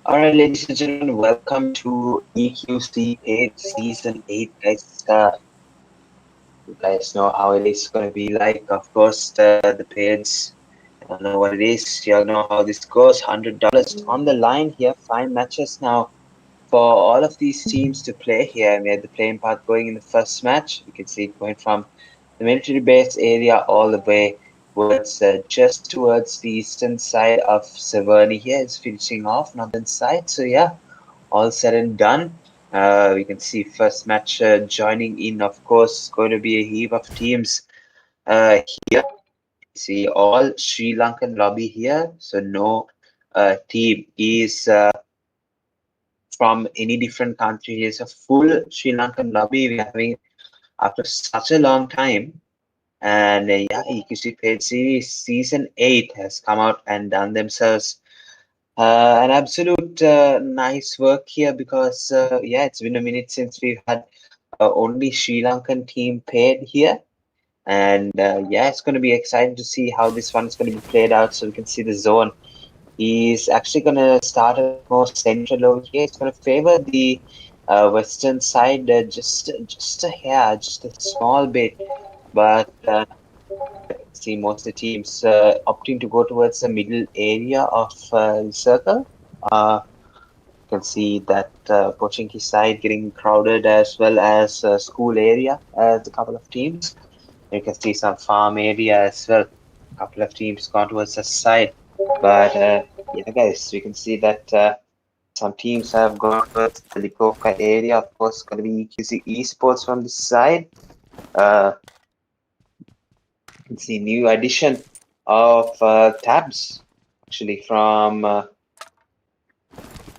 Alright, ladies and gentlemen, welcome to EQC Paid Season 8, guys. You guys know how it is going to be like. Of course, the paids, you all know what it is. You all know how this goes. $100 on the line here. 5 matches now for all of these teams to play here. We had the playing part going in the first match. You can see it going from the military base area all the way towards just towards the eastern side of Severny here. It's finishing off northern side. So yeah, all said and done. We can see first match joining in. Of course, going to be a heap of teams here. See all Sri Lankan lobby here. So no team is from any different country. It's a full Sri Lankan lobby we're having after such a long time. And yeah, EQC Paid Series Season 8 has come out and done themselves an absolute nice work here because yeah, it's been a minute since we've had only Sri Lankan team paid here. And yeah, it's going to be exciting to see how this one is going to be played out. So we can see the zone. He's actually going to start a bit more central over here. It's going to favor the western side just a hair, just a small bit. But see most of the teams opting to go towards the middle area of the circle. You can see that Pochinki side getting crowded as well as school area as a couple of teams. You can see some farm area as well. A couple of teams gone towards the side. But yeah, guys, we can see that some teams have gone towards the Likoka area. Of course, going to be EQZ Esports from this side. You can see new addition of tabs actually from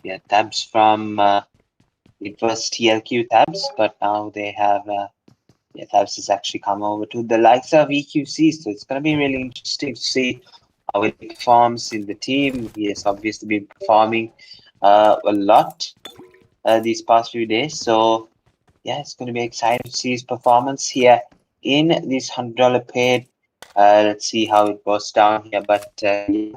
yeah, tabs from it was TLQ tabs, but now they have yeah, tabs has actually come over to the likes of EQC. So it's going to be really interesting to see how it performs in the team. He has obviously been performing a lot these past few days. So yeah, it's going to be exciting to see his performance here in this $100 paid. Let's see how it goes down here. But yeah,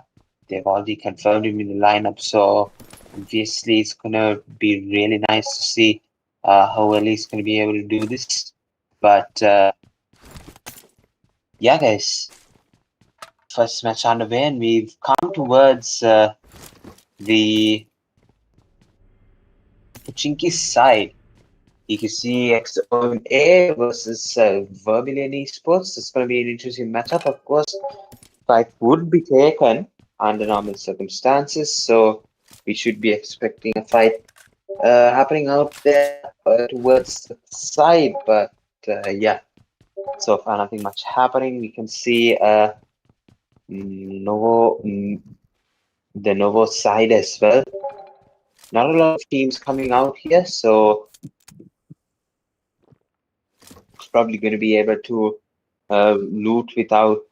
they've already confirmed him in the lineup. So obviously, it's going to be really nice to see how well he's going to be able to do this. But yeah, guys, first match underway, and we've come towards the Pochinki side. EQZxOMA versus Vermilion Esports. It's going to be an interesting matchup. Of course, fight would be taken under normal circumstances, so we should be expecting a fight happening out there towards the side. But yeah, so far nothing much happening. We can see Novo, the Novo side as well. Not a lot of teams coming out here, so probably going to be able to loot without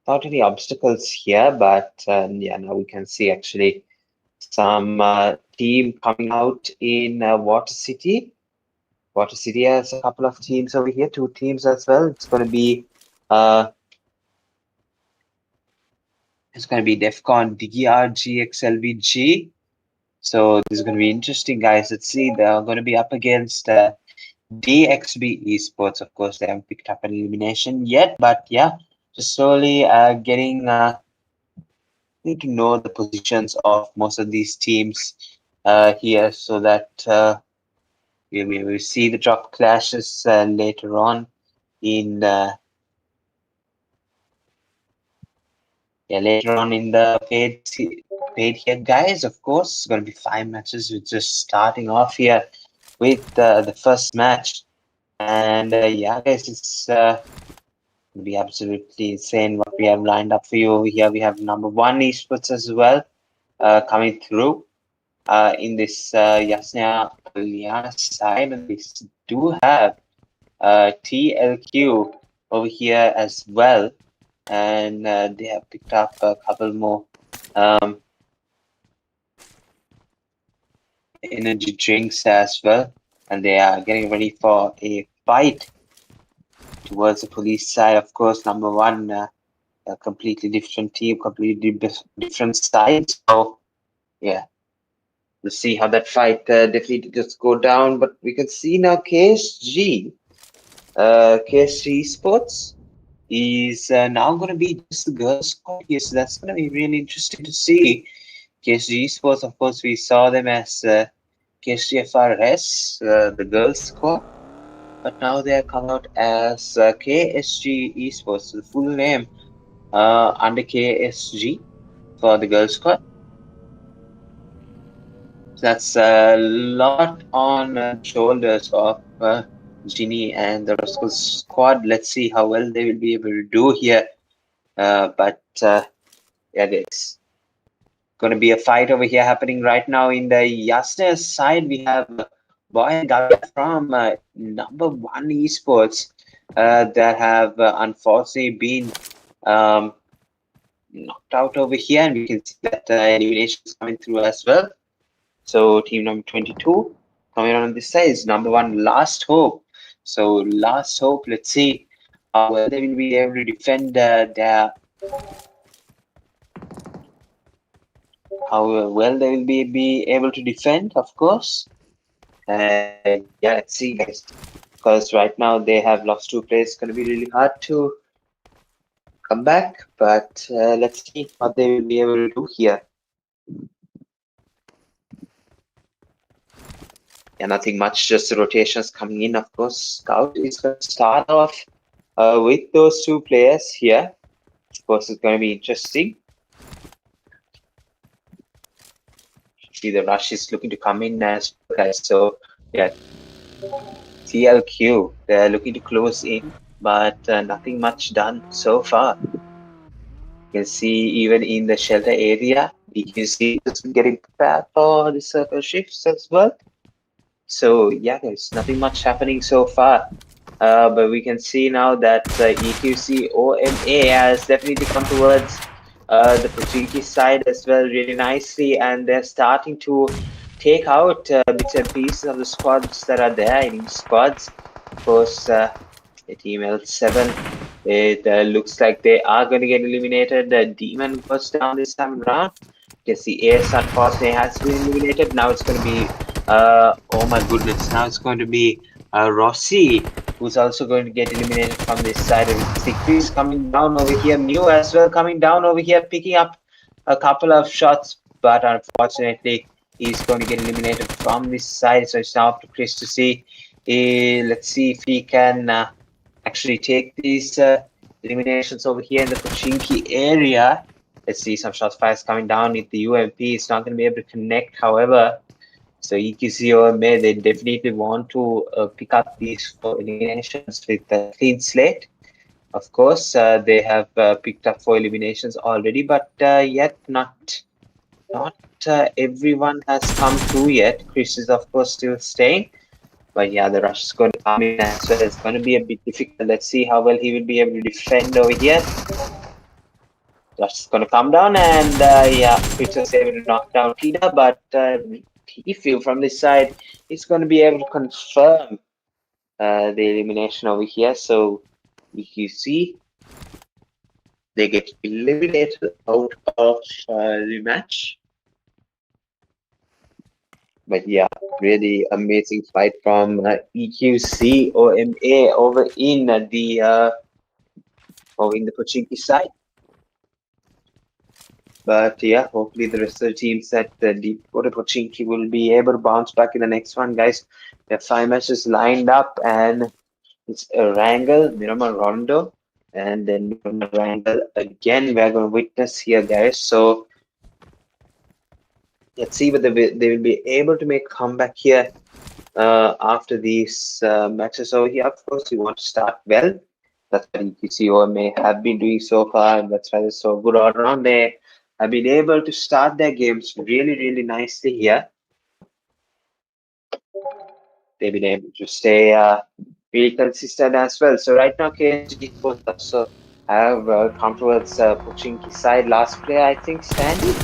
any obstacles here. But yeah, now we can see actually some team coming out in Water City. Water City has a couple of teams over here, 2 teams as well. It's going to be DEFCON DRGX LVG. So this is going to be interesting, guys. Let's see. They're going to be up against DXB Esports. Of course, they haven't picked up an elimination yet, but yeah, just slowly getting need to know the positions of most of these teams here, so that we will see the drop clashes later on in later on in the paid here, guys. Of course, it's going to be 5 matches. We're just starting off here with the first match, and yeah, guys, it's going to be absolutely insane what we have lined up for you over here. We have number 1 esports as well coming through in this Yasna side, and we do have TLQ over here as well, and they have picked up a couple more energy drinks as well, and they are getting ready for a fight towards the police side. Of course, number 1, a completely different team, completely different side. So yeah, let's see how that fight definitely just go down. But we can see now KSG Esports is now going to be just the girls' squad here, so that's going to be really interesting to see. KSG Esports, of course, we saw them as KSGFRS, the girls' squad, but now they have come out as KSG Esports, the full name under KSG for the girls' squad. So that's a lot on the shoulders of Ginny and the Roscoe squad. Let's see how well they will be able to do here. But yeah, it's going to be a fight over here happening right now. In the Yasner side, we have Boy and Gavia from #1 Esports that have unfortunately been knocked out over here, and we can see that elimination is coming through as well. So team number 22 coming on this side is #1 Last Hope. So Last Hope, let's see how well they will be able to defend their able to defend, of course. Yeah, let's see, guys, because right now they have lost 2 players. It's going to be really hard to come back, but let's see what they will be able to do here. Yeah, nothing much, just the rotations coming in. Of course, Scout is going to start off with those 2 players here. Of course, it's going to be interesting. See, the rush is looking to come in as well, guys. So yeah, TLQ, they're looking to close in, but nothing much done so far. You can see even in the shelter area, EQZ is getting prepared for the circle shifts as well. So yeah, there's nothing much happening so far. But we can see now that EQZOMA has definitely come towards the Pochinki side as well really nicely, and they're starting to take out bits and pieces of the squads that are there in each squads. Of course, the team L7, it looks like they are going to get eliminated. The Demon goes down this time around. You can see AS unfortunately has been eliminated. Now it's going to be oh my goodness, now it's going to be Rossi, who's also going to get eliminated from this side. And Chris coming down over here, Mew as well coming down over here, picking up a couple of shots, but unfortunately he's going to get eliminated from this side. So it's now up to Chris to see. Let's see if he can actually take these eliminations over here in the Pochinki area. Let's see some shots fires coming down with the UMP. It's not going to be able to connect, however. So EQZOMA, they definitely want to pick up these 4 eliminations with a clean slate. Of course, they have picked up 4 eliminations already, but yet not everyone has come through yet. Chris is of course still staying, but yeah, the rush is going to come in as well. It's going to be a bit difficult. Let's see how well he will be able to defend over here. Rush is going to come down, and yeah, Chris was able to knock down Tina, but T-Field from this side is going to be able to confirm the elimination over here. So if you see, they get eliminated out of the match. But yeah, really amazing fight from EQZOMA over in the Pochinki side. But yeah, hopefully the rest of the teams at the Pochinki will be able to bounce back in the next one, guys. There are 5 matches lined up, and it's Wrangle, Miramar Rondo, and then Miramar Wrangle again. We're going to witness here, guys. So let's see whether they will be able to make a comeback here after these matches over here. Of course, you want to start well. That's what EQZOMA have been doing so far, and that's why they're so good all around. They have been able to start their games really, really nicely here. They've been able to stay really consistent as well. So right now, KSG also have come towards Pochinki side. Last player, I think, standing.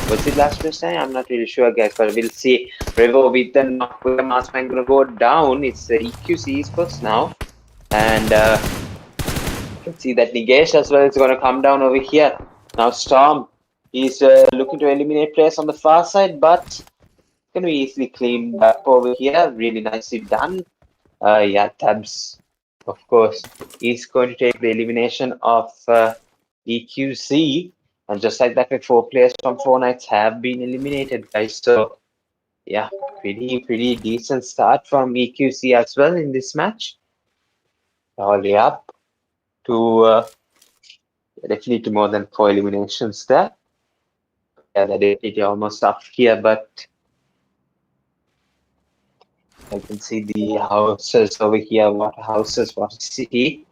Was it last player standing? I'm not really sure, guys, but we'll see. Revo with the knock with the Marsman going to go down. It's the EQZ Esports now. And you can see that Nigesh as well is going to come down over here. Now Storm He's looking to eliminate players on the far side, but can be easily cleaned up over here. Really nicely done. Yeah, Tabs, of course, is going to take the elimination of EQZ. And just like that, 4 players from 4 nights have been eliminated, guys. So, yeah, pretty decent start from EQZ as well in this match. All the way up to definitely to more than 4 eliminations there. Yeah, they're definitely almost up here, but I can see the houses over here, water houses, water city.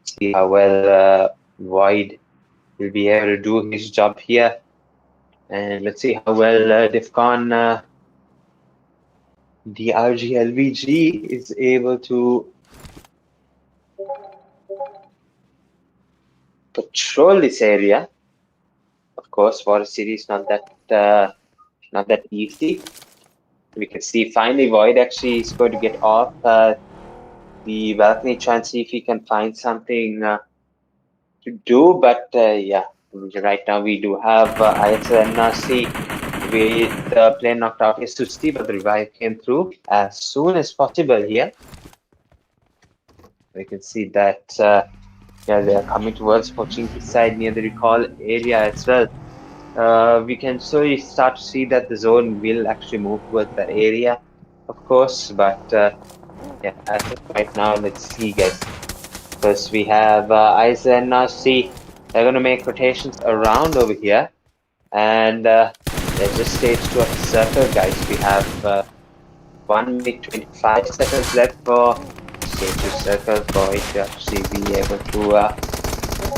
See how well Void will be able to do his job here. And let's see how well DEFCON DRG LVG is able to patrol this area. Of course, water city is not that easy. We can see finally Void actually is going to get off the balcony, try and see if he can find something to do. But yeah, right now we do have ISSLNRC with the plane knocked out his Susti, but the revive came through as soon as possible here. We can see that yeah, they are coming towards Pochinki side near the recall area as well. We can slowly start to see that the zone will actually move towards that area, of course, but yeah, as of right now, let's see, guys. First, we have ISNRC. They're going to make rotations around over here, and there's just stage 2 of the circle, guys. We have 1 minute 25 seconds left for stage 2 circle for it to actually be able to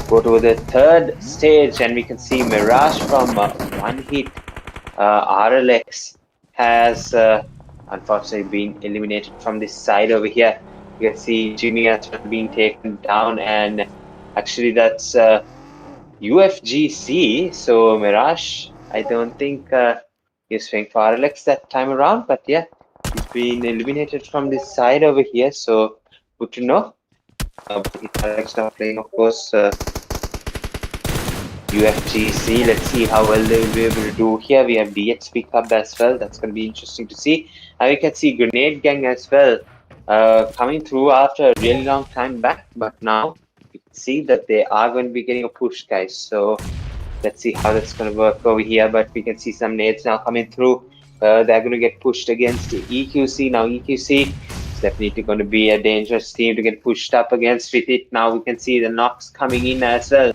go to the 3rd stage, and we can see Mirage from 1 hit. RLX has unfortunately been eliminated from this side over here. You can see Jimmy has been taken down, and actually that's UFGZ. So Mirage, I don't think he's swinging for RLX that time around, but yeah, he's been eliminated from this side over here. So good to know. RLX now playing, of course, UFGZ. Let's see how well they will be able to do here. We have DX pick up as well. That's going to be interesting to see. And we can see Grenade Gang as well coming through after a really long time back. But now you can see that they are going to be getting a push, guys. So let's see how that's going to work over here. But we can see some nades now coming through. They're going to get pushed against the EQC. Now EQC is definitely going to be a dangerous team to get pushed up against with it. Now we can see the knocks coming in as well.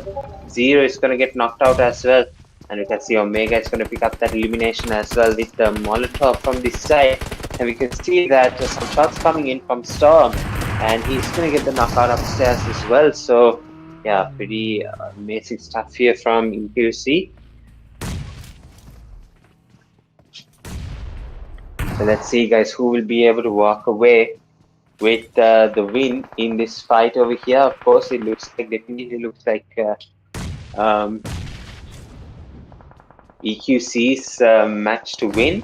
Zero is going to get knocked out as well. And we can see Omega is going to pick up that elimination as well with the Molotov from this side. And we can see that some shots coming in from Storm. And he's going to get the knockout upstairs as well. So yeah, pretty amazing stuff here from EQC. So let's see, guys, who will be able to walk away with the win in this fight over here. Of course, it looks like, definitely looks like EQC's match to win.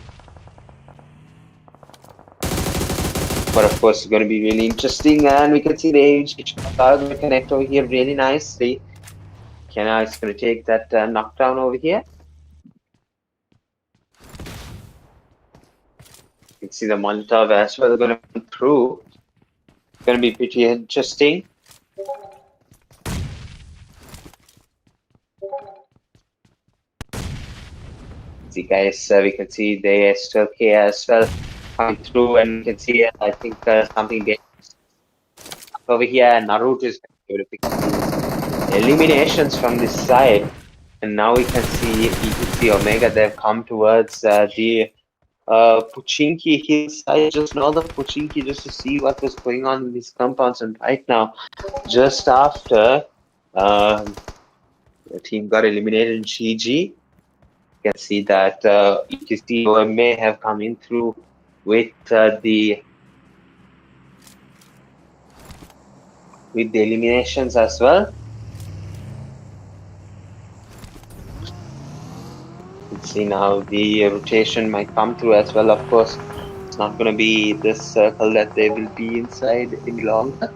But of course, it's going to be really interesting, and we can see the ACIDx going to connect over here really nicely. Kenna is going to take that knockdown over here. You can see the Molotov as well going to come through. It's going to be pretty interesting. See, guys, we can see the SLK as well coming through, and we can see, I think, something over here. Naruto is going to pick up eliminations from this side, and now we can see EQZOMA. They've come towards the Pochinki hillside, just north of Pochinki, just to see what was going on in these compounds. And right now, just after the team got eliminated in GG, you can see that EQZOMA have come in through with the eliminations as well. Let's see now, the rotation might come through as well. Of course, it's not going to be this circle that they will be inside any longer.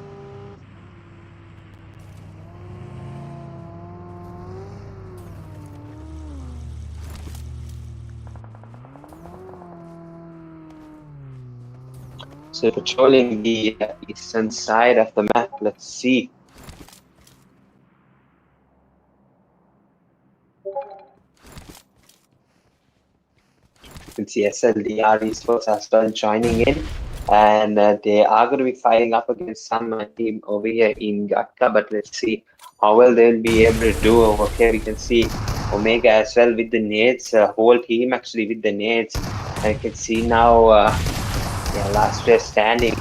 So patrolling the eastern side of the map. Let's see. You can see SLDR esports as well joining in, and they are going to be fighting up against some team over here in Gatka. But let's see how well they'll be able to do over here. We can see Omega as well with the nades, whole team actually with the nades. I can see now, yeah, last player standing.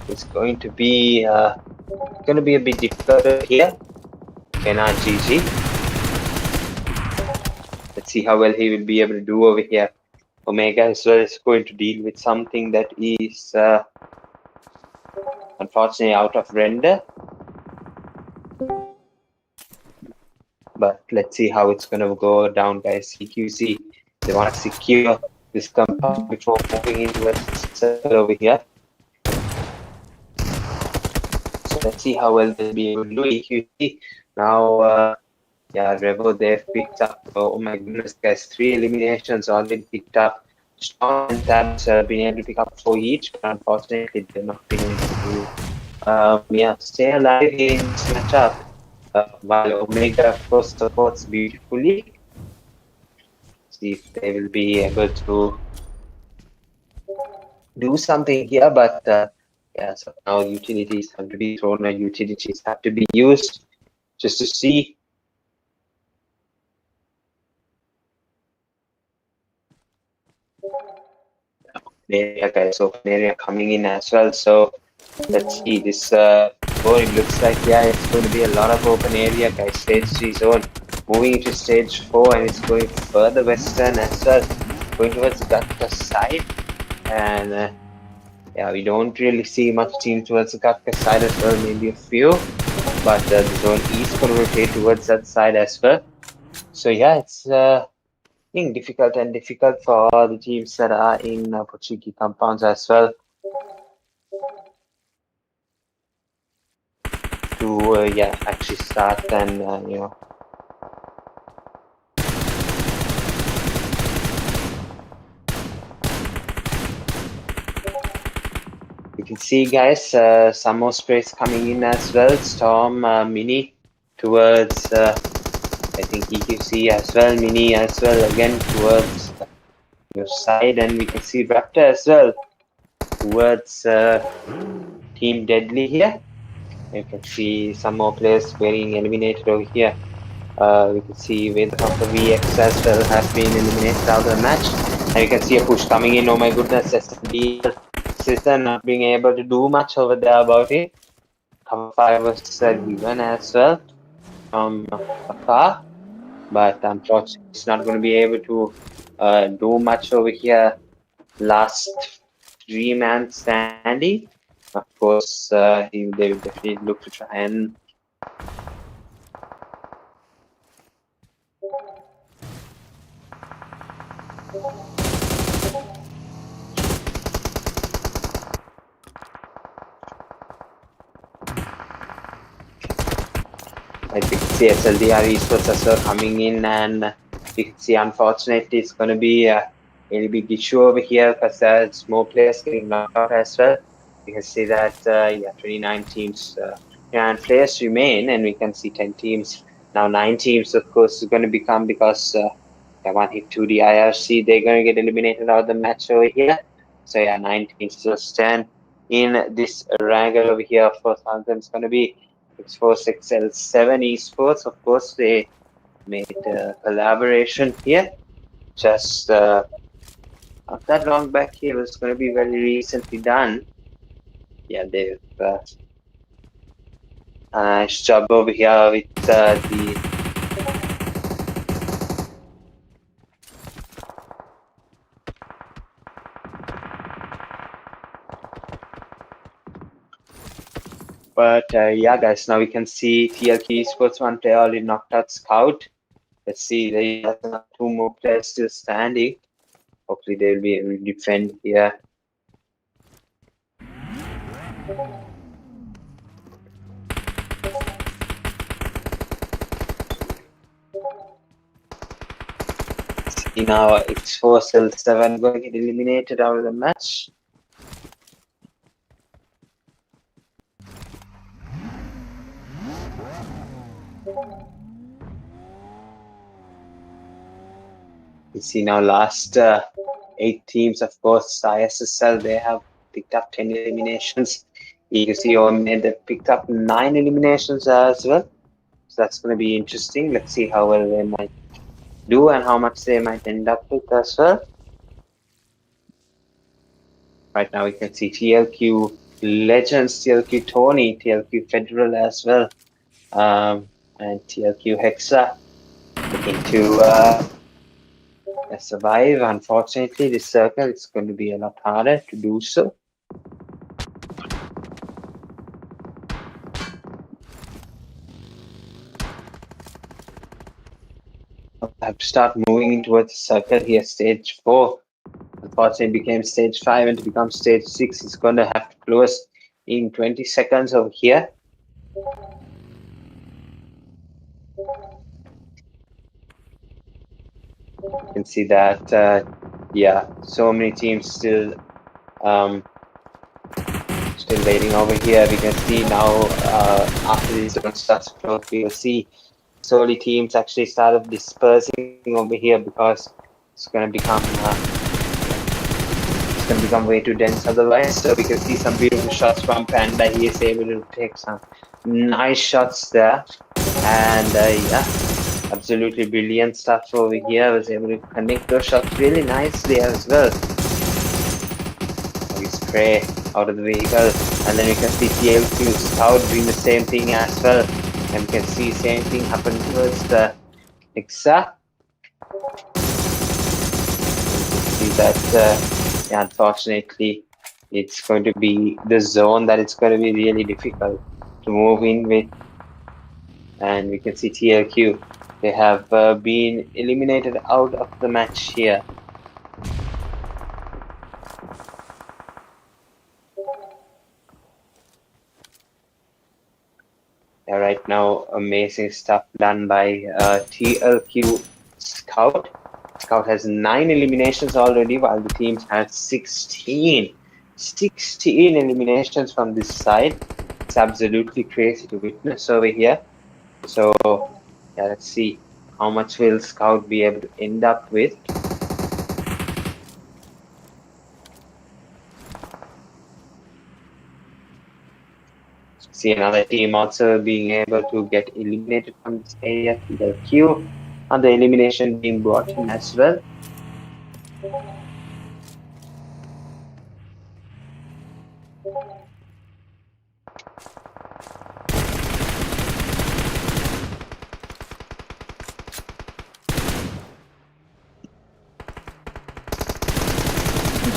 It's going to be a bit difficult here. NRGG. Let's see how well he will be able to do over here. Omega as well is going to deal with something that is unfortunately out of render. But let's see how it's going to go down, guys. EQZ, they want to secure this compound before moving into a circle over here. So let's see how well they'll be able to do. EQZ now, yeah, Revo, they've picked up, oh my goodness, guys, 3 eliminations already picked up. Strong and Tabs have been able to pick up 4 each, but unfortunately they're not been able to yeah, stay alive in this matchup. While Omega, of course, supports beautifully. See if they will be able to do something here, but yeah, so now utilities have to be thrown, or utilities have to be used just to see. Area, guys, open area coming in as well. So let's see this board. It looks like, yeah, it's going to be a lot of open area, guys. Stage 3 zone moving into stage 4, and it's going further western as well, going towards the Gatka side. And yeah, we don't really see much team towards the Gatka side as well, maybe a few, but the zone is going to rotate towards that side as well. So yeah, it's being difficult for all the teams that are in Pochiki compounds as well to yeah, actually start and you know, you can see, guys, some more sprays coming in as well. Storm, Mini towards I think EQC as well, Mini as well, again towards your side, and we can see Raptor as well towards Team Deadly here. You can see some more players getting eliminated over here. We can see with the VX as well have been eliminated out of the match, and you can see a push coming in. Oh my goodness, SLDR system not being able to do much over there about it. Cover 5 was given as well from PAPPA, but unfortunately it's not going to be able to do much over here. Last 3-man standing. Of course, they will definitely look to try and I think see SLDR esports as well coming in, and we can see unfortunately it's going to be a really big issue over here because there's more players getting knocked out as well. You can see that yeah, 29 teams, 29 players remain, and we can see 10 teams. Now 9 teams, of course, is going to become, because one hit 2D IRC, they're going to get eliminated out of the match over here. So yeah, 9 teams still stand in this wrangle over here. Of course, one of them is going to be EQZxL7 esports. Of course, they made a collaboration here. Just not that long back here. It was going to be very recently done. Yeah, they've nice job over here with the but yeah, guys, now we can see TLK esports one player already knocked out Scout. Let's see, they have 2 more players still standing. Hopefully they will be able to defend here. See now, EQZxOMA going to get eliminated out of the match. You see now last 8 teams, of course, ISSL, they have picked up 10 eliminations. EQZxOMA, they picked up 9 eliminations as well. So that's going to be interesting. Let's see how well they might do and how much they might end up with as well. Right now we can see TLQ Legends, TLQ Tony, TLQ Federal as well, and TLQ Hexa looking to survive. Unfortunately, this circle is going to be a lot harder to do so. I have to start moving towards the circle here, stage 4. Unfortunately, it became stage 5, and to become stage 6, it's going to have to close in 20 seconds over here. You can see that, yeah, so many teams still waiting over here. We can see now after this zone starts to close, we will see slowly teams actually started dispersing over here because it's going to become way too dense otherwise. So we can see some beautiful shots from Panda. He is able to take some nice shots there, and yeah, absolutely brilliant stuff over here. I was able to connect those shots really nicely as well. We spray out of the vehicle, and then we can see TLQ Scout doing the same thing as well, and we can see same thing happen towards the Hexa. See that yeah, unfortunately it's going to be the zone that it's going to be really difficult to move in with, and we can see TLQ, they have been eliminated out of the match here. Yeah, right now amazing stuff done by TLQ Scout. Scout has 9 eliminations already, while the teams have 16 eliminations from this side. It's absolutely crazy to witness over here. So yeah, let's see how much will Scout be able to end up with. See another team also being able to get eliminated from this area, TLQ, and the elimination being brought in as well.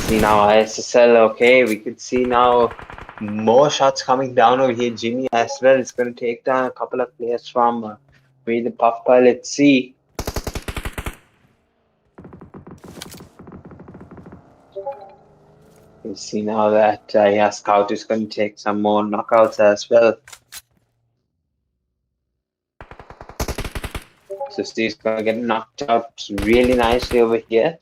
See now ISSL, okay, we could see now more shots coming down over here. Jimmy as well. It's going to take down a couple of players from the PAPPA. Let's see. You see now that yeah, Scout is going to take some more knockouts as well. So Steve's going to get knocked out really nicely over here.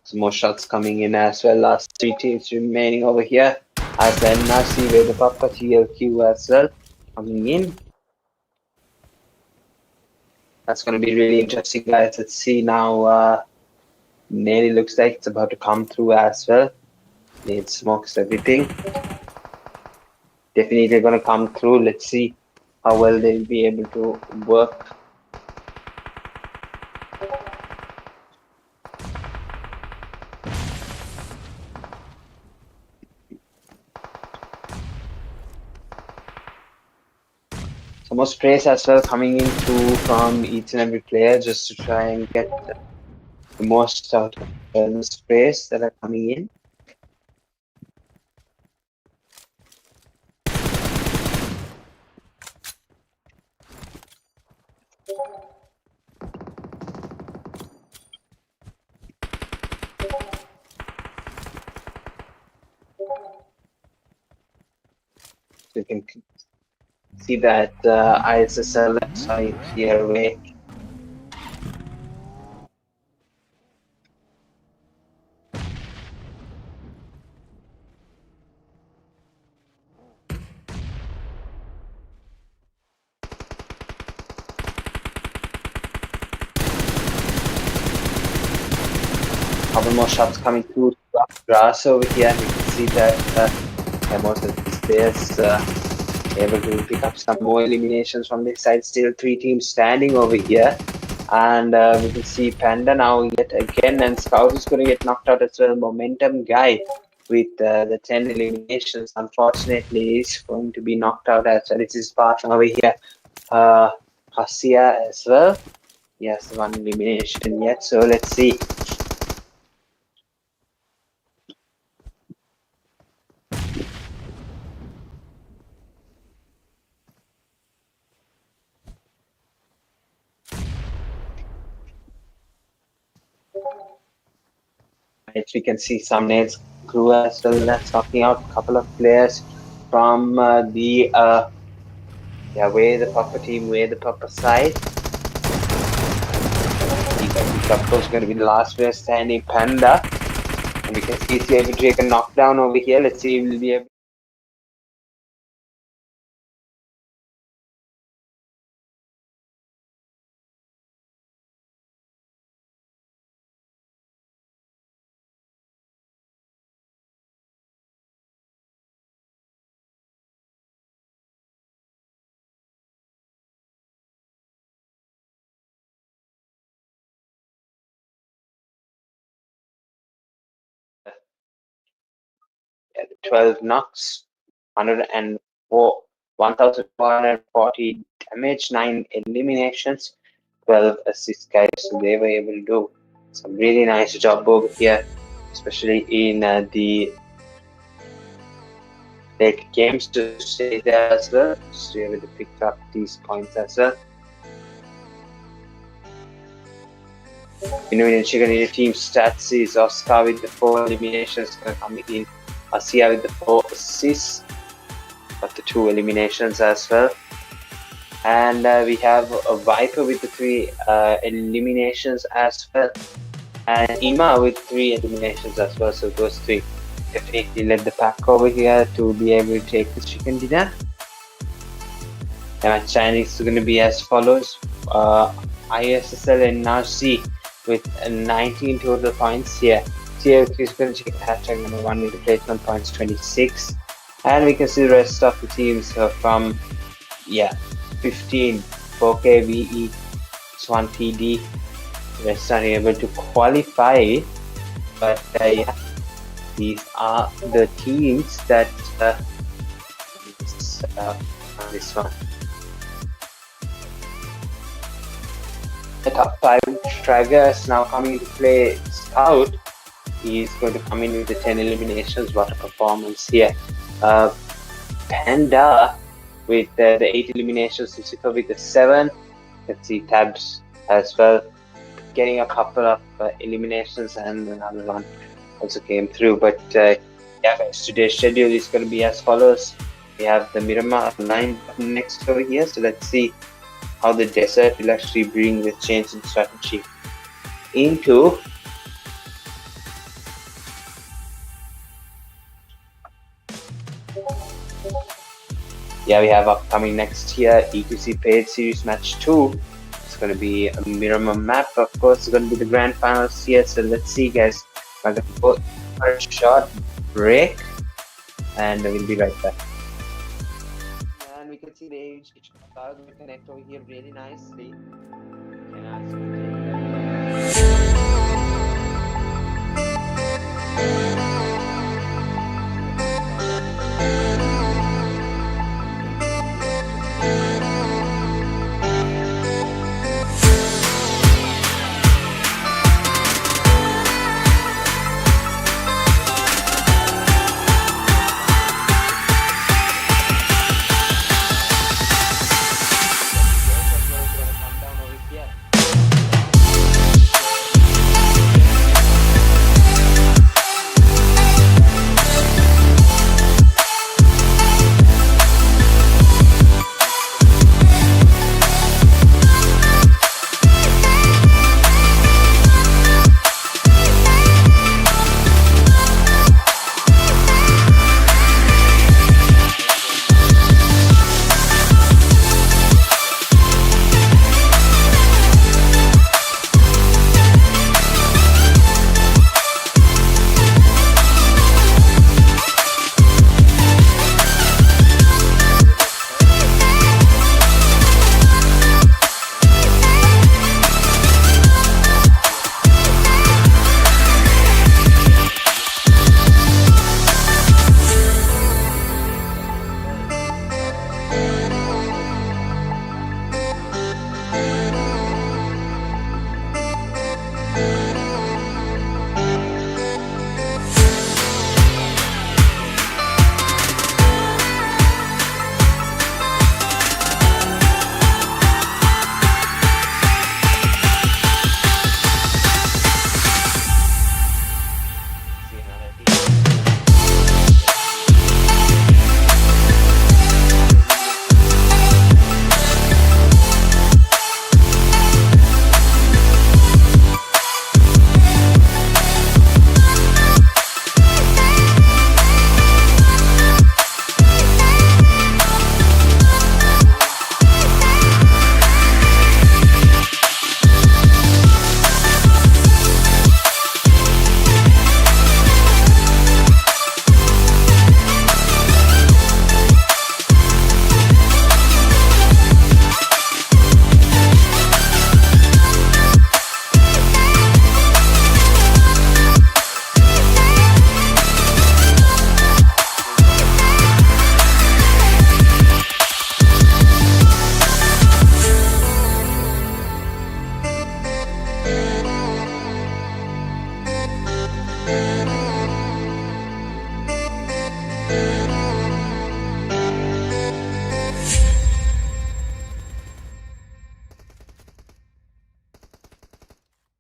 Some more shots coming in as well. Last 3 teams remaining over here. As the NRC with the PAPPA, TLQ as well coming in. That's going to be really interesting, guys. Let's see now. Nearly looks like it's about to come through as well. It smokes everything. Definitely going to come through. Let's see how well they'll be able to work. Some more sprays as well coming in through from each and every player just to try and get the most out of the sprays that are coming in. So you can See that ISSL that's here away. Couple more shots coming through grass over here. You can see that most of these players able to pick up some more eliminations from this side. Still 3 teams standing over here. And we can see Panda now yet again, and Scout is going to get knocked out as well. Momentum guy with the 10 eliminations, unfortunately, is going to be knocked out as well. It's his partner over here, Hasia as well. Yes, 1 elimination yet. So let's see. Right, we can see some nades crew as well. That's knocking out a couple of players from the PAPPA team, the PAPPA side. Of course, going to be the last player standing, Panda. And we can see he's able to take a knockdown over here. Let's see if we'll be able. 12 knocks, 104, 1,440 damage, 9 eliminations, 12 assists, guys. So they were able to do some really nice job over here, especially in the late games to stay there as well, to be able to pick up these points as well. In Chicken team stats is Oscar with the 4 eliminations coming in, Asia with the 4 assists, got the 2 eliminations as well. And we have a Viper with the 3 eliminations as well, and Ima with 3 eliminations as well. So those 3 definitely led the pack over here to be able to take the chicken dinner. The match standings are going to be as follows: ISSLNRC with 19 total points here. TF is going to check hashtag number 1 with the placement points 26, and we can see the rest of the teams from 15 4K VE ISSLxNRC. The rest are able to qualify, but these are the teams that this one. The top 5 Traggers now coming to play Scout. He's going to come in with the 10 eliminations. What a performance here. Panda with the 8 eliminations, Lucifer with the 7. Let's see, Tabs as well, getting a couple of eliminations, and another one also came through. But guys, today's schedule is going to be as follows. We have the Miramar line next over here, so let's see how the desert will actually bring this change in strategy into we have upcoming next here EQC paid series match 2. It's going to be a Miramar map. Of course, it's going to be the grand finals here. So let's see, guys. I'm going to go for a short break, and we'll be right back. And we can see the ACIDx connect over here really nicely.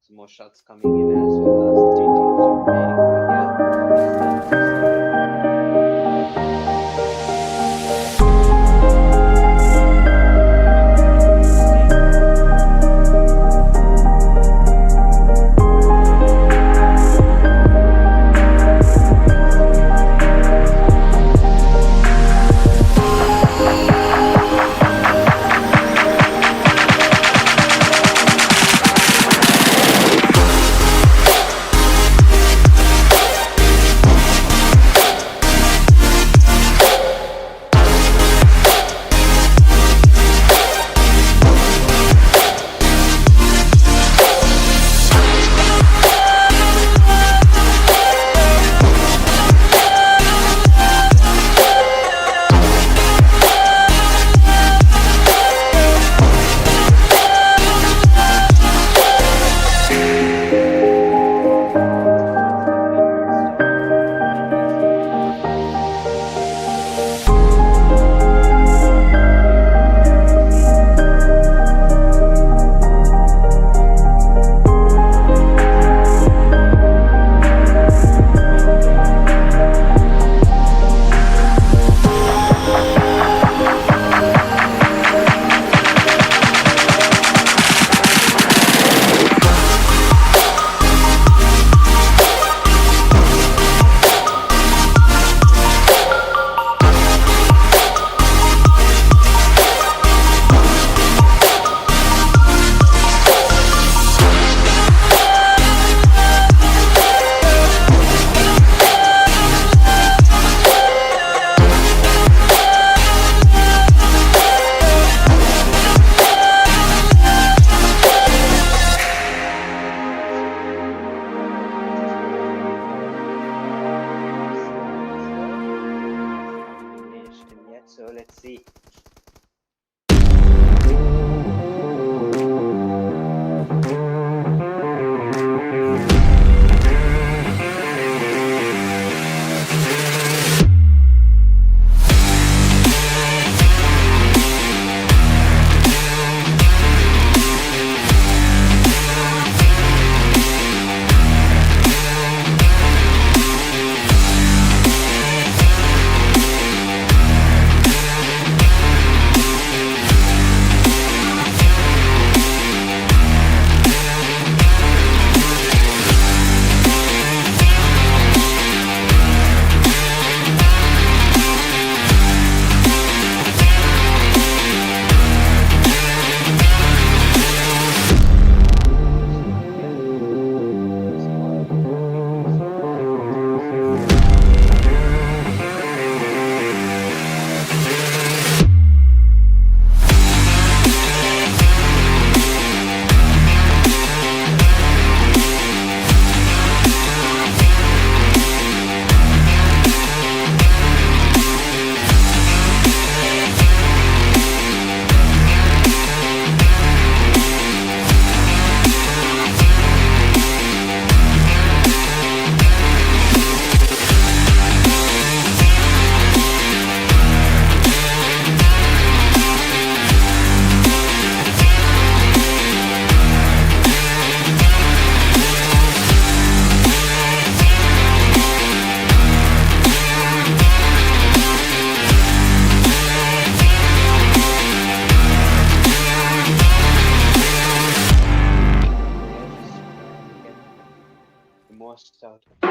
Some more shots coming in as well. Three teams remaining over most out of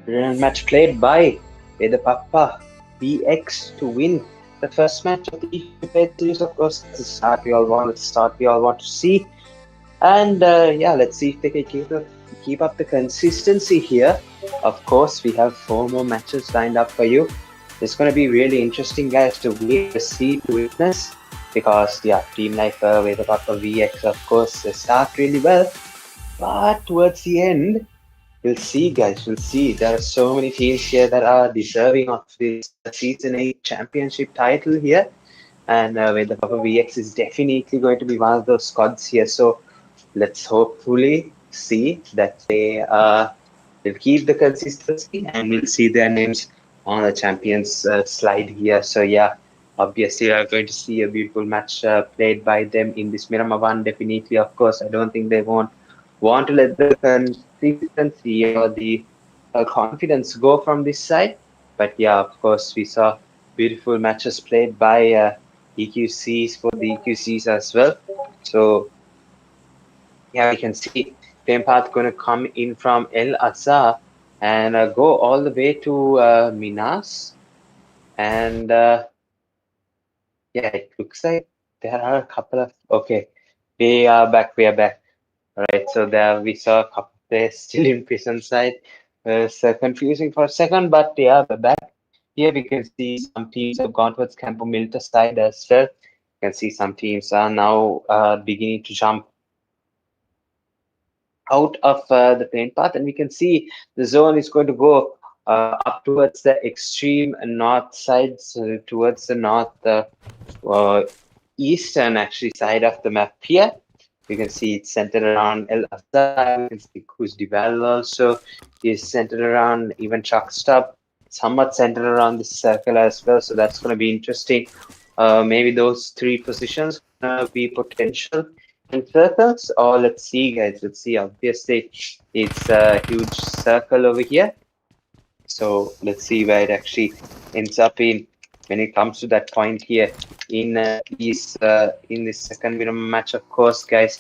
brilliant match played by the PAPPA VX to win the first match of the EQ Paid series. Of course, that's the start we all want to see. And yeah, let's see if they can keep up the consistency here. Of course, we have 4 more matches lined up for you. It's going to be really interesting, guys, to see, to witness, because yeah, team like with the PAPPA VX, of course, they start really well, but towards the end, we'll see, guys. We'll see. There are so many teams here that are deserving of this Season 8 championship title here. And with the PAPPA VX is definitely going to be one of those squads here. So let's hopefully see that they will keep the consistency, and we'll see their names on the champions slide here. So yeah, obviously we are going to see a beautiful match played by them in this Miramar 1. Definitely, of course, I don't think they won't want to let the consistency or the confidence go from this side. But yeah, of course, we saw beautiful matches played by EQCs for the EQCs as well. So yeah, we can see flame path going to come in from El Azhar and go all the way to Minas. And yeah, it looks like there are a couple of, okay, we are back. All right, so there we saw a couple players still in prison side. It's confusing for a second, but yeah, we're back. Here we can see some teams have gone towards Campo Milta side as well. You can see some teams are now beginning to jump out of the plane path, and we can see the zone is going to go up towards the extreme north side, so towards the north eastern actually side of the map here. You can see it's centered around El Azhar. You can see Cruz de Val also is centered around, even Truck Stop, somewhat centered around this circle as well. So that's going to be interesting. Maybe those 3 positions be potential in circles, or let's see, guys. Let's see. Obviously, it's a huge circle over here. So let's see where it actually ends up in when it comes to that point here in this second Miramar match. Of course, guys,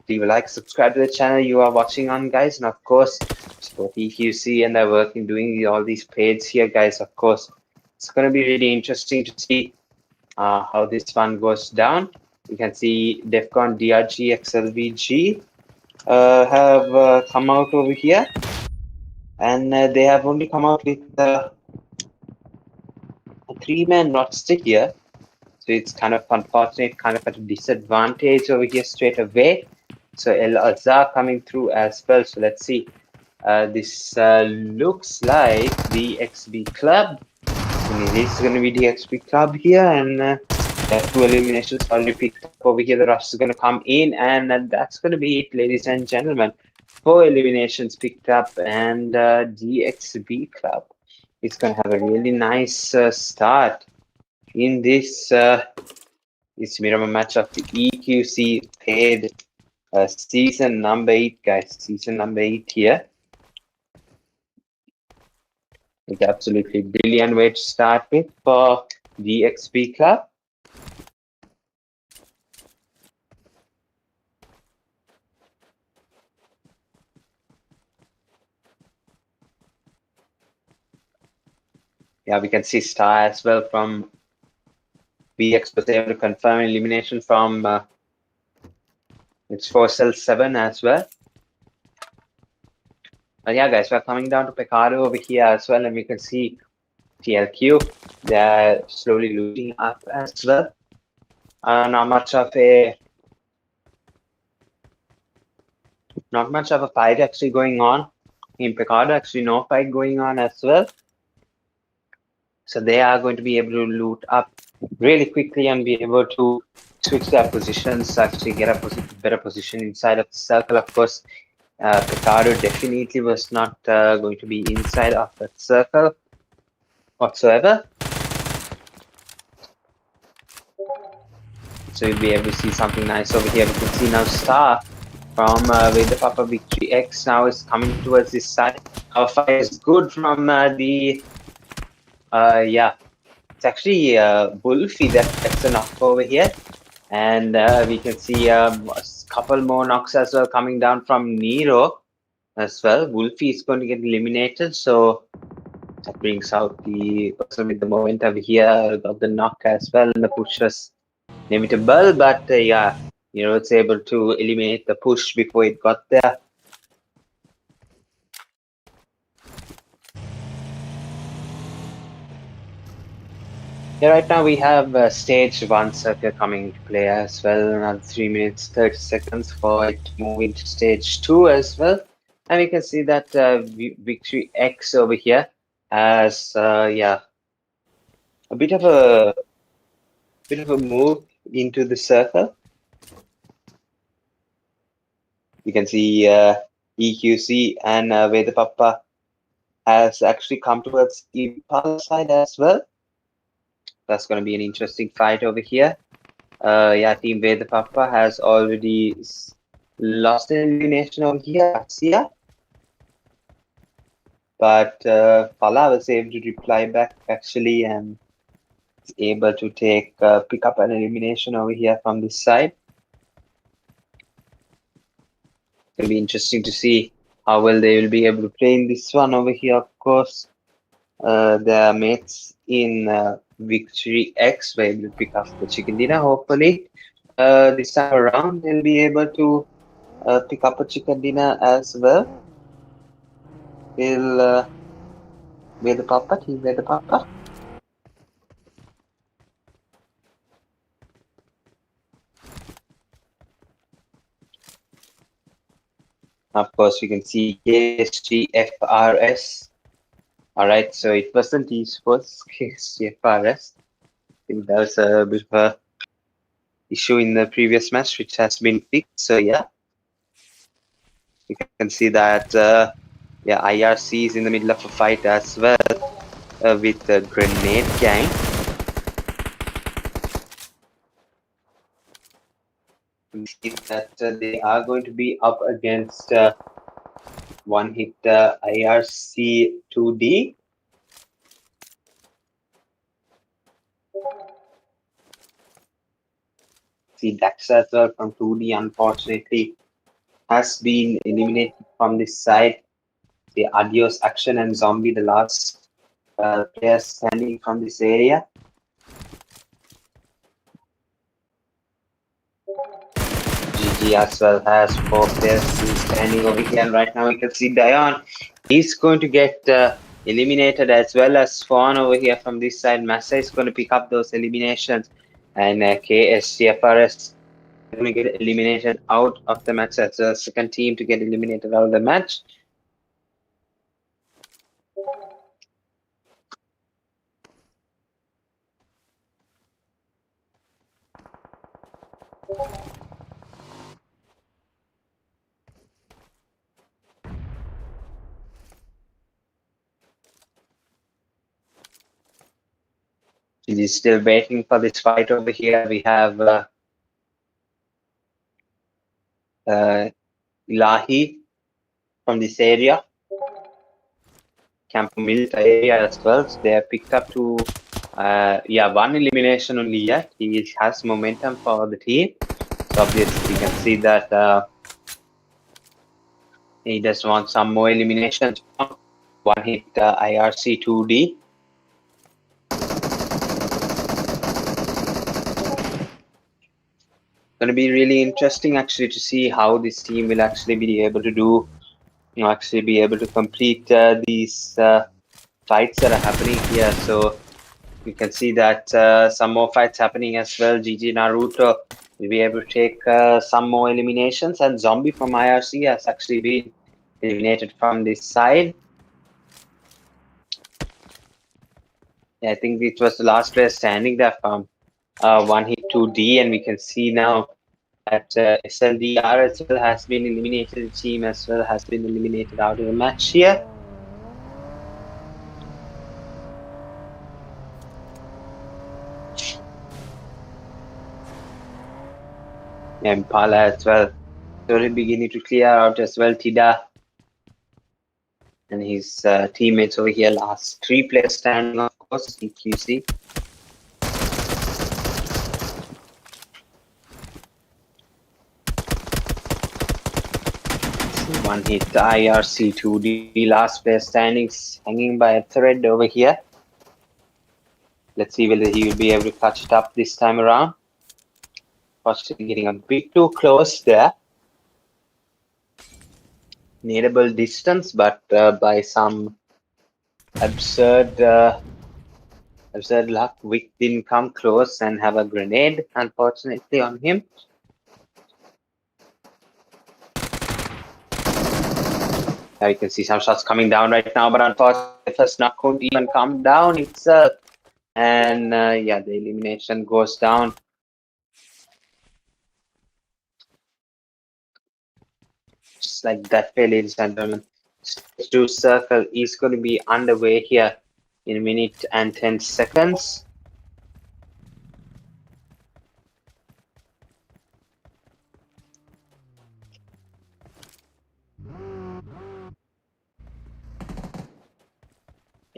leave a like, subscribe to the channel you are watching on, guys, and of course support EQC and their work in doing all these pairs here, guys. Of course, it's going to be really interesting to see how this one goes down. You can see DFxORG LVG have come out over here, and they have only come out with a 3-man roster here. So it's kind of unfortunate, kind of at a disadvantage over here straight away. So El Azhar coming through as well. So let's see. This looks like the XB Club. And it is going to be the XB Club here. And 2 eliminations already picked up over here. The rush is going to come in. And that's going to be it, ladies and gentlemen. 4 eliminations picked up. And the XB Club is going to have a really nice start in this mirror match of the EQC paid season number 8, guys. Season number 8 here. It's absolutely brilliant way to start with for the XP Club. Yeah, we can see Star as well from VX was able to confirm elimination from it's for cell 7 as well. But yeah, guys, we're coming down to Picado over here as well, and we can see TLQ. They're slowly losing up as well. Not much of a fight actually going on in Picado. Actually, no fight going on as well. So they are going to be able to loot up really quickly and be able to switch their positions, actually get a better position inside of the circle. Of course, Picado definitely was not going to be inside of that circle whatsoever. So you'll be able to see something nice over here. We can see now Star from WEDHA PAPPA Victory X now is coming towards this side. Our fire is good from the yeah. It's actually Wolfie that's a knock over here. And we can see a couple more knocks as well coming down from Nero as well. Wolfie is going to get eliminated. So that brings out the person with the moment over here. Got the knock as well. And the push was inevitable. But yeah, it's able to eliminate the push before it got there. Yeah, right now we have stage 1 circle coming into play as well. Another 3 minutes 30 seconds for it to move into stage 2 as well. And we can see that Victory X over here has yeah, a bit of a move into the circle. You can see EQC and WEDHA PAPPA has actually come towards the Impala side as well. That's going to be an interesting fight over here. Yeah, Team WEDHA PAPPA has already lost an elimination over here, Asia. But Pala was able to reply back actually and is able to pick up an elimination over here from this side. It'll be interesting to see how well they will be able to play in this one over here. Of course, their mates in Victory X were able to pick up the chicken dinner. Hopefully, this time around they'll be able to pick up a chicken dinner as well. Will WEDHA PAPPA, Team WEDHA PAPPA. Of course, we can see KSGFRS. All right, so it wasn't esports, KSGFRS. I think that was a bit of a issue in the previous match, which has been fixed. So yeah, you can see that yeah, IRC is in the middle of a fight as well with the Grenade Gang. We see that they are going to be up against one hit IRC 2D. See Dax as well from 2D, unfortunately has been eliminated from this side. The Adios, Action, and Zombie, the last players standing from this area. GG as well has 4 players standing over here, and right now we can see Dion. He's going to get eliminated, as well as Swan over here from this side. Massa is going to pick up those eliminations, and KSTFRS going to get eliminated out of the match. That's the second team to get eliminated out of the match. He's still waiting for this fight over here. We have Ilahi from this area, Campo Milita area as well. So they have picked up to, one elimination only yet. He has momentum for the team. So obviously you can see that he just wants some more eliminations. One hit IRC 2D. Going to be really interesting actually to see how this team will actually be able to do, actually be able to complete these fights that are happening here. So you can see that some more fights happening as well. GG Naruto will be able to take some more eliminations, and Zombie from IRC has actually been eliminated from this side. Yeah, I think it was the last player standing there from one hit 2D, and we can see now that SLDR as well has been eliminated. The team as well has been eliminated out of the match here. And Pala as well. Slowly beginning to clear out as well. Tida and his teammates over here. Last 3 players standing, of course. EQZ. One hit IRC2D. Last player standing, hanging by a thread over here. Let's see whether he will be able to catch it up this time around. Possibly getting a bit too close there. Needable distance, but by some absurd luck, Vic didn't come close and have a grenade, unfortunately, on him. Now you can see some shots coming down right now, but unfortunately, first knock won't even come down itself. And yeah, the elimination goes down. Just like that, ladies and gentlemen. Stage 2 circle is going to be underway here in a minute and 10 seconds.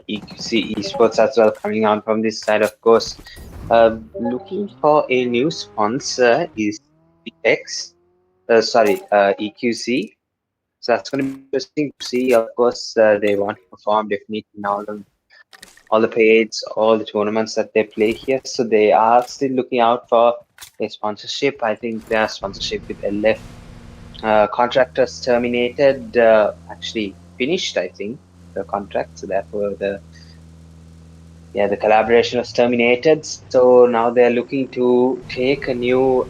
EQC Esports as well coming on from this side, of course. Looking for a new sponsor is EQC. So that's going to be interesting to see. Of course, they want to perform definitely in all the pairs, all the tournaments that they play here. So they are still looking out for a sponsorship. I think their sponsorship with LF contractors terminated, actually finished, I think, the contract. So therefore the collaboration was terminated. So now they're looking to take a new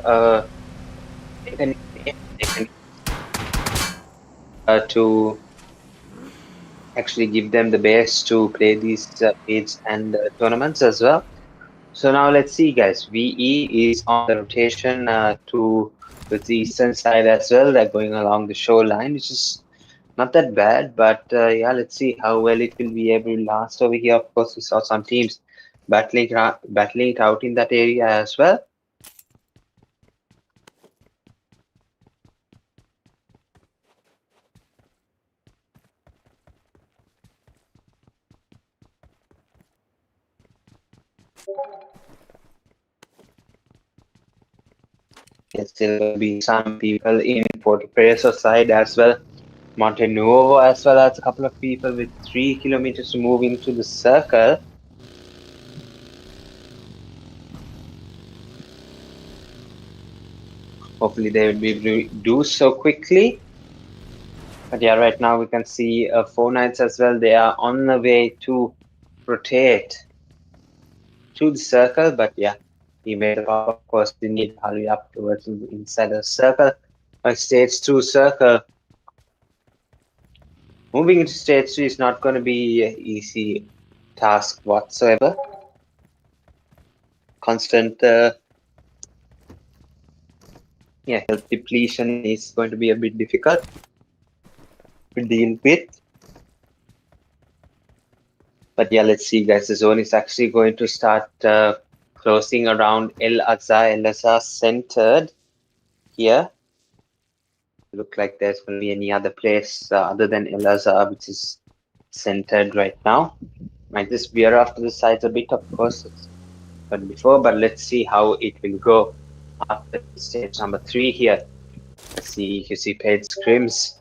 to actually give them the base to play these bids and tournaments as well. So now let's see, guys. VE is on the rotation to the eastern side as well. They're going along the shoreline, which is not that bad, but yeah, let's see how well it will be able to last over here. Of course, we saw some teams battling it out in that area as well. There's still be some people in Porto Preso side as well. Monte Nuovo as well as a couple of people with 3 kilometers to move into the circle. Hopefully they will be able to do so quickly. But yeah, right now we can see 4-9s as well. They are on the way to rotate to the circle, but yeah, he made it. Of course, we need to hurry up towards inside the circle. Stage 2 circle. Moving into stage 3 is not going to be an easy task whatsoever. Constant health depletion is going to be a bit difficult to deal with. But yeah, let's see, guys. The zone is actually going to start closing around LSR centered here. Look like there's going to be any other place other than LSR which is centered right now. Might just veer off to the sides a bit, of course, but before. But let's see how it will go after stage number 3 here. Let's see, you see Paid Scrims.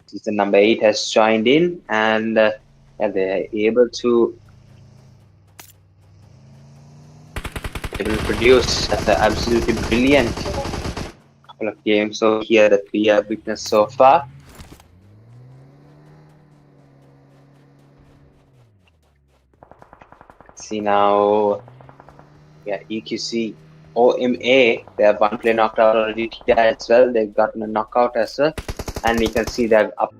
Season number 8 has joined in, and they're able to produce. That's an absolutely brilliant couple of games over here that we have witnessed so far. Let's see now. Yeah, EQZOMA. They have one play knocked out already as well. They've gotten a knockout as well, and you can see that up.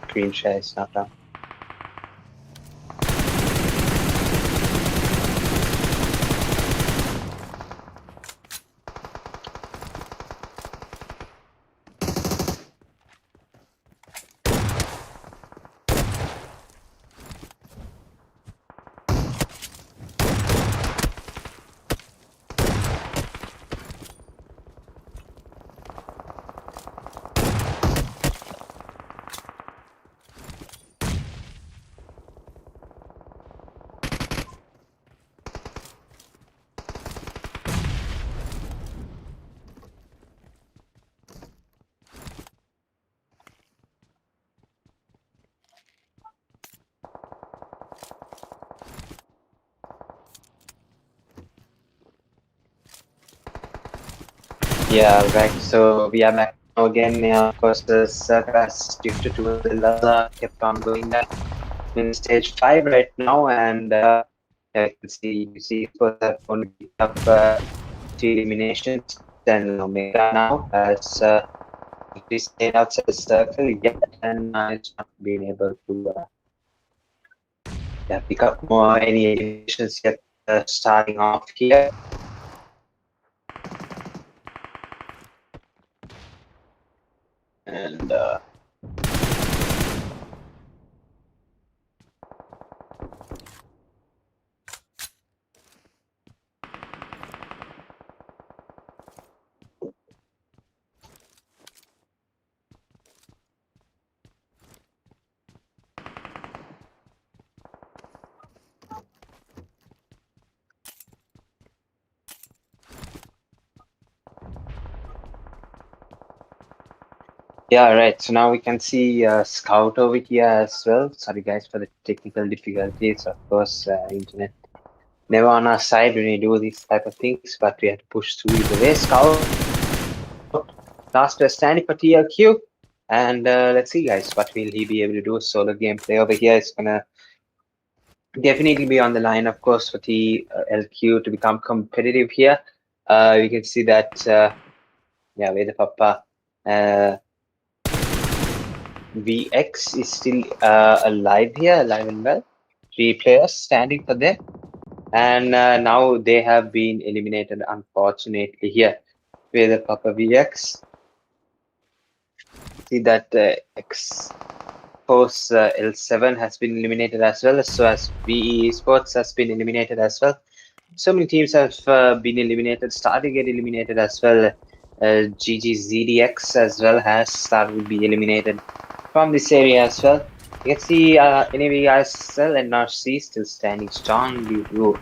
Screen share is not done. Yeah, right. So we are back now again. Of course, the circle has shifted towards the laser, kept on going that in stage 5 right now, and you can see, of course, that only picked up 3 eliminations. Then Omega now has stayed outside the circle yet, and it's not been able to pick up any eliminations yet. Starting off here. And Yeah, right. So now we can see Scout over here as well. Sorry guys for the technical difficulties. Of course, internet never on our side when we do these type of things, but we have to push through either way. Scout, last standing for TLQ. And let's see guys, what will he be able to do? Solo gameplay over here is gonna definitely be on the line, of course, for TLQ to become competitive here. We can see that, yeah, where the PAPPA VX is still alive here, alive and well. 3 players standing for them. And now they have been eliminated, unfortunately, here with the PAPPA VX. See that X-Force L7 has been eliminated as well, so as VE Esports has been eliminated as well. So many teams have been eliminated, started to get eliminated as well. GGZDX as well has started to be eliminated from this area as well. You can see VE ISSLNRC still standing strong due to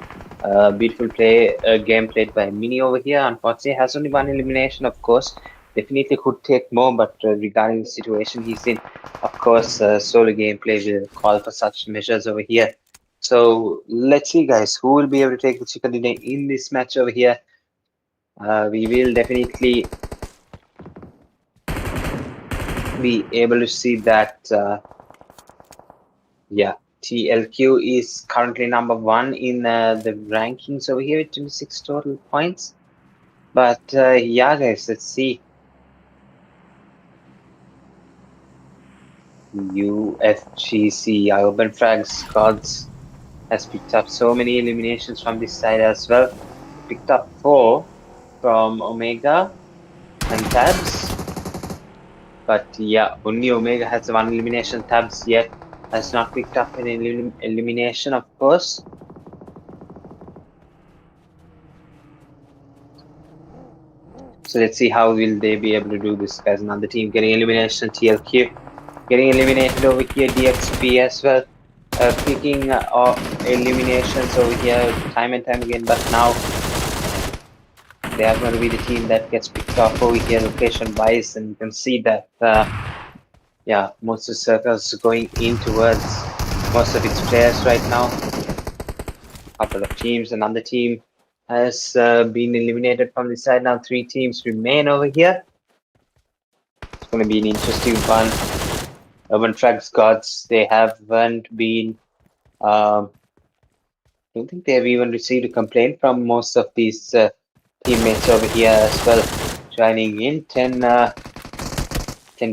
beautiful game played by Mini over here. Unfortunately, has only one elimination, of course. Definitely could take more, but regarding the situation he's in, of course, solo gameplay will call for such measures over here. So let's see, guys, who will be able to take the chicken dinner in this match over here. We will definitely be able to see that. Yeah, TLQ is currently number 1 in the rankings over here with 26 total points. But yeah, guys, let's see. UFGZ, Urban Frags Gods has picked up so many eliminations from this side as well. Picked up 4 from Omega and Tabs. But yeah, only Omega has 1 elimination. Tabs yet has not picked up an elimination, of course. So let's see how will they be able to do this, guys. Another team getting elimination, TLQ getting eliminated over here, DXP as well, picking eliminations over here time and time again. But now they are going to be the team that gets picked off over here location wise, and you can see that yeah, most of the circles going in towards most of its players right now. Couple of teams, another team has been eliminated from this side. Now 3 teams remain over here. It's going to be an interesting one. Urban Frags Gods, they haven't been I don't think they have even received a complaint from most of these teammates over here as well. Joining in 10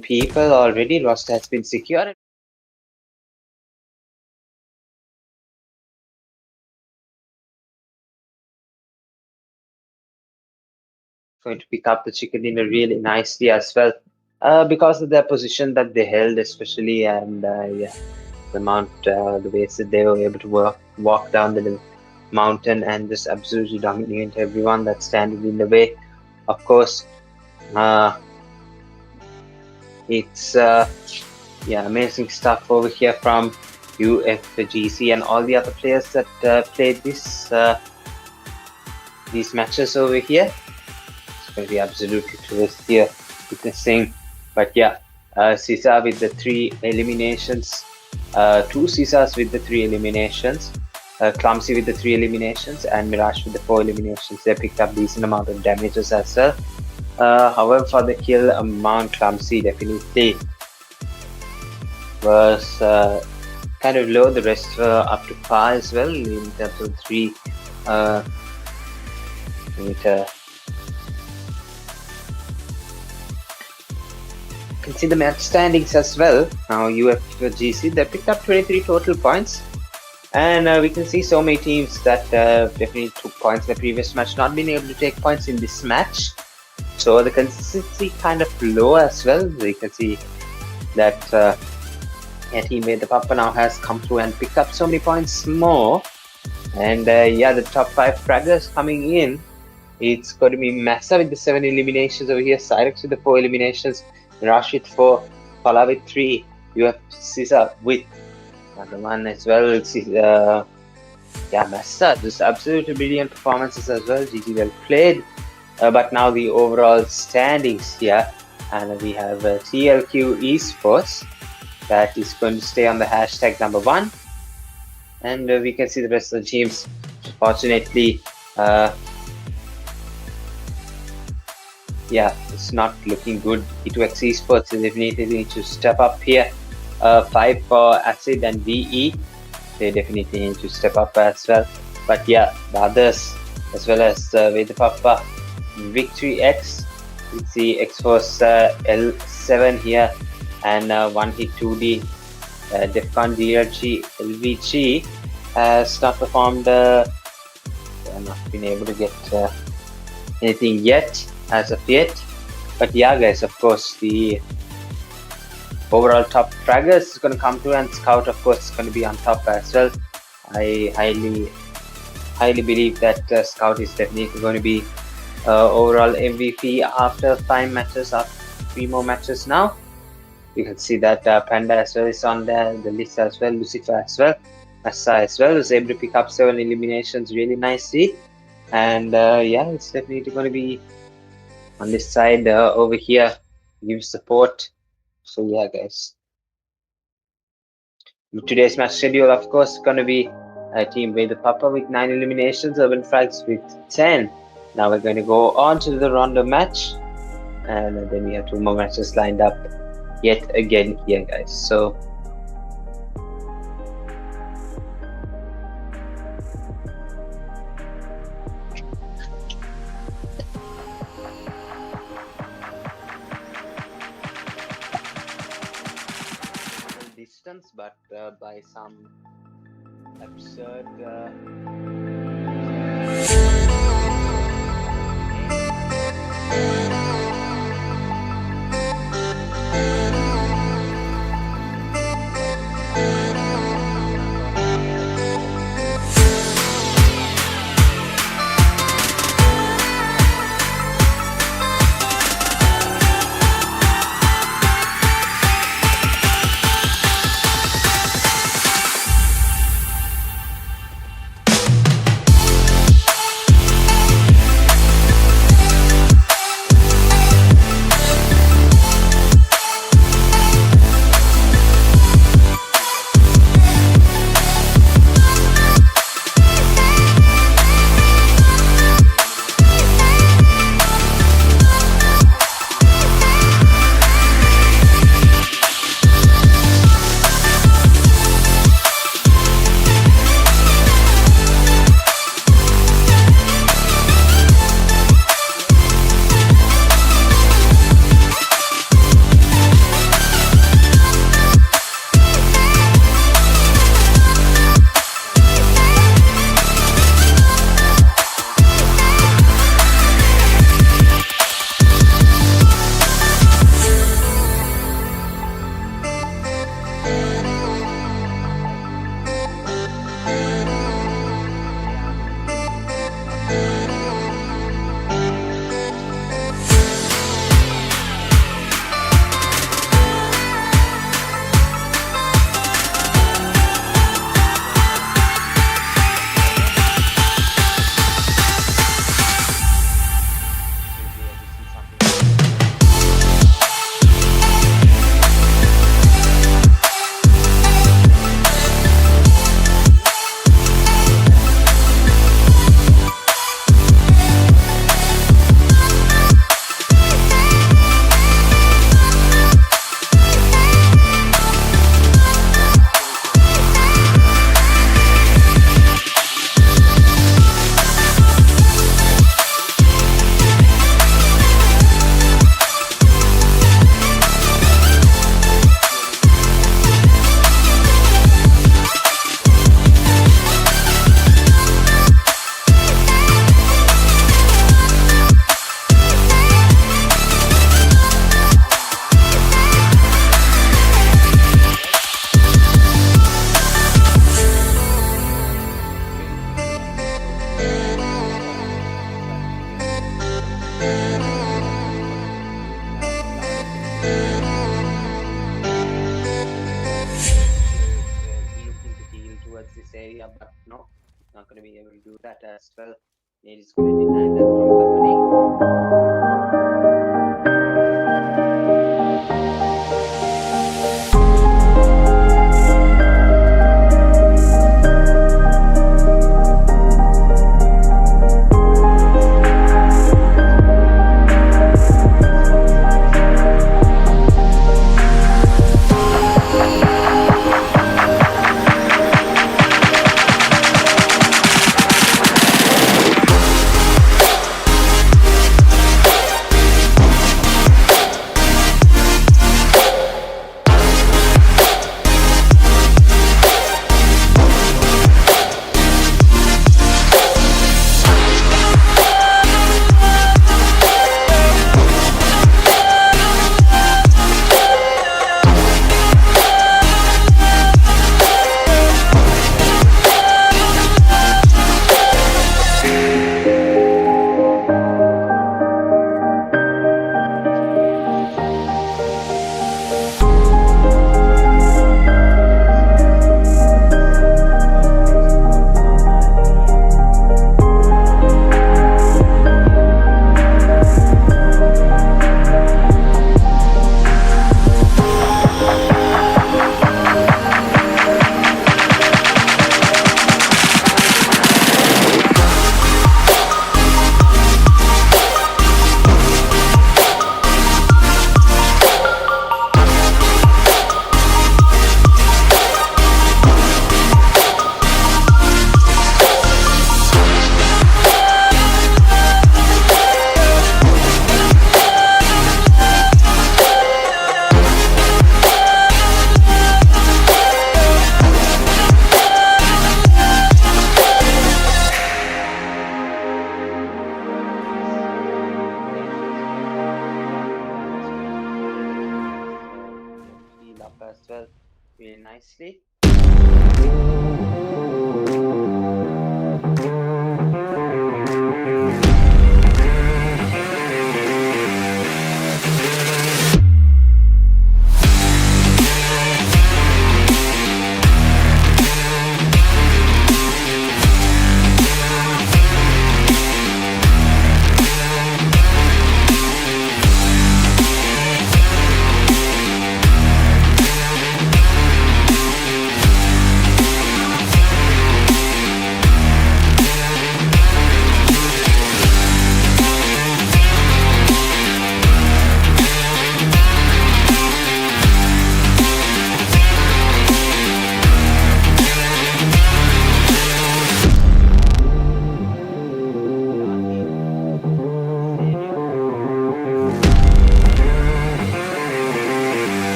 people already. Roster has been secured. Going to pick up the chicken dinner really nicely as well, because of their position that they held, especially, and yeah, the the ways that they were able to walk down the mountain and just absolutely dominate everyone that's standing in the way. Of course, it's yeah, amazing stuff over here from UFxGZ and all the other players that played these matches over here. It's going to be absolutely close here, witnessing. But yeah, Caesar with the 3 eliminations, 2 Caesars with the 3 eliminations, Clumsy with the 3 eliminations, and Mirage with the 4 eliminations. They picked up decent amount of damages as well. However, for the kill amount, Clumsy definitely was kind of low. The rest were up to par as well in terms of 3 meter. You can see the match standings as well. Now UFxGZ, they picked up 23 total points, and we can see so many teams that definitely took points in the previous match not being able to take points in this match. So the consistency kind of low as well. You can see that a teammate, the PAPPA, now has come through and picked up so many points more. And yeah, the top 5 fraggers coming in. It's going to be Massa with the 7 eliminations over here, Cyrex with the 4 eliminations, Mirage with 4, Pala with 3, UFxGZ with another one as well. Yeah, Massa, just absolutely brilliant performances as well. GG well played. But now the overall standings here and we have TLQ Esports that is going to stay on the hashtag #1, and we can see the rest of the teams. Fortunately, yeah, it's not looking good. EQZxOMA definitely need to step up here. 5 for ACID and VE, they definitely need to step up as well. But yeah, the others, as well as with the PAPPA, Victory X, EQZxORS L7 here, and One Hit 2D, DFxORG LVG has not performed. They have not been able to get anything yet as of yet. But yeah, guys, of course, the overall top fraggers is going to come to, and Scout, of course, is going to be on top as well. I highly believe that Scout is definitely going to be overall MVP after 5 matches, after 3 more matches now. You can see that Panda as well is on the list as well, Lucifer as well, Massa as well was able to pick up 7 eliminations really nicely. And yeah, it's definitely going to be on this side over here, give support. So yeah, guys, today's match schedule, of course, going to be a team with the PAPPA with 9 eliminations, Urban Frags with 10. Now we're going to go on to the Rondo match, and then we have 2 more matches lined up yet again here, guys. So distance, but by some absurd towards this area, but no, not going to be able to do that as well. It is going to deny that from the money. well really nicely.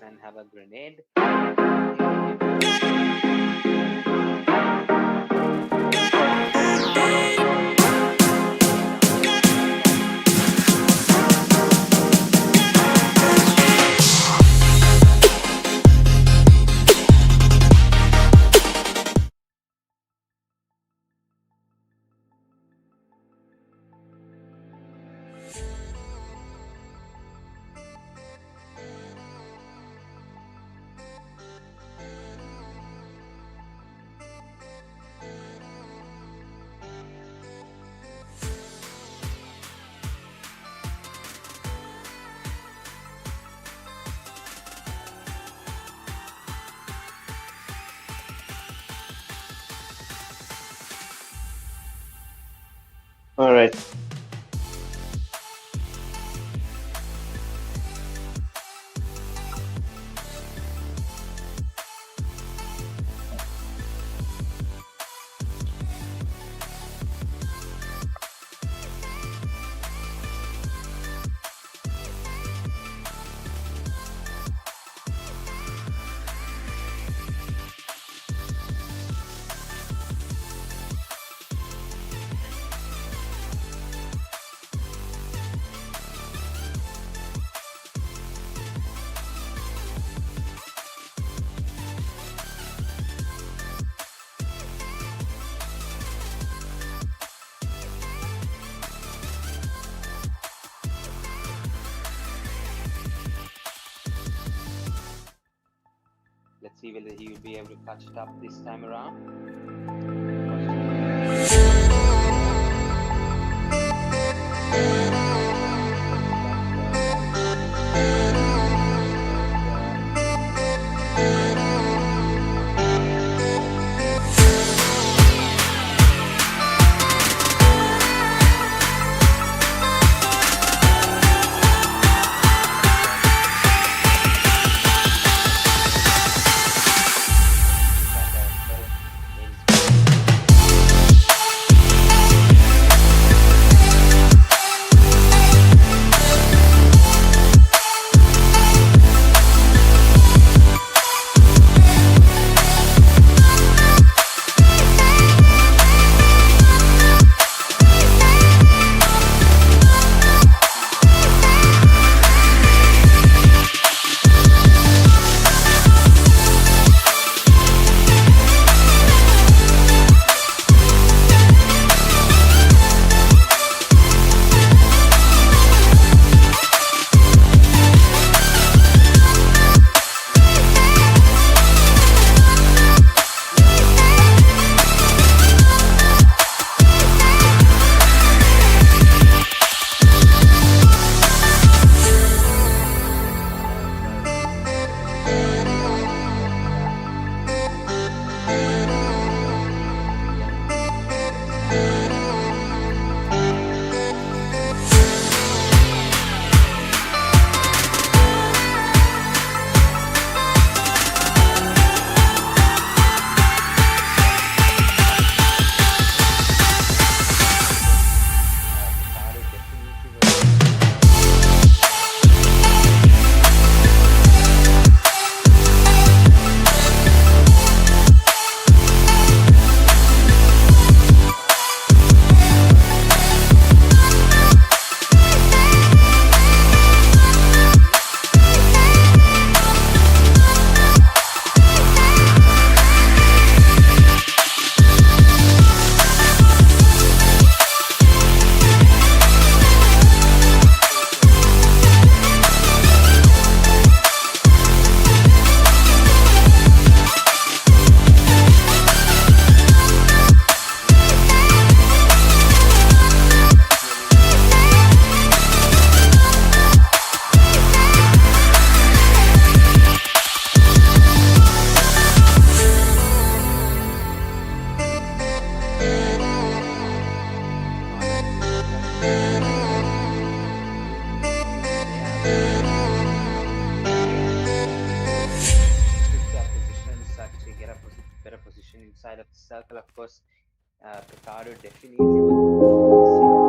And have a grenade. All right. Let's see whether he will be able to catch it up this time around. better position inside of the circle. Of course, Ricardo definitely would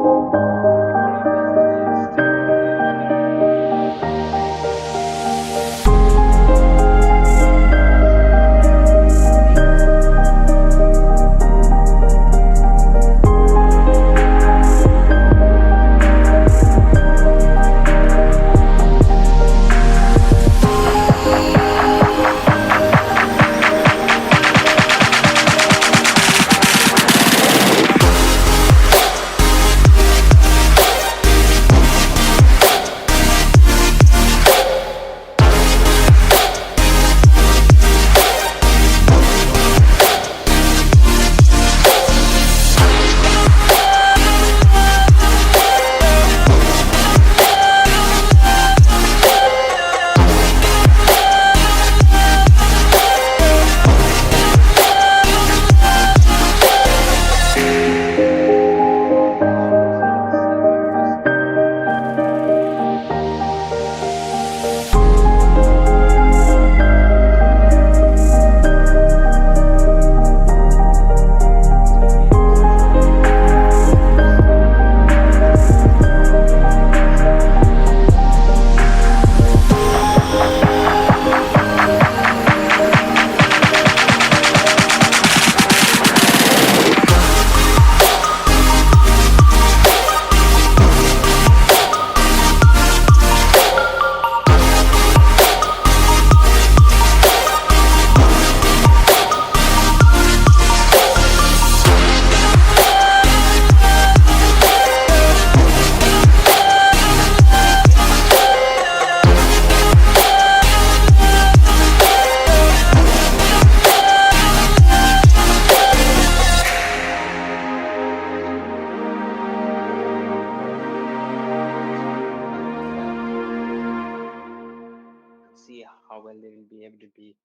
see how well they will be able to be.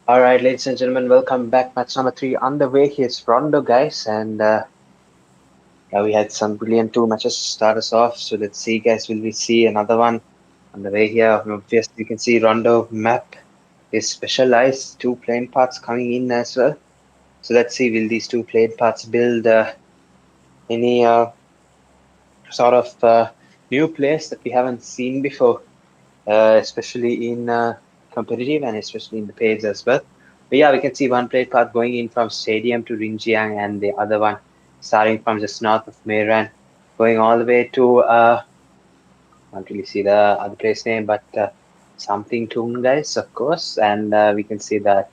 All right, ladies and gentlemen, welcome back. Match number 3 on the way. Here's Rondo, guys, and yeah, we had some brilliant 2 matches to start us off. So let's see, guys, will we see another one on the way here? Obviously, you can see Rondo map is specialized, 2 playing parts coming in as well. So let's see, will these 2 playing parts build any sort of new players that we haven't seen before? Especially in competitive and especially in the pairs as well. But yeah, we can see one plate path going in from Stadium to Rinjiang and the other one starting from just north of Meiran, going all the way to, can't really see the other place name, but something Tung, guys, of course. And we can see that,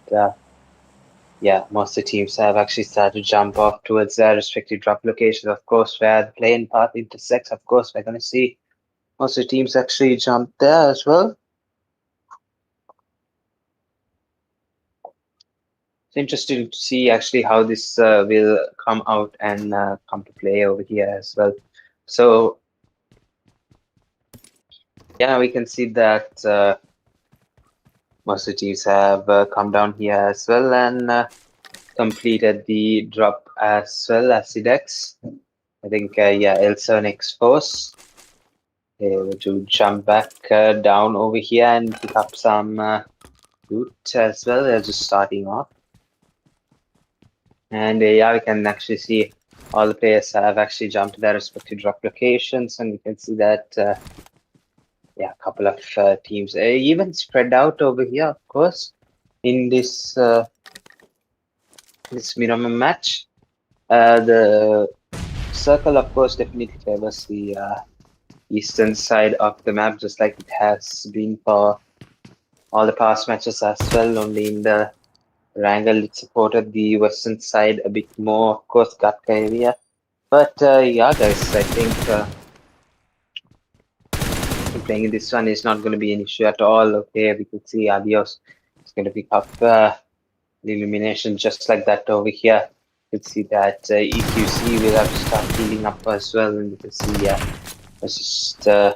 yeah, most of the teams have actually started to jump off towards their respective drop locations, of course, where the plane path intersects. Of course, we're going to see most of the teams actually jump there as well. It's interesting to see actually how this will come out and come to play over here as well. So yeah, we can see that most of the teams have come down here as well and completed the drop as well. ACIDx, I think, yeah, L7X Force. They were to jump back down over here and pick up some loot as well. They're just starting off. And yeah, we can actually see all the players have actually jumped to their respective drop locations, and we can see that, yeah, a couple of teams even spread out over here, of course, in this this minimum match. The circle, of course, definitely favors the eastern side of the map, just like it has been for all the past matches as well. Only in the Wrangle, it supported the western side a bit more, of course, Gatka area. But yeah, guys, I think playing this one is not going to be an issue at all. Okay, we could see Adios is going to pick up the elimination just like that over here. You could see that EQZ will have to start healing up as well, and you can see, yeah, it's just going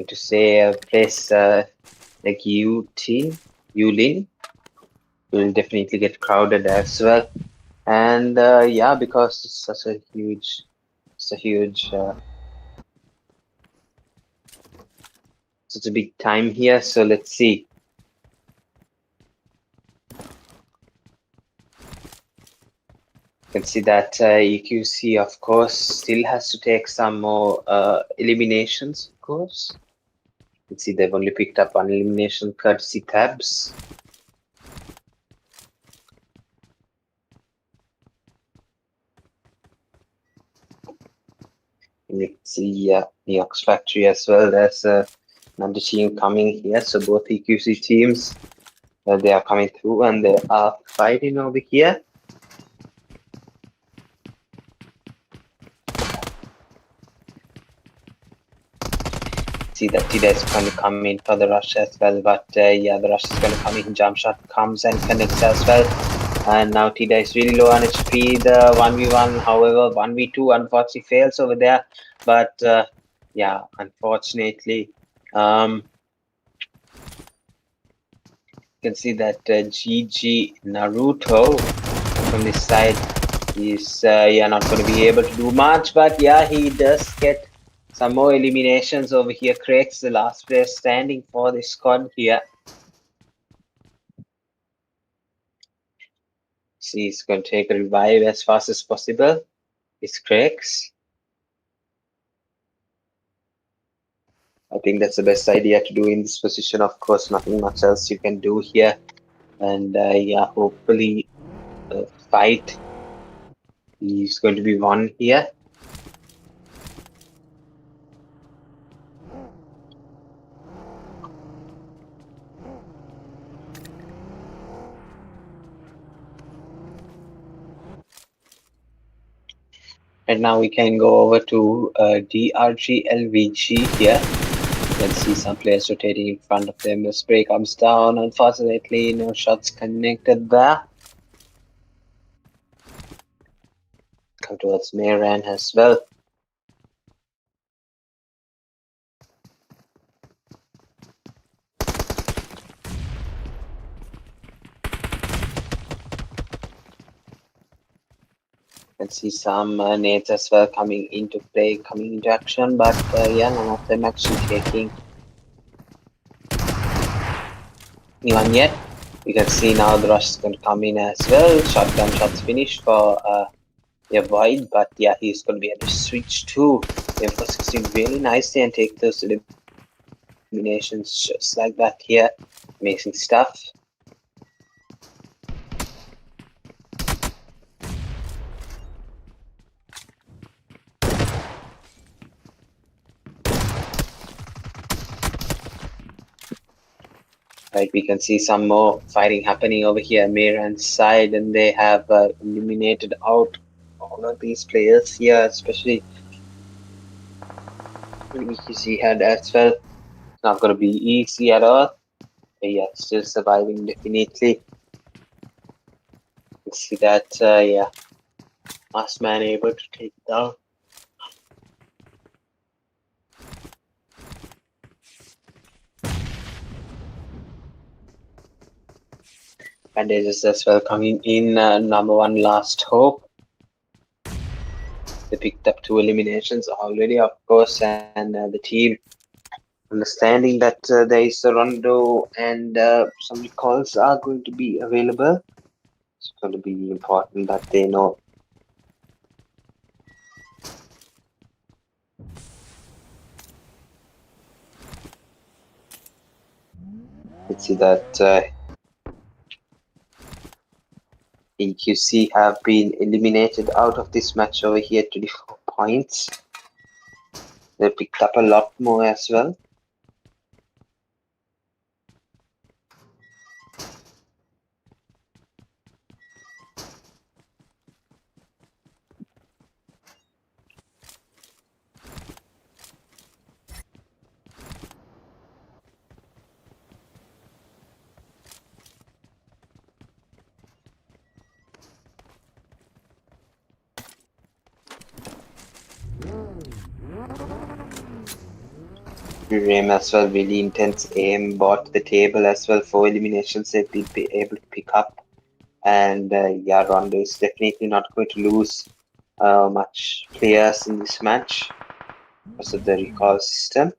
to say a place like Yulin will definitely get crowded as well. And yeah, because it's such a huge, such a big time here. So let's see. You can see that EQZ, of course, still has to take some more eliminations, of course. You can see they've only picked up one elimination courtesy tabs. And you can see the Ox Factory as well. There's another team coming here. So both EQZ teams, they are coming through and they are fighting over here. See that Tida is going to come in for the rush as well, but yeah, the rush is going to come in. Jump shot comes and connects as well, and now Tida is really low on HP. The 1v1, however, 1v2 unfortunately fails over there, but yeah, unfortunately, you can see that GG Naruto from this side is yeah, not going to be able to do much, but yeah, he does get some more eliminations over here. Craig's the last player standing for this squad here. See, he's going to take a revive as fast as possible. It's Craig's. I think that's the best idea to do in this position. Of course, nothing much else you can do here. And yeah, hopefully the fight is going to be won here. And now we can go over to DRG LVG here. You can see some players rotating in front of them. The spray comes down. Unfortunately, no shots connected there. Come towards Meiran as well. can see some nades as well coming into play, coming into action, but yeah, none of them actually taking anyone yet. You can see now the rush is going to come in as well. Shotgun shots finished for yeah, Void, but yeah, he's going to be able to switch to M416 really nicely and take those eliminations just like that here. Amazing stuff. Like we can see some more fighting happening over here, Miran's side, and they have eliminated out all of these players here, especially EQZ had as well. It's not going to be easy at all. But yeah, still surviving definitely. You see that, yeah, last man able to take down. Bandages as well coming in, number one last hope. They picked up 2 eliminations already, of course, and the team understanding that there is a rondo and some recalls are going to be available. It's going to be important that they know. Let's see that EQC have been eliminated out of this match over here, 24 points. They picked up a lot more as well. Rim as well, really intense aim, bought the table as well. 4 eliminations they've been able to pick up. And yeah, Rondo is definitely not going to lose much players in this match because of the recall system.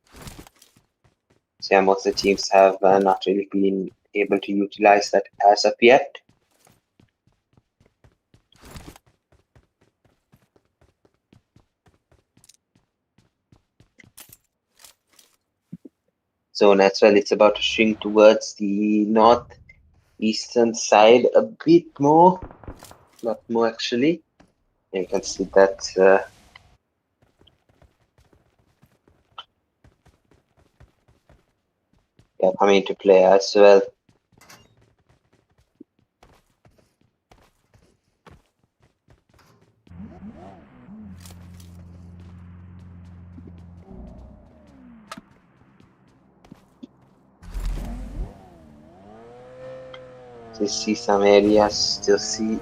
So yeah, most of the teams have not really been able to utilize that as of yet. Zone as well, it's about to shrink towards the northeastern side a bit more, lot more actually. You can see that yeah, coming into play as well. So you see some areas, still see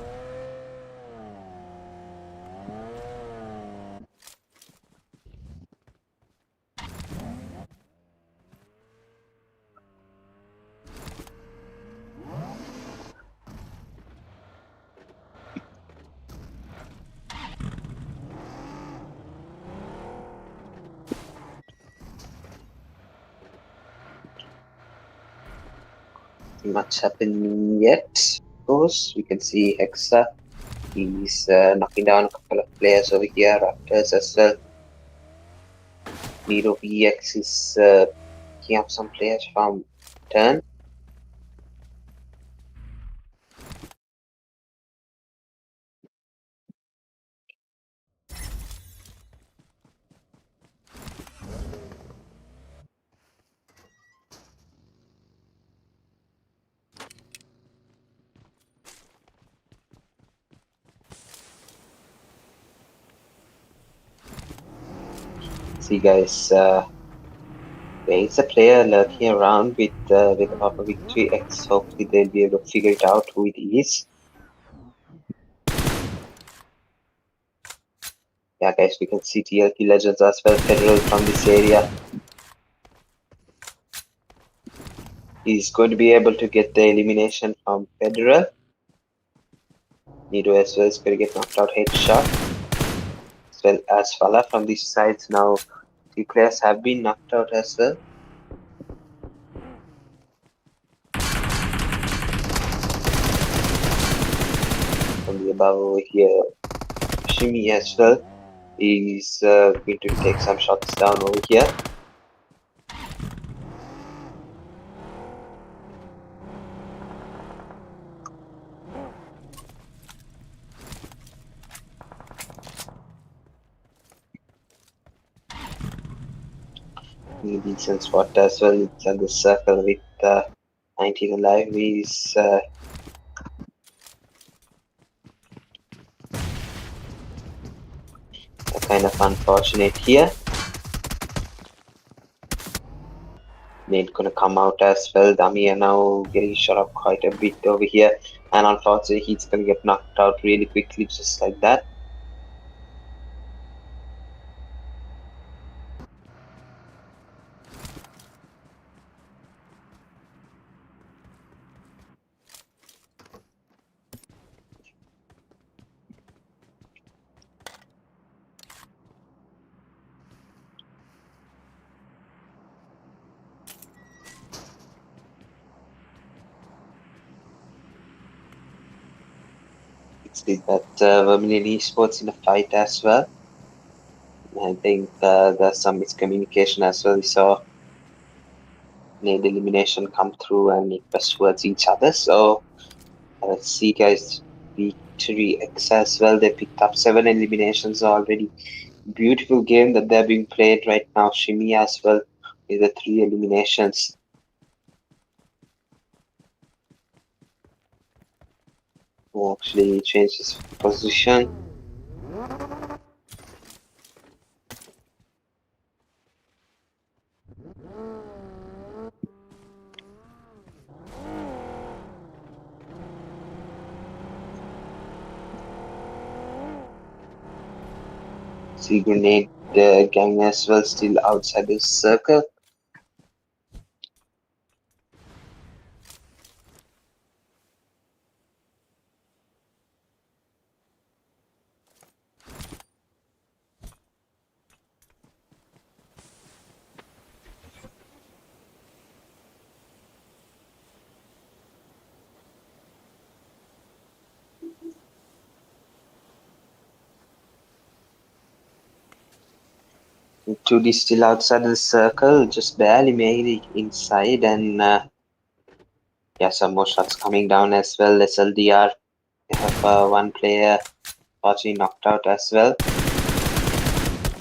much happening yet. Of course, we can see Hexa. He's knocking down a couple of players over here. Raptors as well. Nero VX is picking up some players from turn. See, guys, there is a player lurking around with the PAPPA Victory X. Hopefully, they'll be able to figure it out who it is. Yeah, guys, we can see TLP Legends as well, Federal from this area. He's going to be able to get the elimination from Federal. Nido as well is going to get knocked out headshot. As well as Fala from these sides. Now, 3 players have been knocked out as well. From the above over here, Shimi as well is going to take some shots down over here. Decent spot as well. It's on the circle with 19 alive. He's kind of unfortunate here. Nate gonna come out as well. Dummy are now getting shot up quite a bit over here, and unfortunately he's gonna get knocked out really quickly, just like that. See that Vermilion Esports in a fight as well. I think there's some miscommunication as well. We saw Nade elimination come through and it was towards each other. So let's see, guys. Victory X as well. They picked up 7 eliminations already. Beautiful game that they're being played right now. Shimi as well with the 3 eliminations. Who actually changed his position. See Grenade gang as well, still outside the circle. Tudy still outside the circle, just barely made it inside, and yeah, some more shots coming down as well. SLDR, they have 1 player partially knocked out as well.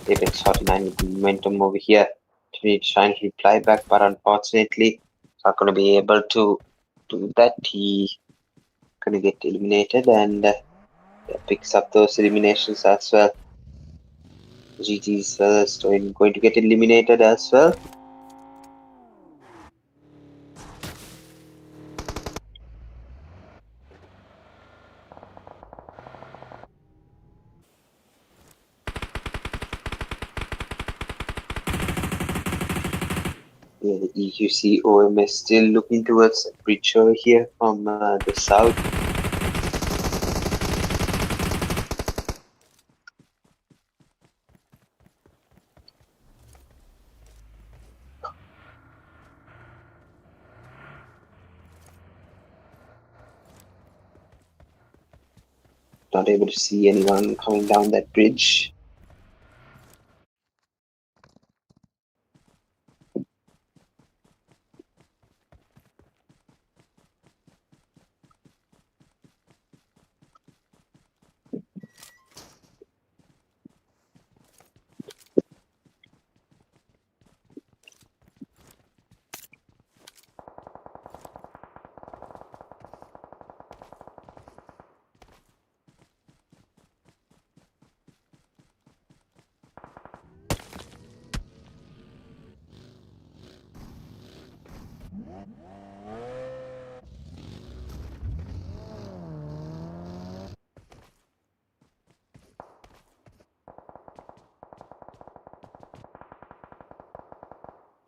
DFxORG with momentum over here. Trying to reply back, but unfortunately, not going to be able to do that. He going to get eliminated, and picks up those eliminations as well. GG's going to get eliminated as well. Yeah, the EQZOMA is still looking towards the bridge over here from the south. Not able to see anyone coming down that bridge.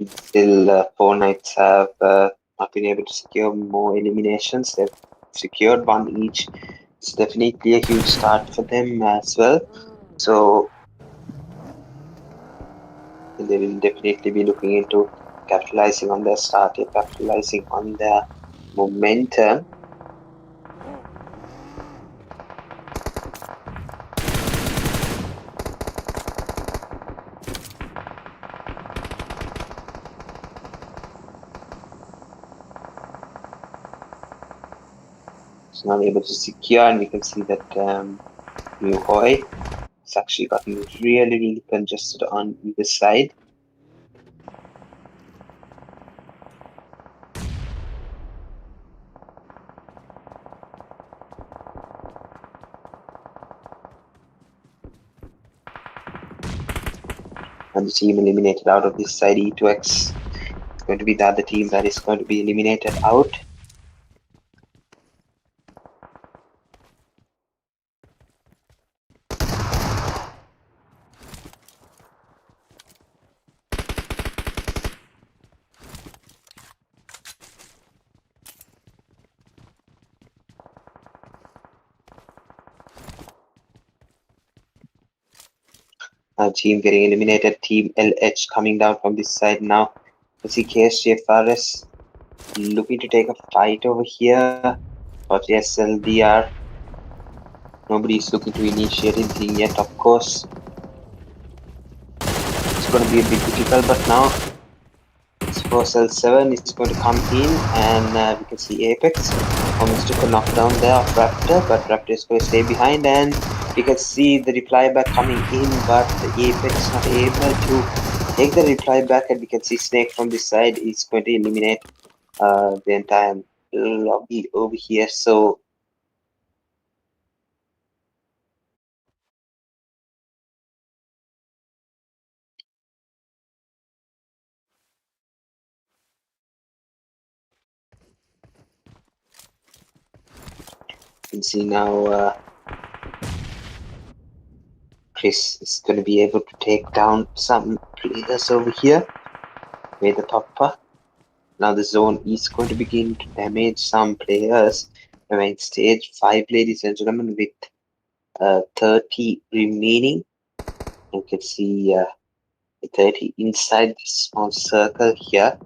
Still, 4 Knights have not been able to secure more eliminations. They've secured 1 each. it's definitely a huge start for them as well. So they will definitely be looking into capitalizing on their start, capitalizing on their momentum. It's not able to secure, and we can see that New Hoi it's actually gotten really congested on either side. And the team eliminated out of this side, E2X, is going to be the other team that is going to be eliminated out. Team getting eliminated, Team LH coming down from this side now. Let's see KSGFRS looking to take a fight over here. But SLDR, nobody is looking to initiate anything yet, of course. It's going to be a bit difficult, but now Cell 7 is going to come in, and we can see Apex almost took a knockdown there of Raptor, but Raptor is going to stay behind, and we can see the reply back coming in, but Apex not able to take the reply back, and we can see Snake from this side is going to eliminate the entire lobby over here. So you can see now Chris is going to be able to take down some players over here with the PAPPA. Now the zone is going to begin to damage some players. We're in stage 5, ladies and gentlemen, with 30 remaining. You can see 30 inside this small circle here.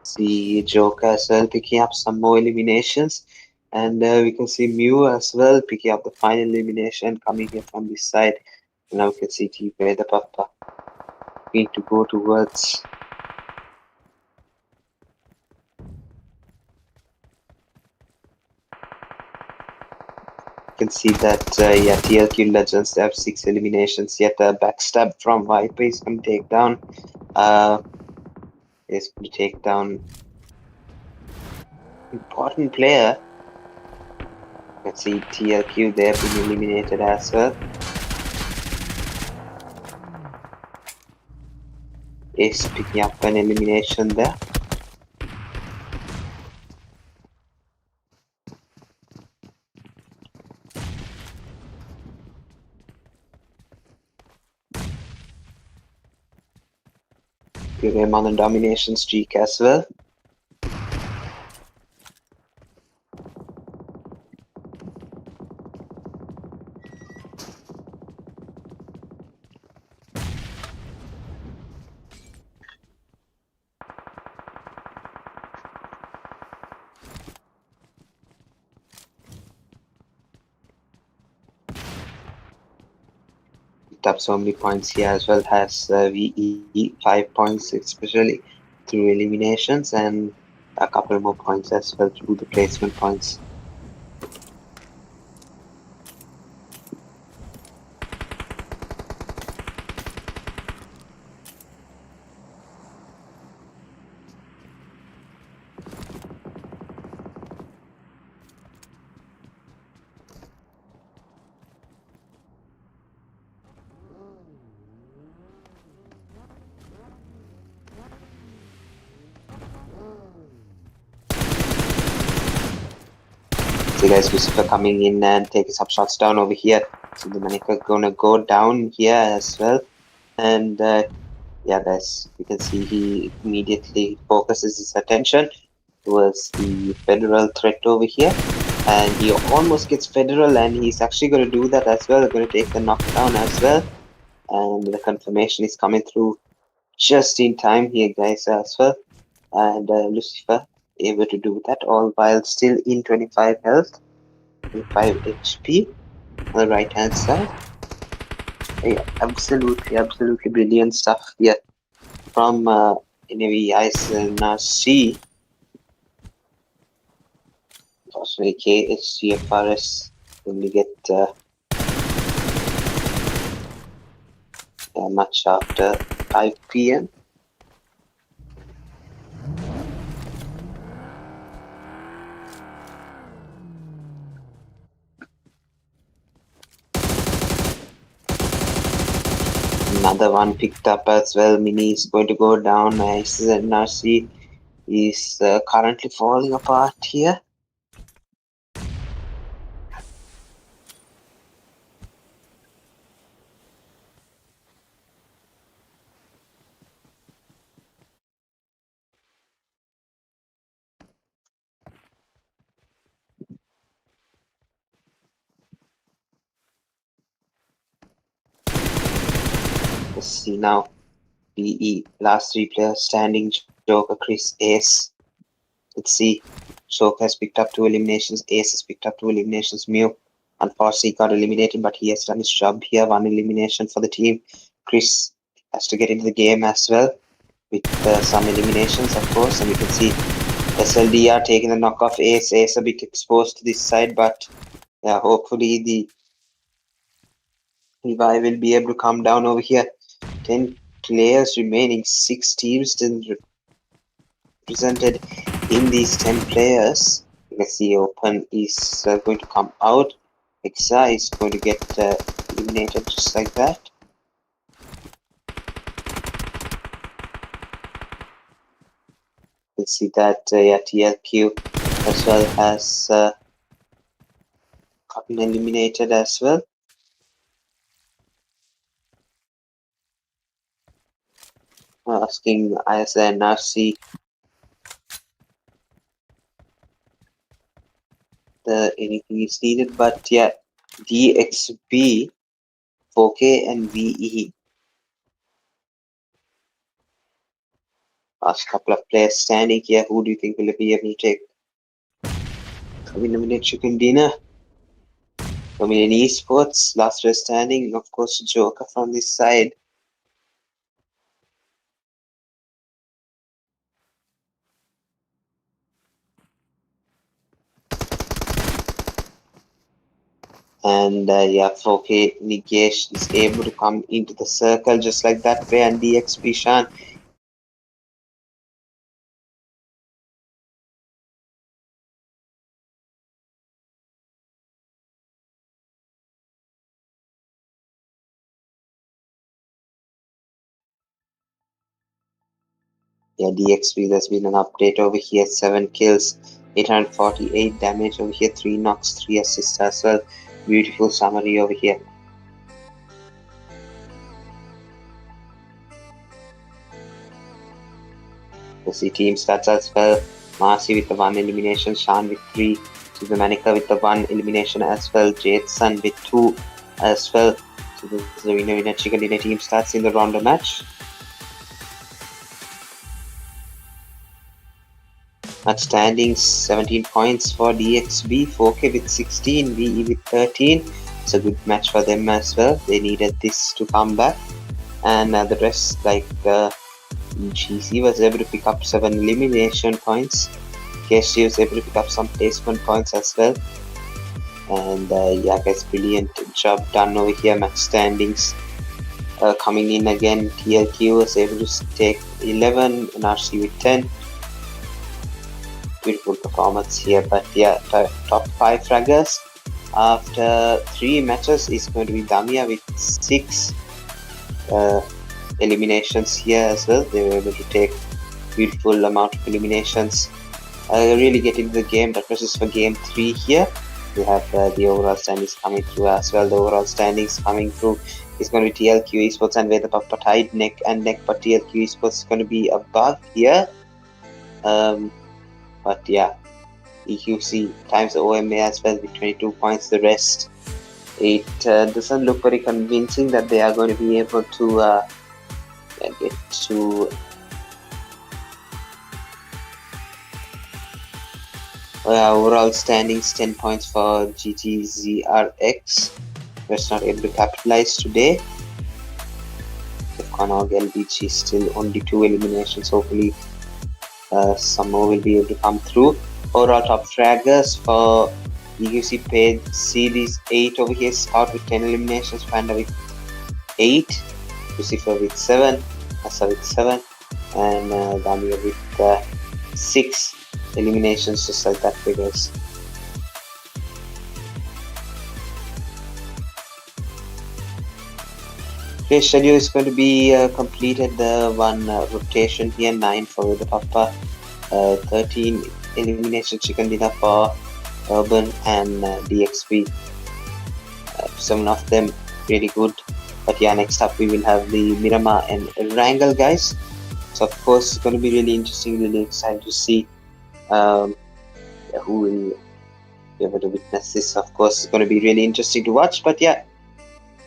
See Joker as well picking up some more eliminations, and we can see Mew as well picking up the final elimination coming here from this side. And now we can see T-Way the Papa going to go towards can see that yeah, TLQ Legends have 6 eliminations, yet a backstab from Viper is going to take down is going to take down important player. Let's see TLQ there being eliminated as well. Is picking up an elimination there. Give him on a domination streak as well. Picked up so many points here as well, has VE 5 points, especially through eliminations, and a couple more points as well through the placement points. So guys, Lucifer coming in and taking some shots down over here. So the Manica gonna go down here as well. And yeah guys, you can see he immediately focuses his attention towards the federal threat over here. And he almost gets federal, and he's actually going to do that as well. Going to take the knockdown as well. And the confirmation is coming through just in time here guys as well. And Lucifer able to do that all while still in 25 health, 25 HP on the right hand side. Yeah, absolutely brilliant stuff here from VE ISSLnRC. Also ACIDx when we get much after 5 p.m. Another one picked up as well. Mini is going to go down. ISSLnRC is currently falling apart here. Let's see now. VE, last 3 players standing. Joker, Chris, Ace. Let's see. Joker has picked up 2 eliminations. Ace has picked up 2 eliminations. Mew, unfortunately, got eliminated, but he has done his job here. 1 elimination for the team. Chris has to get into the game as well with some eliminations, of course. And you can see SLDR taking the knock off Ace. Ace a bit exposed to this side, but yeah, hopefully the Levi will be able to come down over here. 10 players remaining, 6 teams still represented in these 10 players. You can see Open is going to come out. Exa is going to get eliminated just like that. You can see that yeah, TLQ as well has gotten eliminated as well. Asking ISSLnRC anything is needed, but yeah, DXB, 4K and VE. Last couple of players standing here. Who do you think will be able to take Dominion Chicken Dinner? Dominion Esports, last player standing, of course, Joker from this side. And yeah, 4K Nigesh is able to come into the circle just like that way, and DXB Shan yeah, DXB, there's been an update over here. 7 kills, 848 damage over here, 3 knocks, 3 assists as well. Beautiful summary over here. You see team stats as well. Marcy with the 1 elimination, Shan with 3, Supermanica with the 1 elimination as well, Jadeson with 2 as well. So this is the winner chicken dinner team stats in the rounder match. Match standings, 17 points for DXB, 4K with 16, VE with 13. It's a good match for them as well. They needed this to come back. And the rest, like GC was able to pick up 7 elimination points. KSG was able to pick up some placement points as well. And yeah guys, brilliant job done over here. Match standings coming in again. TLQ was able to take 11, NRC with 10. Beautiful performance here, but yeah, top 5 fraggers after 3 matches is going to be Damia with 6 eliminations here as well. They were able to take beautiful amount of eliminations, really get into the game. That was just for game 3 here. We have the overall standings coming through as well. The overall standings coming through is going to be TLQ Esports and where the PAPPA tied neck and neck, but TLQ Esports is going to be above here. But yeah, EQC times OMA as well with 22 points. The rest, it doesn't look very convincing that they are going to be able to get to overall standings. 10 points for GGZRX. That's not able to capitalize today. VEDHA LVG still only 2 eliminations. Hopefully some more will be able to come through. Overall top fraggers for EQC page series 8 over here. Scout with 10 eliminations, Panda with 8, Lucifer with 7, Asa with 7, and Damia with 6 eliminations, just like that figures. Today's schedule is going to be completed one rotation here, 9 for the PAPPA, 13 elimination chicken dinner for Urban and DXP. 7 of them really good. But yeah, next up we will have the Miramar and Wrangle guys. So of course it's going to be really interesting, really excited to see who will be able to witness this. Of course it's going to be really interesting to watch. But yeah,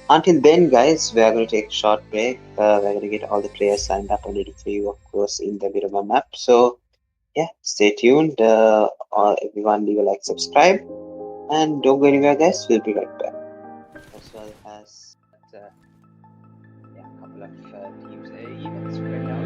until then guys, we are going to take a short break. We're going to get all the players signed up and ready for you, of course, in the Miramar map. So yeah, stay tuned. Everyone leave a like, subscribe, and don't go anywhere guys. We'll be right back. As well as yeah, a couple of teams events right now.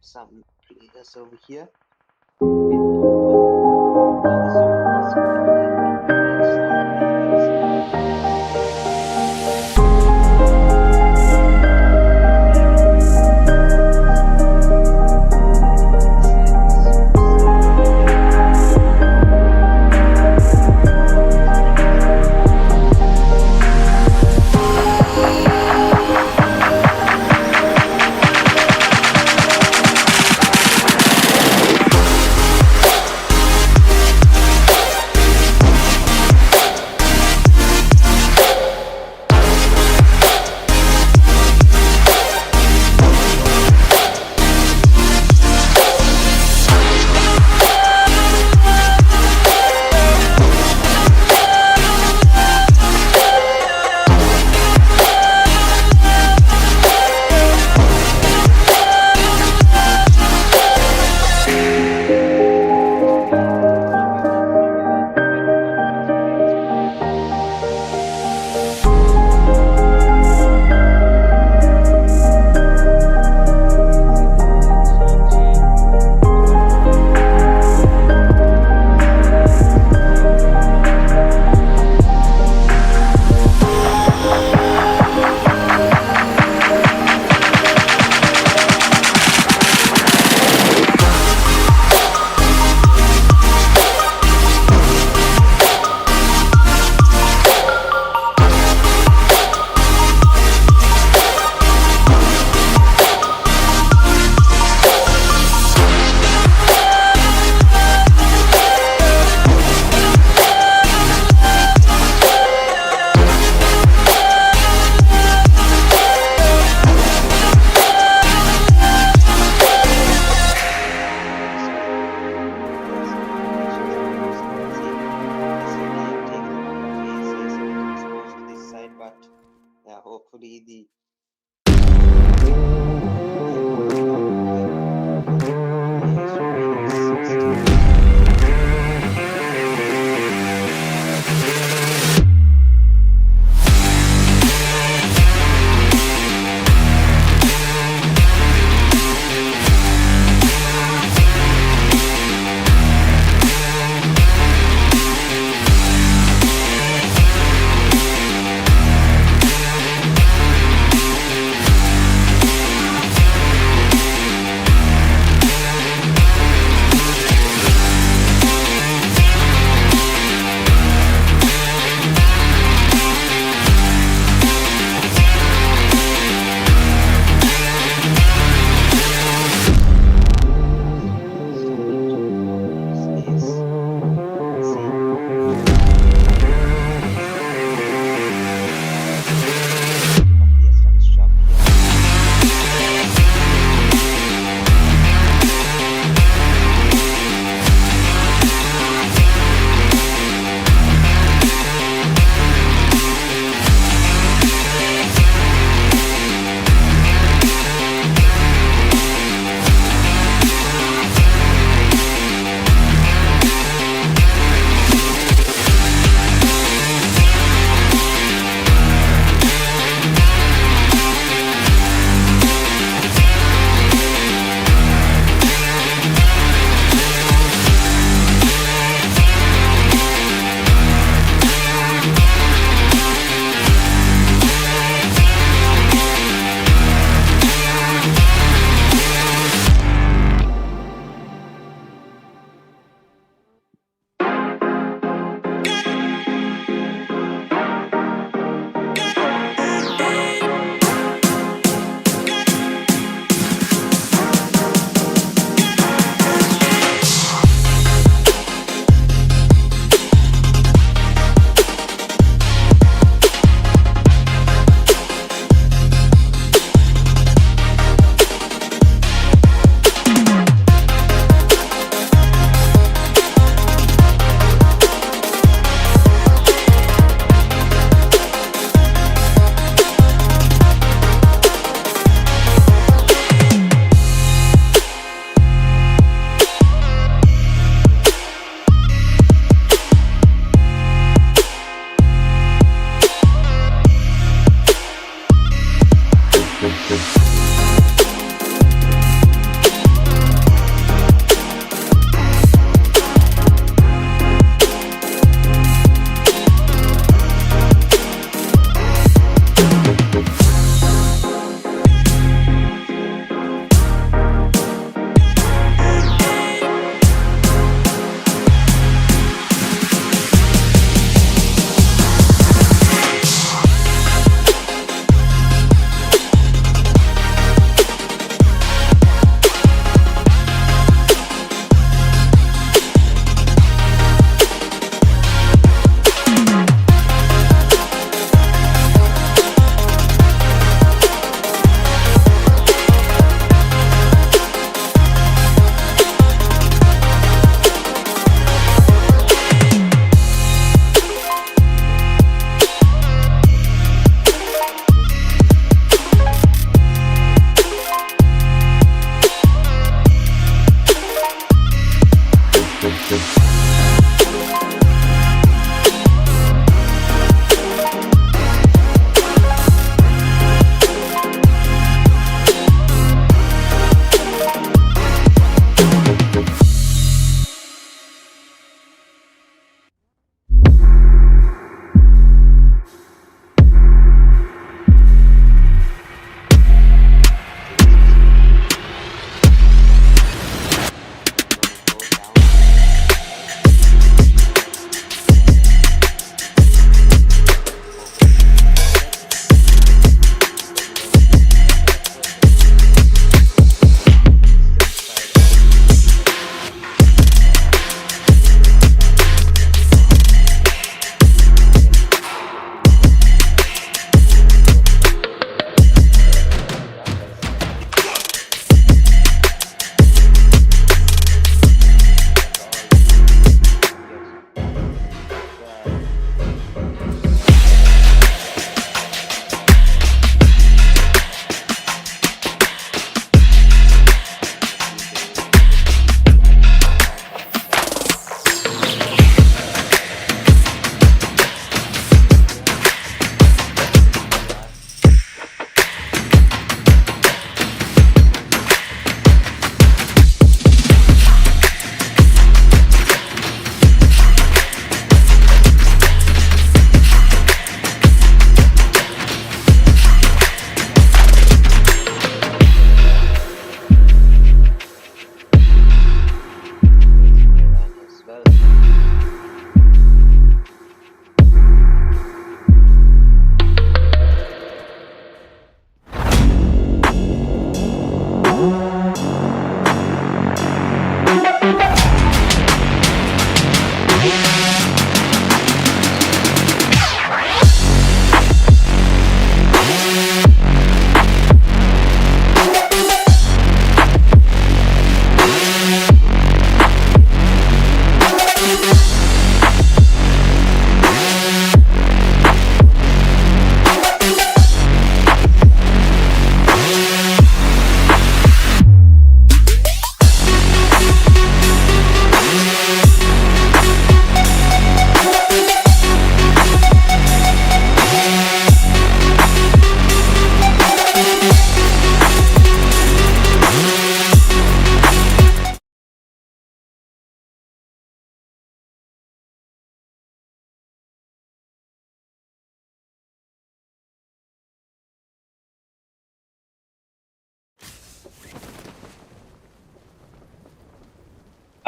Some players over here. Now the zone is going to be Yeah, hopefully the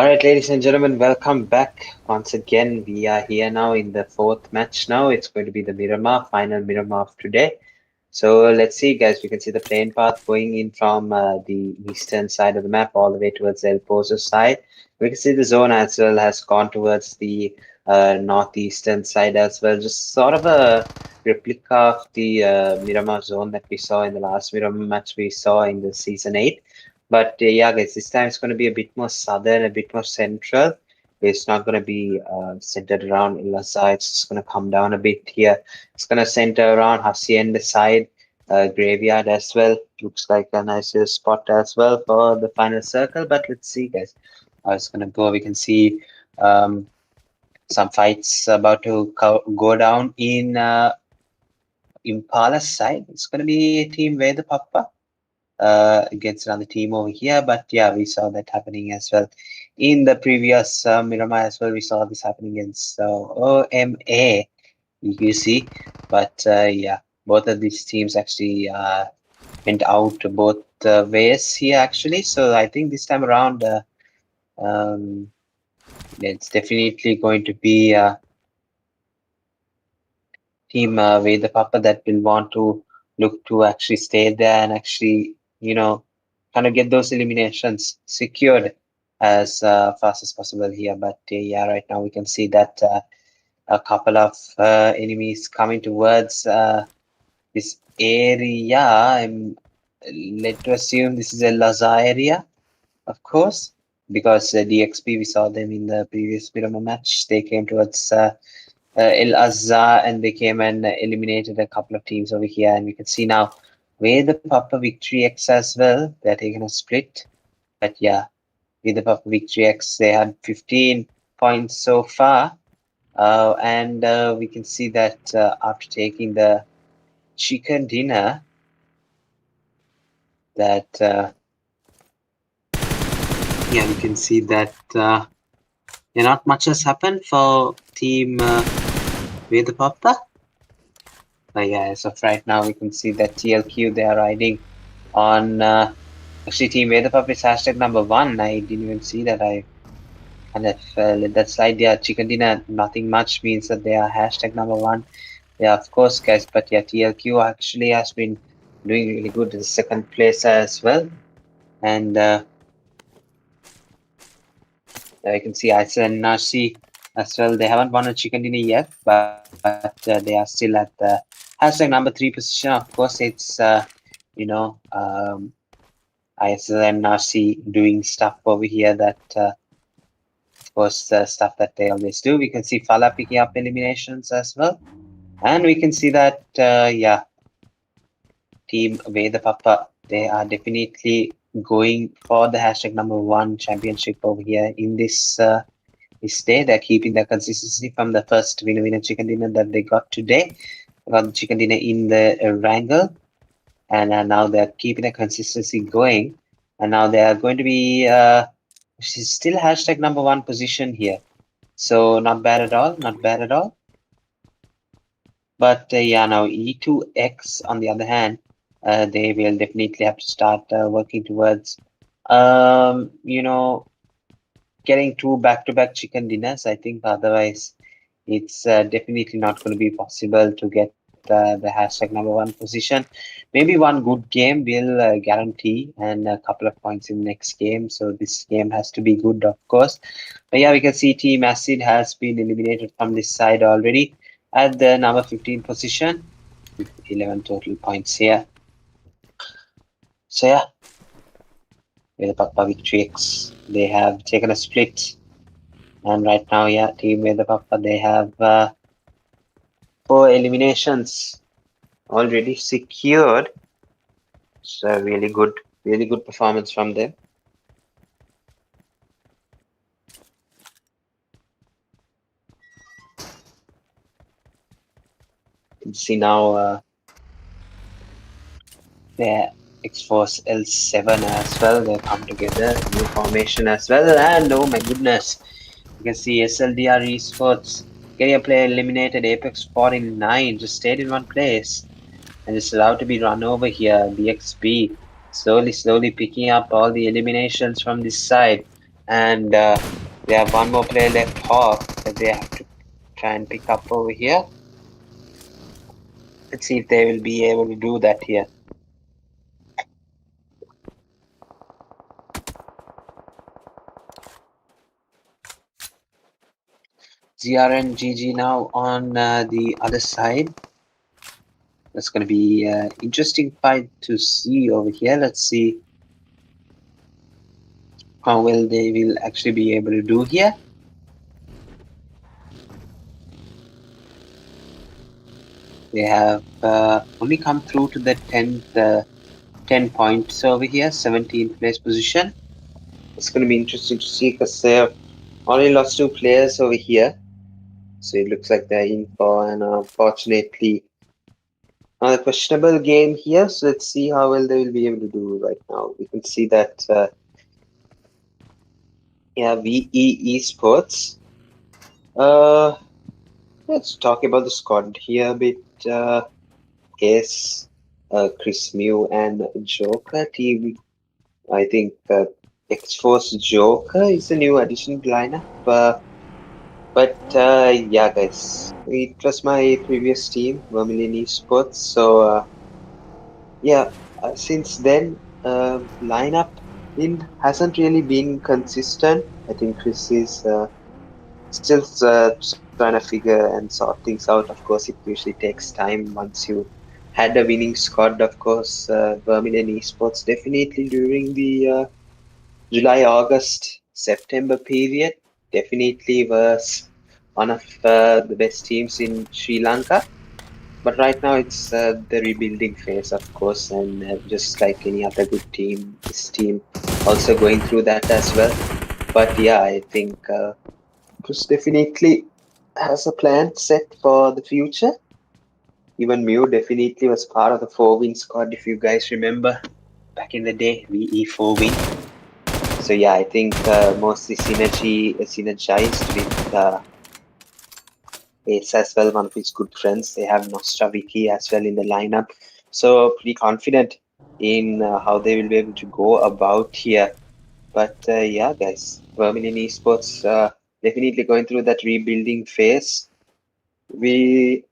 Alright, ladies and gentlemen, welcome back once again. We are here now in the fourth match now. It's going to be the Miramar, final Miramar of today. So let's see, guys. We can see the plane path going in from the eastern side of the map all the way towards El Pozo side. We can see the zone as well has gone towards the northeastern side as well. Just sort of a replica of the Miramar zone that we saw in the last Miramar match we saw in the season 8. But yeah, guys, this time it's going to be a bit more southern, a bit more central. It's not going to be centered around Ilasa. It's just going to come down a bit here. It's going to center around Hacienda side, graveyard as well. Looks like a nice spot as well for the final circle. But let's see, guys, how it's going to go. We can see some fights about to go down in Impala's side. It's going to be Team VE PAPPA against another team over here. But yeah, we saw that happening as well in the previous Miramar as well. We saw this happening against OMA, you see. But yeah, both of these teams actually went out both ways here actually. So I think this time around, it's definitely going to be team VE PAPPA that will want to look to actually stay there and actually, kind of get those eliminations secured as fast as possible here. But yeah, right now we can see that a couple of enemies coming towards this area. I'm led to assume this is a Laza area, of course, because DXP, we saw them in the previous Miramar match. They came towards El Azhar and they came and eliminated a couple of teams over here. And we can see now VE PAPPA Victory X as well. They're taking a split. But yeah, VE PAPPA Victory X, they had 15 points so far. And we can see that after taking the chicken dinner, that yeah, we can see that not much has happened for team VE PAPPA. But yeah, as of right now, we can see that TLQ, they are riding on actually team VE PAPPA is hashtag number 1. I didn't even see that. I kind of let that slide. Yeah, chicken dinner, nothing much means that they are hashtag number 1. Yeah, of course, guys. But yeah, TLQ actually has been doing really good in second place as well. And you can see SLNRC as well. They haven't won a chicken dinner yet, but they are still at the hashtag number 3 position. Of course, it's ISLNRC doing stuff over here that of course stuff that they always do. We can see Fala picking up eliminations as well, and we can see that yeah, team VE PAPPA, they are definitely going for the hashtag number 1 championship over here in this day. They're keeping the consistency from the first winner chicken dinner that they got today. They got the chicken dinner in the wrangle, and now they're keeping the consistency going, and now they are going to be still hashtag number 1 position here. So not bad at all, not bad at all. But yeah, now E2X on the other hand, they will definitely have to start working towards getting 2 back-to-back chicken dinners. I think otherwise it's definitely not going to be possible to get the hashtag number 1 position. Maybe one good game will guarantee and a couple of points in the next game. So this game has to be good, of course. But yeah, we can see Team Acid has been eliminated from this side already at the number 15 position with 11 total points here. So yeah, VE PAPPA Victory X, they have taken a split. And right now, yeah, Team VE PAPPA, they have 4 eliminations already secured. So really good performance from them. You can see now their X-Force L7 as well. They come together, new formation as well. And oh my goodness, you can see SLDR Esports getting a player eliminated. Apex 49 just stayed in one place and is allowed to be run over here. DXP slowly picking up all the eliminations from this side. and they have one more player left, Hawk, that they have to try and pick up over here. Let's see if they will be able to do that here. ZR and GG now on the other side. That's going to be an interesting fight to see over here. Let's see how well they will actually be able to do here. They have only come through to the 10 points over here, 17th place position. It's going to be interesting to see because they have only lost 2 players over here. So it looks like they're in for an unfortunately another questionable game here. So let's see how well they will be able to do right now. We can see that yeah, VE ISSPORTS. Let's talk about the squad here a bit. Yes, Chris Mew and Joker team. I think X-Force Joker is a new addition to lineup. But yeah, guys, it was my previous team, Vermilion Esports. So yeah, since then, lineup hasn't really been consistent. I think Chris is still trying to figure and sort things out. Of course, it usually takes time once you had a winning squad. Of course, Vermilion Esports definitely during the July, August, September period definitely was one of the best teams in Sri Lanka. But right now it's the rebuilding phase, of course, and just like any other good team, this team also going through that as well. But yeah, I think Chris definitely has a plan set for the future. Even Mew definitely was part of the 4-win squad, if you guys remember back in the day, VE 4-win. So yeah, I think mostly synergized with Ace as well, one of his good friends. They have Nostra Vicky as well in the lineup. So pretty confident in how they will be able to go about here. But yeah, guys, Vermilion Esports definitely going through that rebuilding phase. We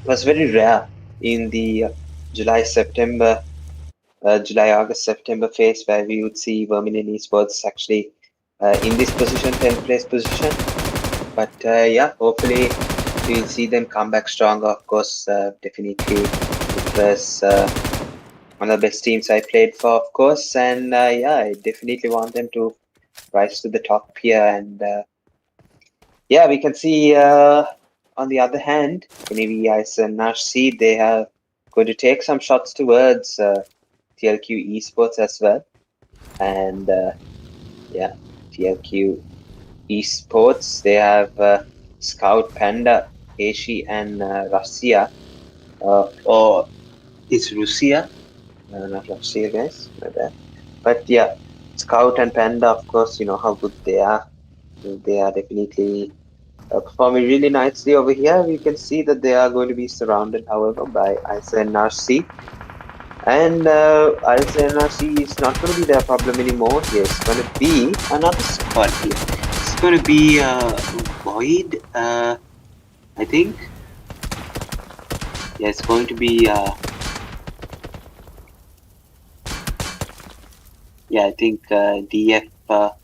was very rare in the July, August, September phase where we would see Vermilion Esports actually in this position, 10th place position. But yeah, hopefully we'll see them come back stronger. Of course, definitely it was one of the best teams I played for, of course. And yeah, I definitely want them to rise to the top here. And yeah, we can see on the other hand, VE ISSLNRC, they are going to take some shots towards TLQ Esports as well. And yeah, TLQ Esports, they have Scout, Panda, Ashi, and Russia. Or it's Russia, not Russia, guys. My bad. But yeah, Scout and Panda, of course, you know how good they are. They are definitely performing really nicely over here. We can see that they are going to be surrounded, however, by ISSLNRC. And ISSLNRC is not going to be their problem anymore. Here it's going to be another squad here. It's going to be Void, I think. Yeah, it's going to be yeah, I think DFxORG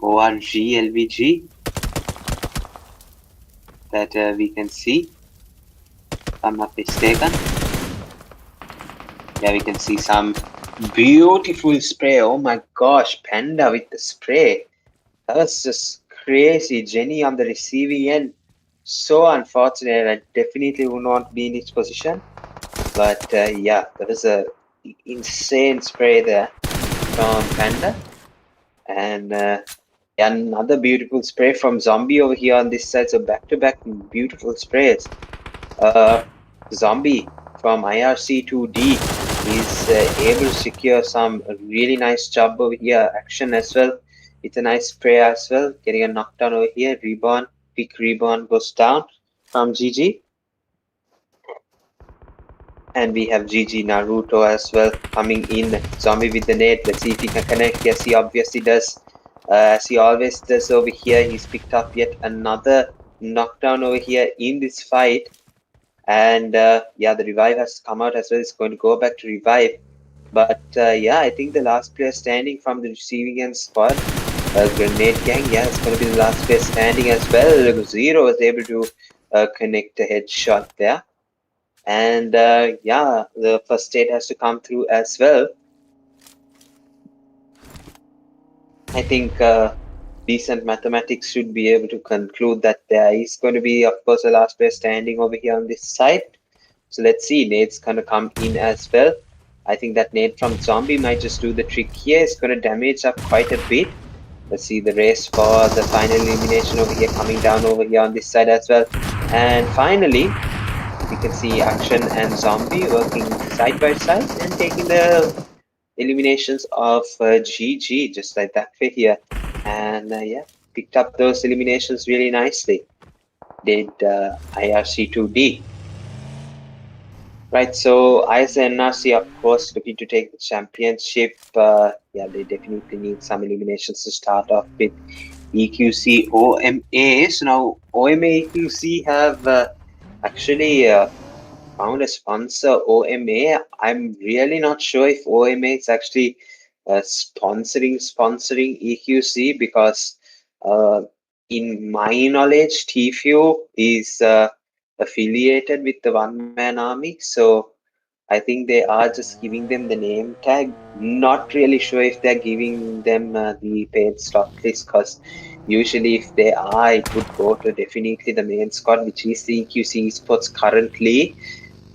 LVG that we can see, if I'm not mistaken. Yeah, we can see some beautiful spray. Oh my gosh, Panda with the spray. That was just crazy. Jenny on the receiving end. So unfortunate. I definitely would not be in its position. But yeah, that was a insane spray there from Panda. And yeah, another beautiful spray from Zombie over here on this side. So back-to-back beautiful sprays. Zombie from IRC2D is able to secure some really nice job over here. Action as well. It's a nice spray as well. Getting a knockdown over here. Rebound. Quick rebound goes down from GG. And we have GG Naruto as well coming in. Zombie with the nade. Let's see if he can connect. Yes, he obviously does. As he always does over here, he's picked up yet another knockdown over here in this fight. And yeah, the revive has come out as well. It's going to go back to revive. But yeah, I think the last player standing from the receiving end squad, Grenade Gang, yeah, it's going to be the last player standing as well. Zero was able to connect a headshot there. And yeah, the first aid has to come through as well. I think decent mathematics should be able to conclude that there is going to be, of course, a last player standing over here on this side. So let's see, nade's going to come in as well. I think that nade from zombie might just do the trick here. It's going to damage up quite a bit. Let's see the race for the final elimination over here, coming down over here on this side as well. And finally, we can see Action and Zombie working side by side and taking the eliminations of GG, just like that way here. And yeah, picked up those eliminations really nicely. Did IRC2D. Right, so ISNRC, of course, looking to take the championship. Yeah, they definitely need some eliminations to start off with. EQZOMA. So now OMA EQC have actually found a sponsor, OMA. I'm really not sure if OMA is actually sponsoring EQC, because in my knowledge, TFU is affiliated with the One Man Army. So I think they are just giving them the name tag. Not really sure if they're giving them the paid slot list, because usually if they are, it would go to definitely the main squad, which is the EQC Esports currently,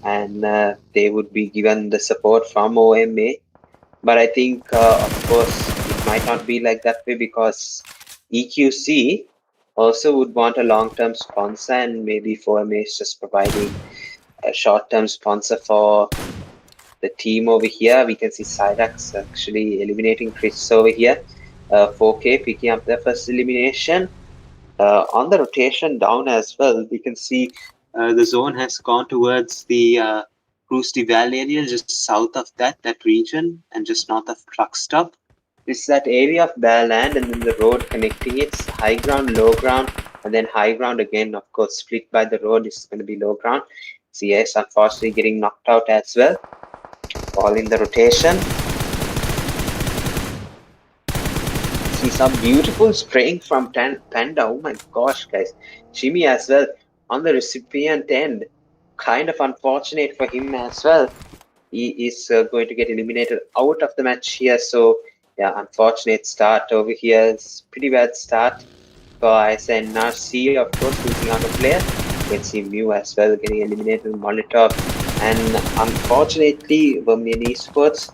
and they would be given the support from OMA. But I think, of course, it might not be like that way, because EQC also would want a long-term sponsor, and maybe 4MA is just providing a short-term sponsor for the team over here. We can see ACIDx actually eliminating Chris over here. 4K picking up their first elimination. On the rotation down as well, we can see the zone has gone towards the Krusty Valley area, just south of that region, and just north of Truck Stop. This is that area of bare land, and then the road connecting it. High ground, low ground, and then high ground again. Of course, split by the road is going to be low ground. CS unfortunately getting knocked out as well. All in the rotation. See some beautiful spraying from Panda. Oh my gosh, guys. Jimmy as well on the recipient end. Kind of unfortunate for him as well. He is going to get eliminated out of the match here. So, yeah, unfortunate start over here. It's pretty bad start for ISNRC, of course, losing out a player. You can see Mew as well getting eliminated, Molotov. And unfortunately, Vermilion Esports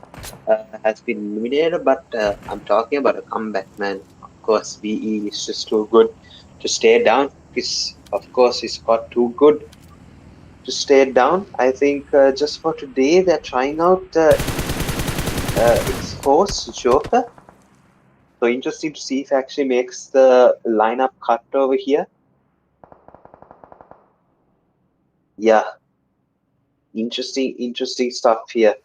has been eliminated, but I'm talking about a comeback, man. Of course, VE is just too good to stay down. Because, of course, he's got too good to stay down. I think just for today, they're trying out X-Force Joker. So interesting to see if it actually makes the lineup cut over here. Yeah, interesting stuff here.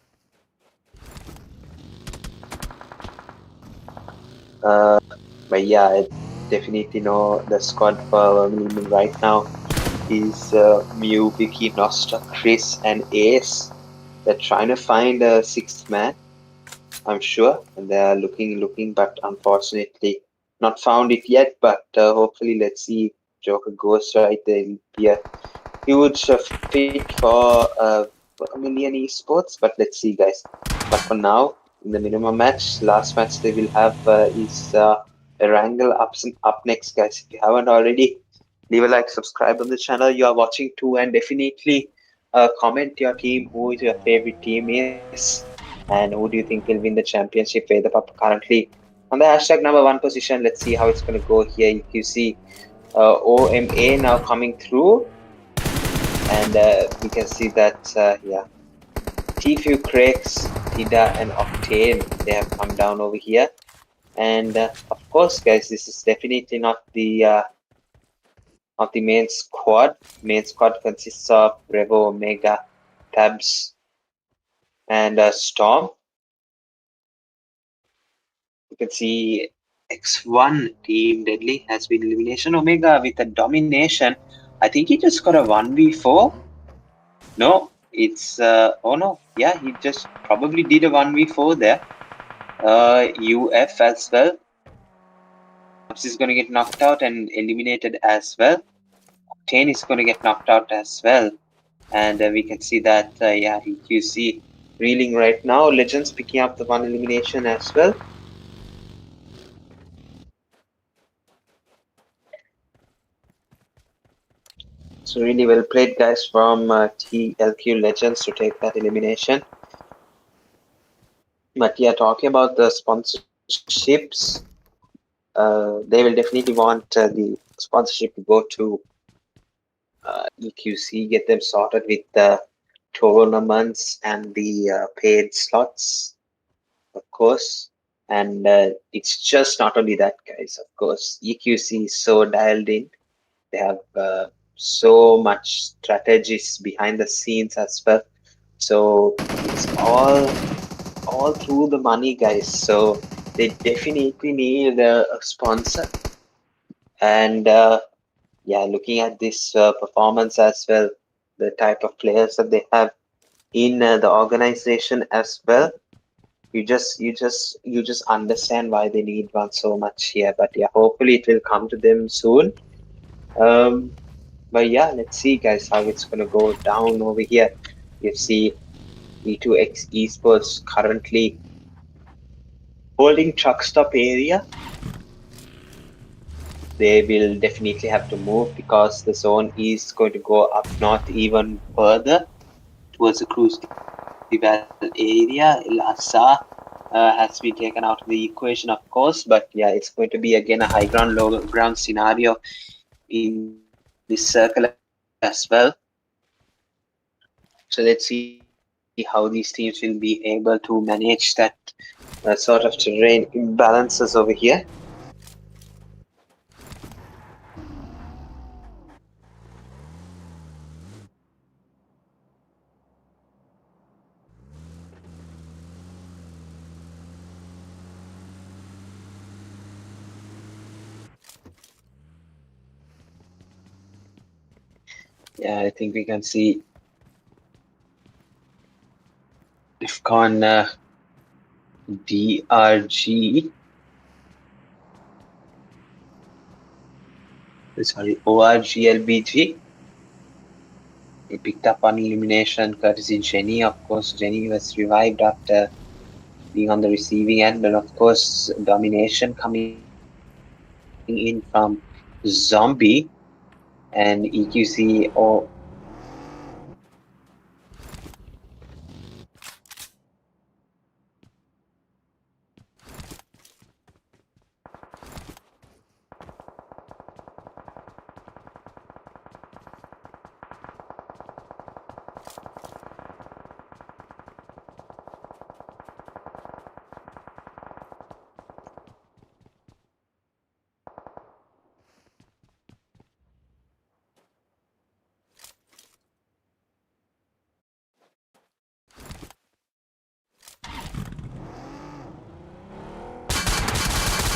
But yeah, I definitely know the squad for Vermilion right now is Mew, Vicky, Nostra, Chris, and Ace. They're trying to find a sixth man, I'm sure, and they are looking, but unfortunately not found it yet. But hopefully, let's see if Joker goes right. There will be a huge fit for a million esports. But let's see, guys. But for now, in the minimum match, last match they will have is Erangel up next, guys. If you haven't already, leave a like, subscribe on the channel you are watching too, and definitely comment your team, who is your favorite team is, and who do you think will win the championship where the PAPPA currently on the hashtag #1 position. Let's see how it's going to go here. You see OMA now coming through, and we can see that yeah, TFU, Craigs, Tida, and Octane, they have come down over here. And of course, guys, this is definitely not the main squad. Main squad consists of Revo, Omega, Tabs, and Storm. You can see X1 Team Deadly has been elimination. Omega with a domination. I think he just got a 1v4. No, it's oh no, yeah, he just probably did a 1v4 there. UF as well. Tabs is gonna get knocked out and eliminated as well. Octane is gonna get knocked out as well. And we can see that yeah, EQC reeling right now. Legends picking up the one elimination as well. So really well played, guys, from TLQ Legends to take that elimination. But yeah, talking about the sponsorships, they will definitely want the sponsorship to go to EQC, get them sorted with the tournaments and the paid slots, of course. And it's just not only that, guys. Of course, EQC is so dialed in. They have so much strategies behind the scenes as well. So it's all through the money, guys. So they definitely need a sponsor. And yeah, looking at this performance as well, the type of players that they have in the organization as well, you just understand why they need one so much here. But yeah, hopefully it will come to them soon. But yeah, let's see, guys, how it's gonna go down over here. You see E2X Esports currently holding truck stop area. They will definitely have to move because the zone is going to go up north even further towards the Crucible area. Lhasa has been taken out of the equation, of course, but yeah, it's going to be again a high ground, low ground scenario in this circle as well. So let's see how these teams will be able to manage that sort of terrain imbalances over here. Yeah, I think we can see DEFCON DRG. Sorry, ORG LVG. He picked up on elimination courtesy Jenny. Of course, Jenny was revived after being on the receiving end, and of course, domination coming in from Zombie and EQZO.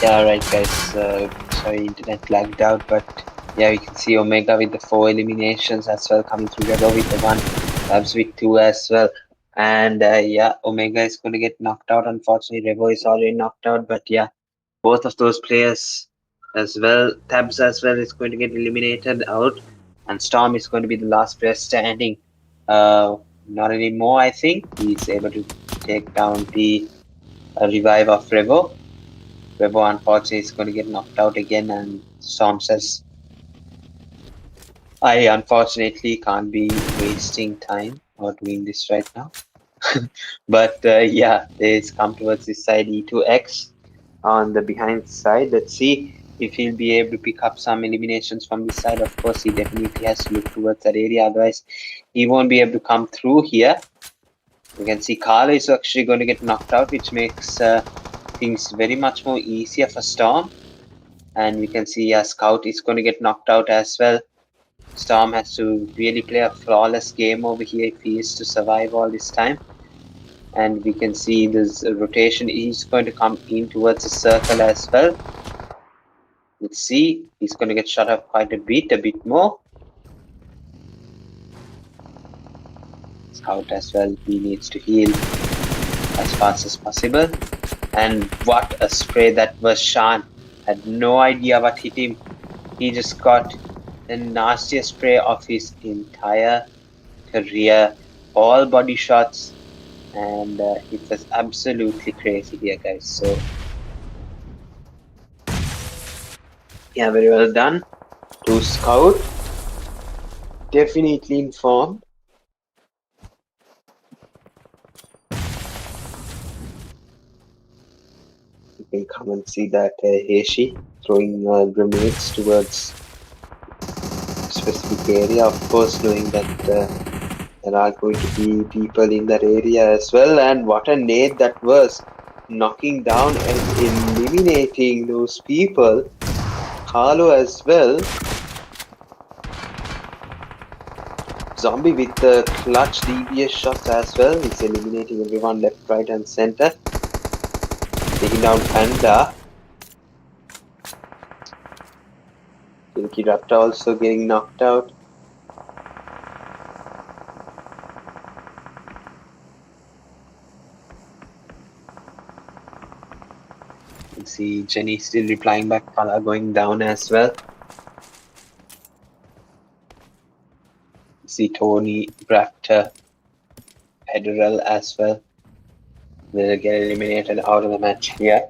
Yeah, right, guys. Sorry, internet lagged out, but yeah, we can see Omega with the 4 eliminations as well coming through. Revo with the 1, Labs with 2 as well. And yeah, Omega is going to get knocked out. Unfortunately, Revo is already knocked out, but yeah, both of those players as well, Tabs as well, is going to get eliminated out, and Storm is going to be the last player standing. Not anymore, I think. He's able to take down the revive of Revo. Revo, unfortunately, is going to get knocked out again, and Storm says, I unfortunately can't be wasting time or doing this right now. But yeah, it's come towards this side, E2X on the behind side. Let's see if he'll be able to pick up some eliminations from this side. Of course, he definitely has to look towards that area, otherwise he won't be able to come through here. You can see Carl is actually going to get knocked out, which makes things very much more easier for Storm. And we can see Scout is going to get knocked out as well. Storm has to really play a flawless game over here if he is to survive all this time. And we can see this rotation is going to come in towards the circle as well. Let's see. He's going to get shot up quite a bit more. Scout as well. He needs to heal as fast as possible. And what a spray that was. Sean had no idea what hit him. He just got the nastiest spray of his entire career. All body shots. And it was absolutely crazy here, guys. So yeah, very well done to Scout. Definitely informed. You can come and see that Heishi throwing grenades towards a specific area, of course, knowing that there are going to be people in that area as well. And what a nade that was, knocking down and eliminating those people. Carlo as well. Zombie with the clutch DBS shots as well. He's eliminating everyone left, right, and center. Taking down Panda. Silky Raptor also getting knocked out. You can see Jenny still replying back. Pala going down as well. You see Tony, Raptor, Federal as well. They'll get eliminated out of the match here.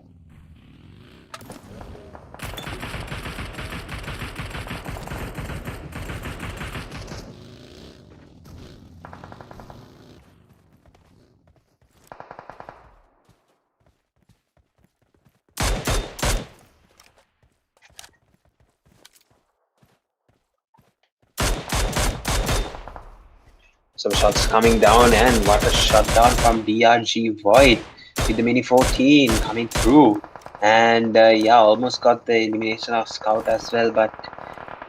Some shots coming down, and what a shutdown from DRG Void with the Mini 14 coming through. And yeah, almost got the elimination of Scout as well, but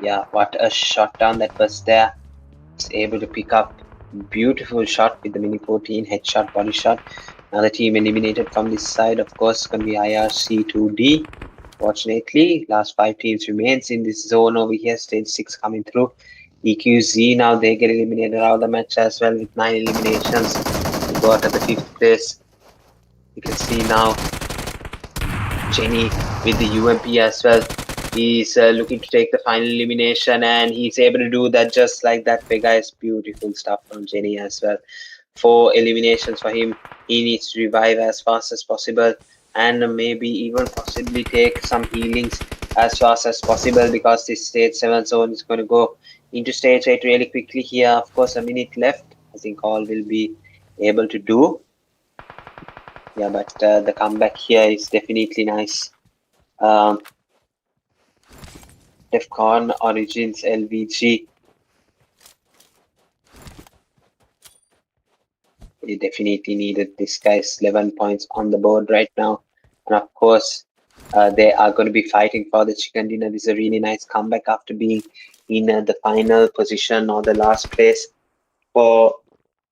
yeah, what a shutdown that was there. Was able to pick up beautiful shot with the Mini 14 headshot, body shot. Another team eliminated from this side, of course, going to be IRC2D. Fortunately, last 5 teams remains in this zone over here. Stage 6 coming through. EQZ now they get eliminated out of the match as well with 9 eliminations. They go out at the 5th place. You can see now Jenny with the UMP as well. He's looking to take the final elimination, and he's able to do that just like that. Guys, beautiful stuff from Jenny as well. 4 eliminations for him. He needs to revive as fast as possible, and maybe even possibly take some healings as fast as possible, because this stage 7 zone is going to go into stage 8 really quickly here. Of course, a minute left. I think all will be able to do. Yeah, but the comeback here is definitely nice. VEDHA LVG. We definitely needed this, guys. 11 points on the board right now. And of course, they are going to be fighting for the chicken dinner. This is a really nice comeback after being in the final position or the last place for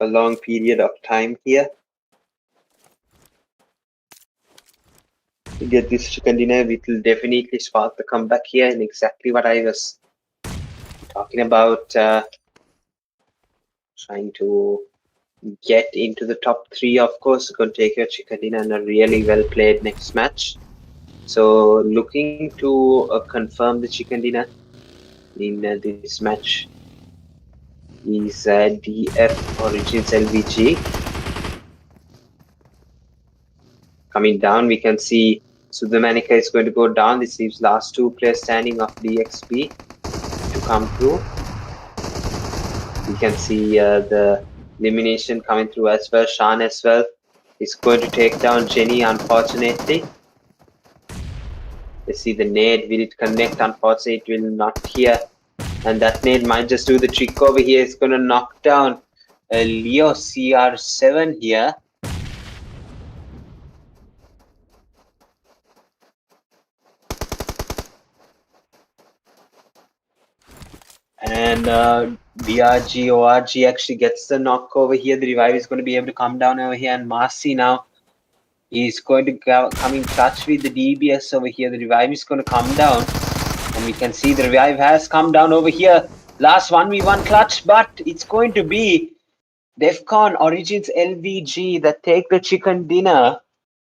a long period of time here. To get this chicken dinner, it will definitely spark the comeback here, and exactly what I was talking about, trying to get into the top 3. Of course, going to take your chicken dinner and a really well played next match. So looking to confirm the chicken dinner in this match is DFxORG LVG. Coming down, we can see Sudhamanika is going to go down. This leaves last 2 players standing of DXB to come through. We can see the elimination coming through as well. Shan as well is going to take down Jenny, unfortunately. Let's see the nade. Will it connect? Unfortunately, it will not here. And that nade might just do the trick over here. It's going to knock down Leo CR7 here. And VRGORG actually gets the knock over here. The revive is going to be able to come down over here. And Marcy now is going to come in touch with the DBS over here. The revive is going to come down. And we can see the revive has come down over here. Last 1v1 clutch, but it's going to be DFxORG LVG that take the chicken dinner.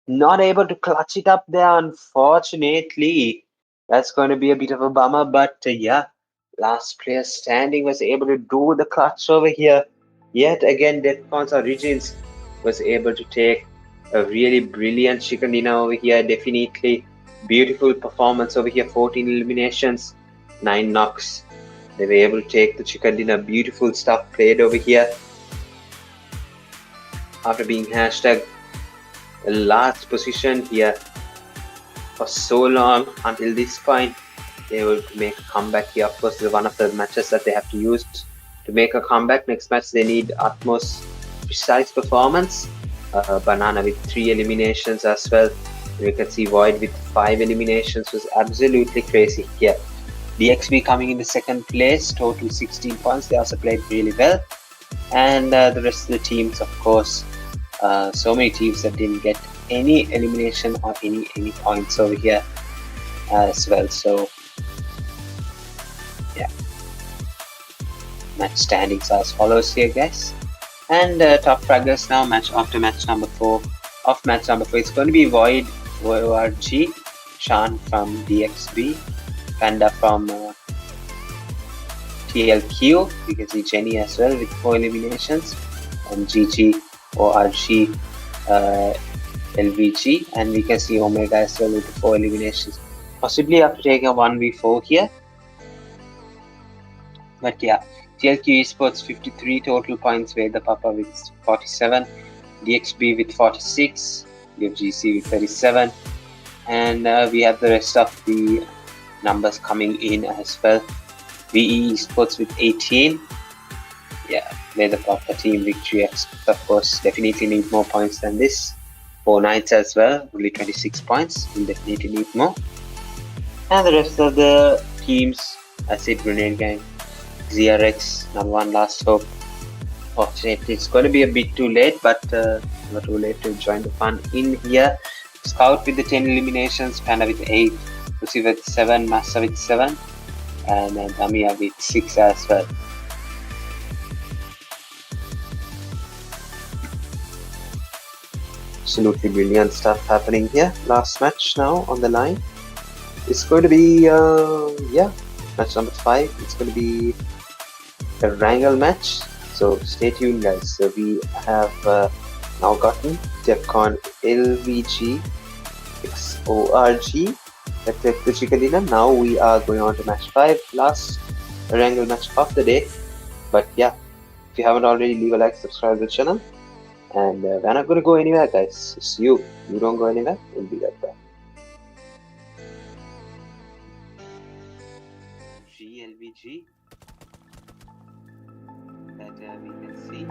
Not able to clutch it up there, unfortunately. That's going to be a bit of a bummer, but yeah, last player standing was able to do the clutch over here. Yet again, DFxORG was able to take a really brilliant chicken dinner over here. Definitely beautiful performance over here. 14 eliminations, 9 knocks. They were able to take the chicken dinner. Beautiful stuff played over here. After being hashtag a large position here for so long until this point, they will make a comeback here. Of course, this is one of the matches that they have to use to make a comeback. Next match, they need utmost precise performance. Banana with 3 eliminations as well. You can see Void with 5 eliminations was absolutely crazy here. DXB coming in the second place, total 16 points. They also played really well. And the rest of the teams, of course, so many teams that didn't get any elimination or any points over here as well. So yeah, match standings are as follows here, guys. And top fraggers now, match after match number 4. Off match number 4, it's going to be Void, ORG, Sean from DXB, Panda from TLQ. You can see Jenny as well with 4 eliminations, and GG, ORG, LVG, and we can see Omega as well with 4 eliminations. Possibly after taking a 1v4 here. But yeah, TLQ Esports 53 total points, VEDHA PAPPA with 47, DXB with 46, UFxGZ with 37, and we have the rest of the numbers coming in as well. VE ISSLxNRC with 18. Yeah, VEDHA PAPPA Team Victory X, of course, definitely need more points than this. 4 nights as well, only 26 points, will definitely need more. And the rest of the teams, Acid, Grenade Gang, ZRX, number 1 last hope. Fortunately, it's going to be a bit too late, but not too late to join the fun in here. Scout with the 10 eliminations, Panda with 8, Lucy with 7, Massa with 7, and Damia with 6 as well. Absolutely brilliant stuff happening here. Last match now on the line. It's going to be, yeah, match number 5. It's going to be a wrangle match. So stay tuned, guys. So we have now gotten DFxORG LVG XORG that took the chicken dinner. Now we are going on to match 5, last wrangle match of the day. But yeah, if you haven't already, leave a like, subscribe to the channel. And we're not going to go anywhere, guys. It's you. You don't go anywhere. We'll be right back. GLVG that we can see.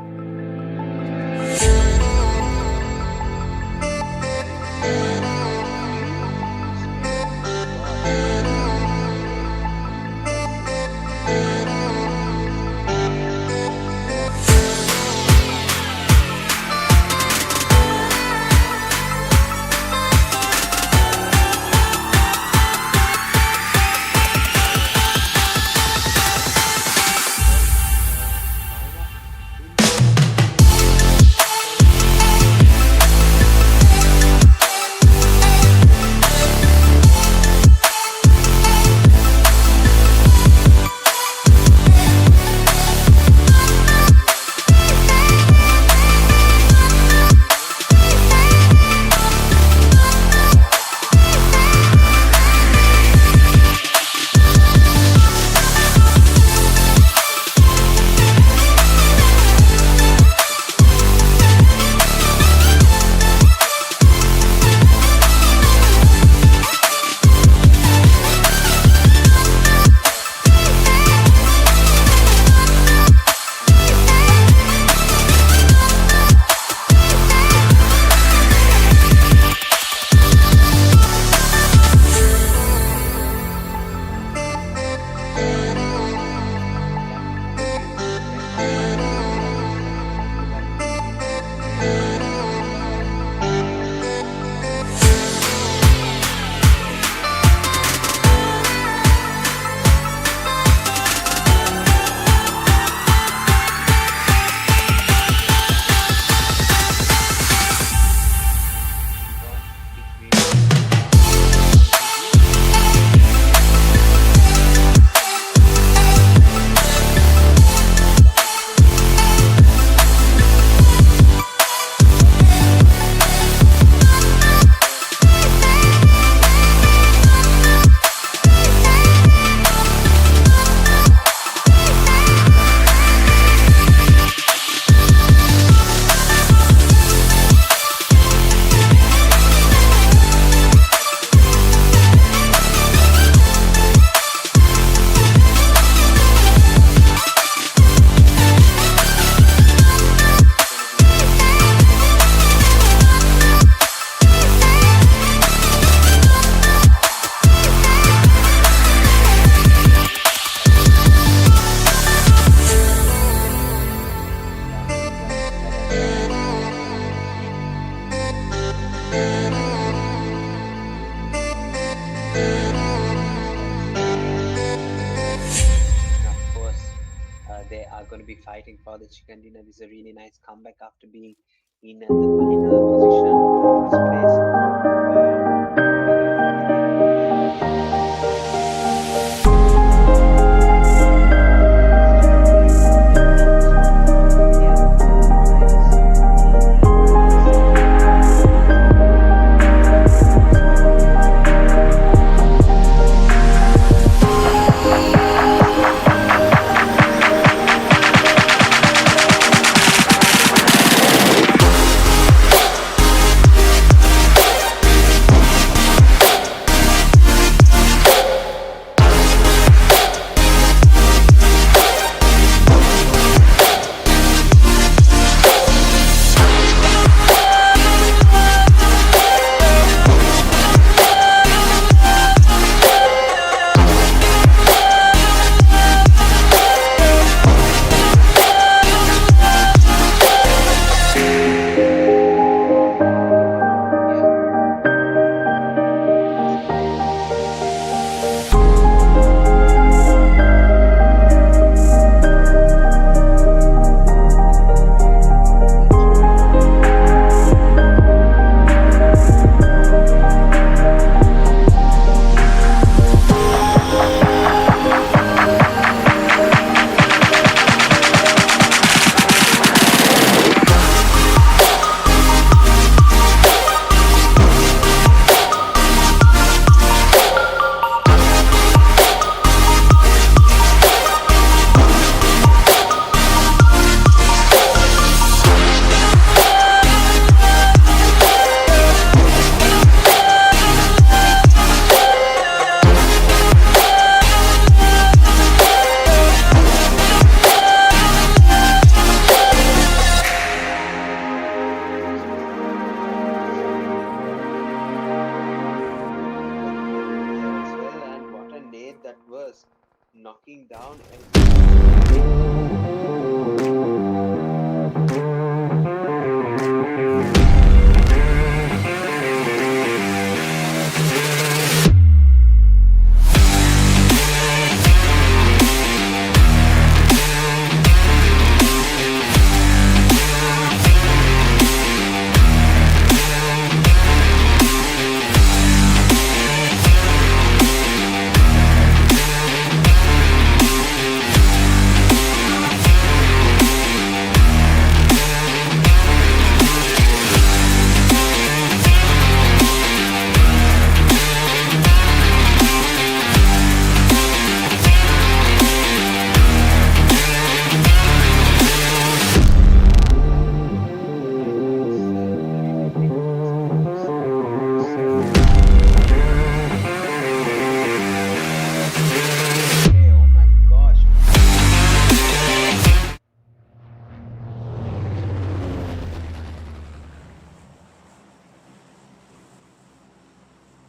be fighting for the chicken dinner. This is a really nice comeback after being in the final position of the first place. Knocking down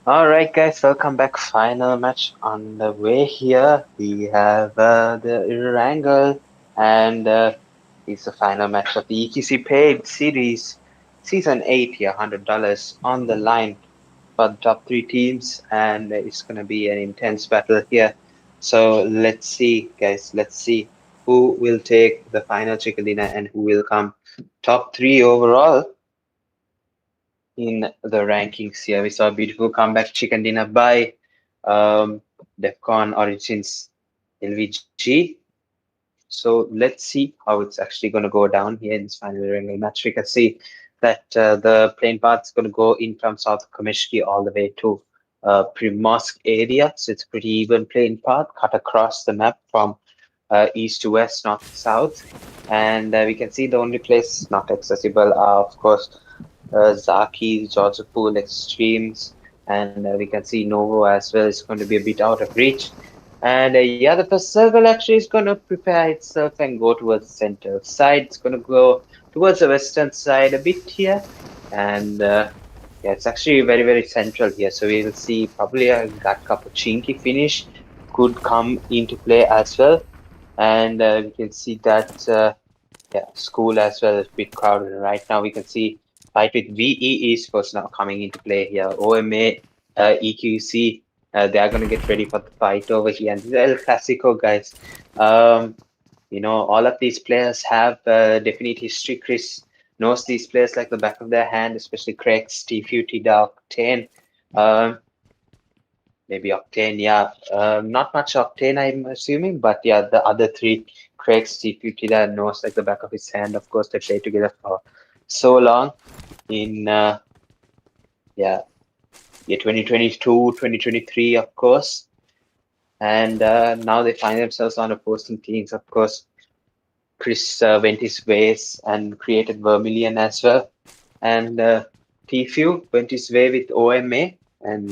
Alright guys, welcome back. Final match on the way here. We have the Wrangle and it's the final match of the EQC Paid Series Season 8 here, $100 on the line for the top 3 teams, and it's going to be an intense battle here. So let's see guys, let's see who will take the final chicken dinner and who will come top 3 overall in the rankings here. We saw a beautiful comeback chicken dinner by DFxORG LVG. So let's see how it's actually going to go down here in this final wrangle match. We can see that the plane path is going to go in from South Komishki all the way to Primorsk area. So it's a pretty even plane path cut across the map from east to west, north to south. And we can see the only place not accessible are, of course, Zaki, Georgia extremes, and we can see Novo as well is going to be a bit out of reach. And yeah, the first circle actually is going to prepare itself and go towards the center side. It's going to go towards the western side a bit here, and yeah, it's actually very, very central here. So we will see probably a gut chinky finish could come into play as well. And we can see that yeah, school as well is a bit crowded. Right now we can see fight with VE Esports now coming into play here. OMA, EQC, they are going to get ready for the fight over here. And this is El Clasico, guys. You know, all of these players have definite history. Chris knows these players like the back of their hand, especially Krex, Tfue, Tida, Octane. Maybe Octane, yeah. Not much Octane, I'm assuming, but yeah, the other three, Krex, Tfue, Tida, knows like the back of his hand. Of course, they played together for so long in, yeah, 2022, 2023, of course. And now they find themselves on opposing teams, of course. Chris went his ways and created Vermilion as well. And Tfue went his way with OMA. And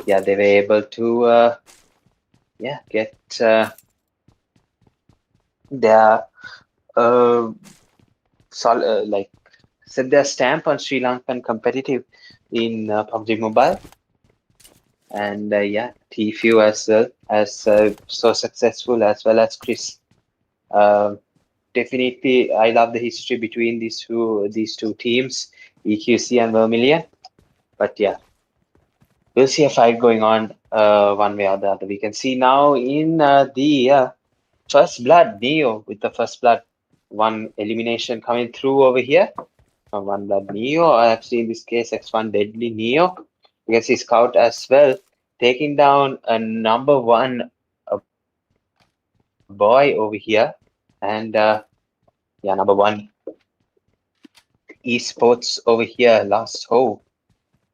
yeah, they were able to yeah, get their like set their stamp on Sri Lankan competitive in PUBG Mobile. And yeah, Tfue as well as so successful, as well as Chris. Definitely, I love the history between these two teams, EQC and Vermilion. But yeah, we'll see a fight going on one way or the other. We can see now in the First Blood, Neo with the First Blood, one elimination coming through over here. One Blood Neo, I have seen this case X1 Deadly Neo. You can see Scout as well, taking down a number one boy over here. And yeah, number one esports over here, last hope.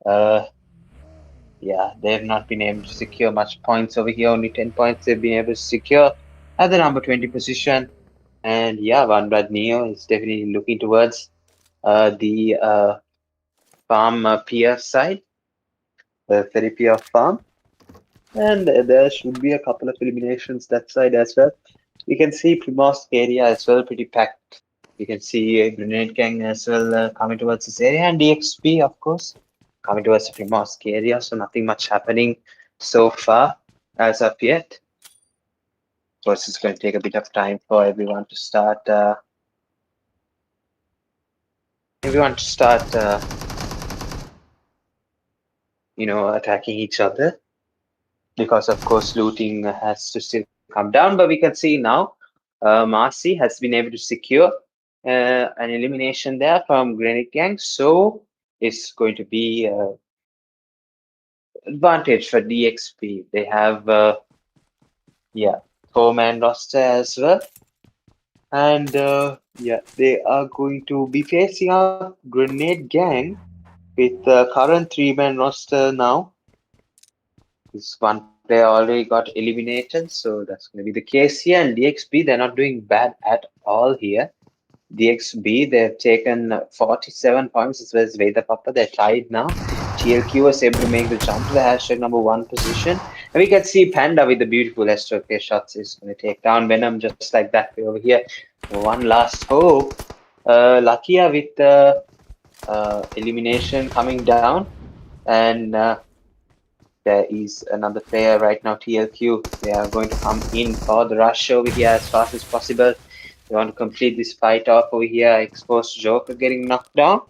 Yeah, they've not been able to secure much points over here. Only 10 points they've been able to secure at the number 20 position. And yeah, One Blood Neo is definitely looking towards the farm PF side, the therapy of farm. And there should be a couple of eliminations that side as well. We can see Primorsk area as well, pretty packed. You can see a Grenade Gang as well coming towards this area, and DXP, of course, coming towards the Primorsk area. So nothing much happening so far as of yet. Of course, it's going to take a bit of time for everyone to start. You know, attacking each other, because of course looting has to still come down. But we can see now Marcy has been able to secure an elimination there from Grenade Gang, so it's going to be advantage for DXP. They have yeah, 4-man roster as well, and yeah, they are going to be facing up Grenade Gang with the current 3-man roster now. This one player already got eliminated, so that's going to be the case here. And DXB, they're not doing bad at all here. DXB, they've taken 47 points as well as VEDHA PAPPA. They're tied now. TLQ was able to make the jump to the hashtag number 1 position. And we can see Panda with the beautiful S2K shots is going to take down Venom just like that way over here. One last hope. Lakia with the elimination coming down. And there is another player right now, TLQ. They are going to come in for the rush over here as fast as possible. They want to complete this fight off over here. Exposed Joker getting knocked down.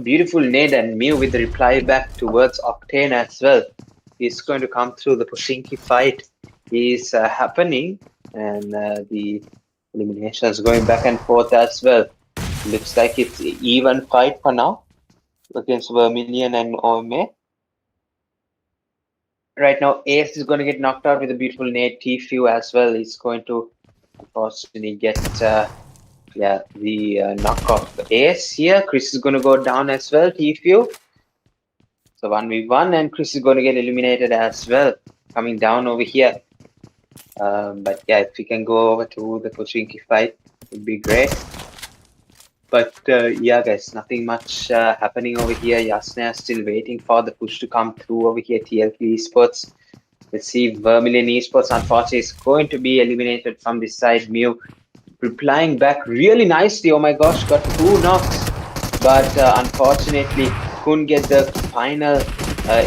Beautiful nade and Mew with the reply back towards Octane as well. He's going to come through. The Pushinki fight is happening, and the elimination is going back and forth as well. Looks like it's an even fight for now against Vermilion and OMA. Right now, Ace is going to get knocked out with a beautiful nade. Tfue as well is going to unfortunately get yeah, the knockoff Ace here. Chris is going to go down as well. Tfue. So 1v1, and Chris is going to get eliminated as well, coming down over here. But yeah, if we can go over to the Pochinki fight, it would be great. But yeah, guys, nothing much happening over here. Yasna still waiting for the push to come through over here. TLP Esports. Let's see, Vermilion Esports, unfortunately, is going to be eliminated from this side. Mew replying back really nicely. Oh my gosh, got 2 knocks. But unfortunately, couldn't get the final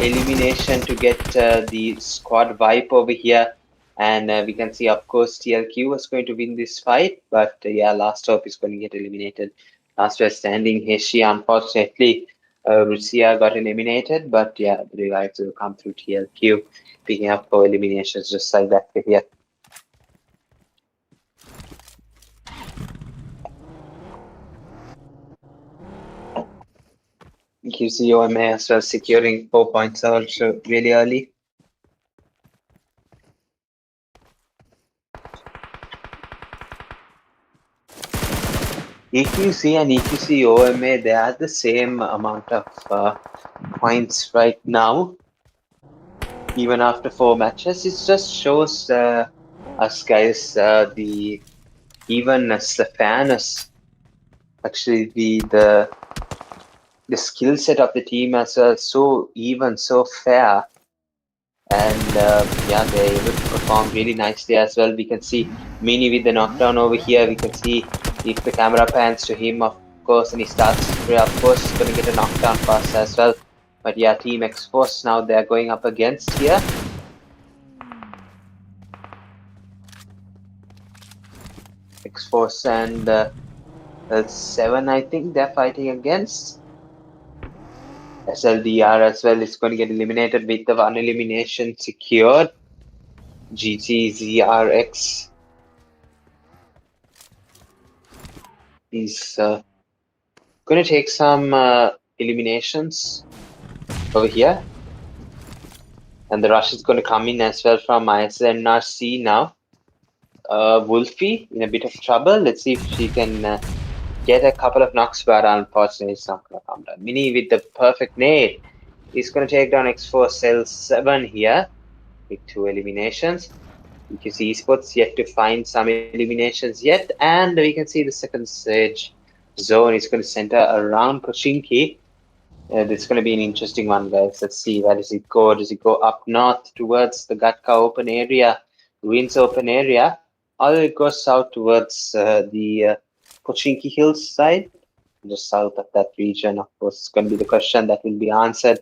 elimination to get the squad wipe over here. And we can see, of course, TLQ was going to win this fight. But yeah, Last Hope is going to get eliminated. Last man standing, Heshi, unfortunately, Lucia got eliminated, but yeah, the revives will come through TLQ, picking up 4 eliminations just like that here. EQZxOMA as well, securing 4 points also really early. EQC and EQZxOMA, they are the same amount of points right now, even after 4 matches. It just shows us guys the evenness, the fairness, actually the skill set of the team as well, so even, so fair. And yeah, they're able to perform really nicely as well. We can see Mini with the knockdown over here. We can see if the camera pans to him, of course, and he starts, of course, going to get a knockdown pass as well. But yeah, Team X-Force now they're going up against here. X-Force and 7, I think they're fighting against. SLDR as well is going to get eliminated with the 1 elimination secured. GGZRX is going to take some eliminations over here. And the rush is going to come in as well from ISSLNRC now. Wolfie in a bit of trouble. Let's see if she can get a couple of knocks, but unfortunately it's not going to come down. Mini with the perfect nade. He's going to take down X4 L7 here with 2 eliminations. You can see esports yet to find some eliminations yet, and we can see the second stage zone is going to center around Pochinki. This is going to be an interesting one, guys. Let's see, where does it go? Does it go up north towards the Gatka open area, Ruins open area, or it goes south towards the Pochinki Hills side, just south of that region? Of course, it's going to be the question that will be answered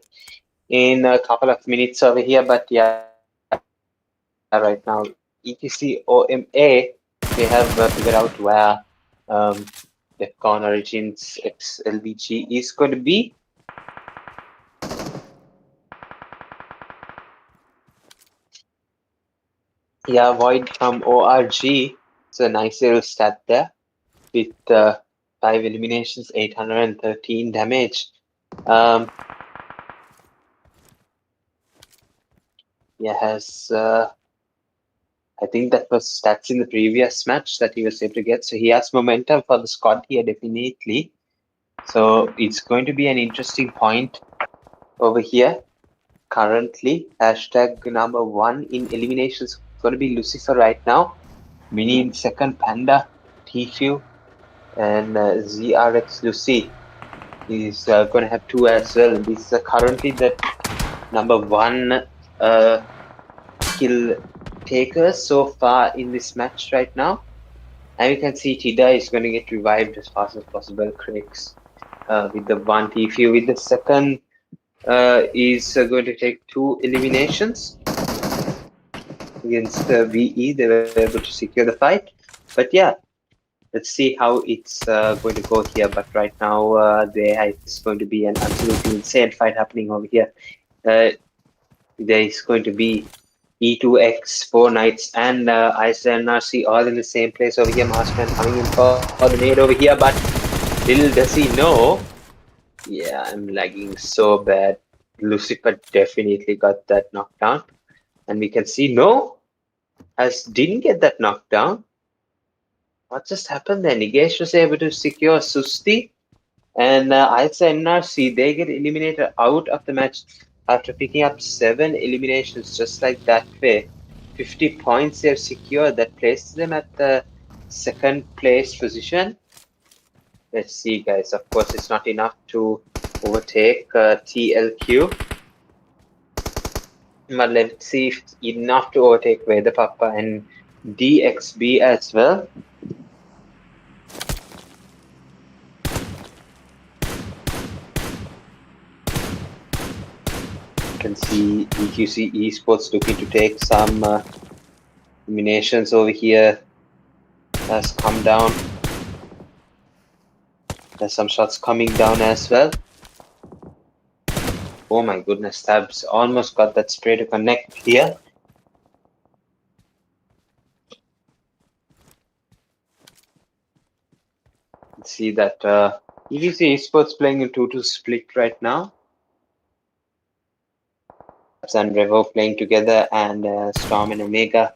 in a couple of minutes over here. But yeah, right now, EQZxOMA, they have figured out where DEFCON Origins X LVG is going to be. Yeah, Void from ORG. It's a nice little stat there with 5 eliminations, 813 damage. Yeah, has I think that was stats in the previous match that he was able to get. So he has momentum for the squad here, definitely. So it's going to be an interesting point over here. Currently, hashtag number 1 in eliminations going to be Lucifer right now. Mini in second, Panda, Tfue, and ZRX Lucy is going to have 2 as well. This is currently the number 1 kill takers so far in this match right now. And we can see Tida is going to get revived as fast as possible. Cricks with the 1 Tfue. With the second is going to take 2 eliminations against VE. They were able to secure the fight. But yeah, let's see how it's going to go here. But right now, there is going to be an absolutely insane fight happening over here. There is going to be E2X, 4 Knights, and ISSLNRC all in the same place over here. Marsman coming in for the nade over here, but little does he know. Yeah, I'm lagging so bad. Lucifer definitely got that knockdown. And we can see, no, as didn't get that knockdown. What just happened there? Nigesh was able to secure Susti, and ISSLNRC, they get eliminated out of the match after picking up 7 eliminations just like that way. 50 points they've secured. That places them at the 2nd place position. Let's see, guys. Of course, it's not enough to overtake TLQ. But let's see if it's enough to overtake WEDHA, PAPPA, and DXB as well. You can see EQC Esports looking to take some eliminations over here. Has come down. There's some shots coming down as well. Oh my goodness, Tabs almost got that spray to connect here. See that EQZ Esports playing a 2-2 split right now. Tabs and Revo playing together, and Storm and Omega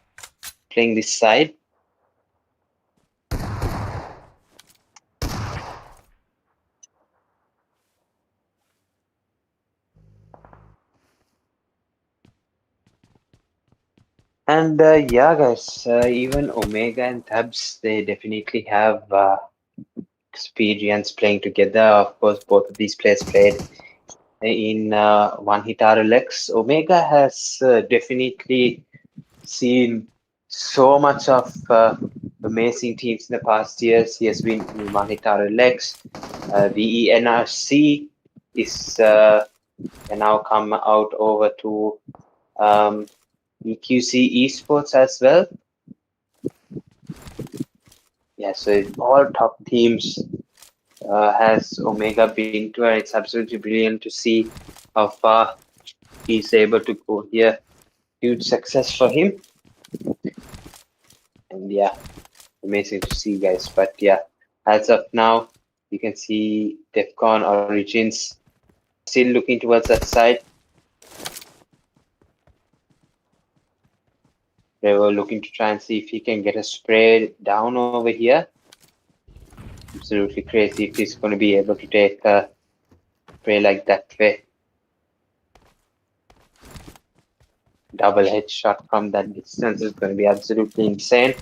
playing this side. And yeah, guys, even Omega and Tabs, they definitely have experience playing together. Of course, both of these players played in One Hit RLX. Omega has definitely seen so much of amazing teams in the past years. He has been in One Hit RLX. VE ISSLxNRC is now come out over to EQZ Esports as well. Yeah, so all top teams has Omega been to, and it's absolutely brilliant to see how far he's able to go here. Huge success for him. And yeah, amazing to see, guys. But yeah, as of now, you can see DEFCON Origins still looking towards that side. They were looking to try and see if he can get a spray down over here. Absolutely crazy if he's going to be able to take a spray like that way. Double headshot from that distance is going to be absolutely insane.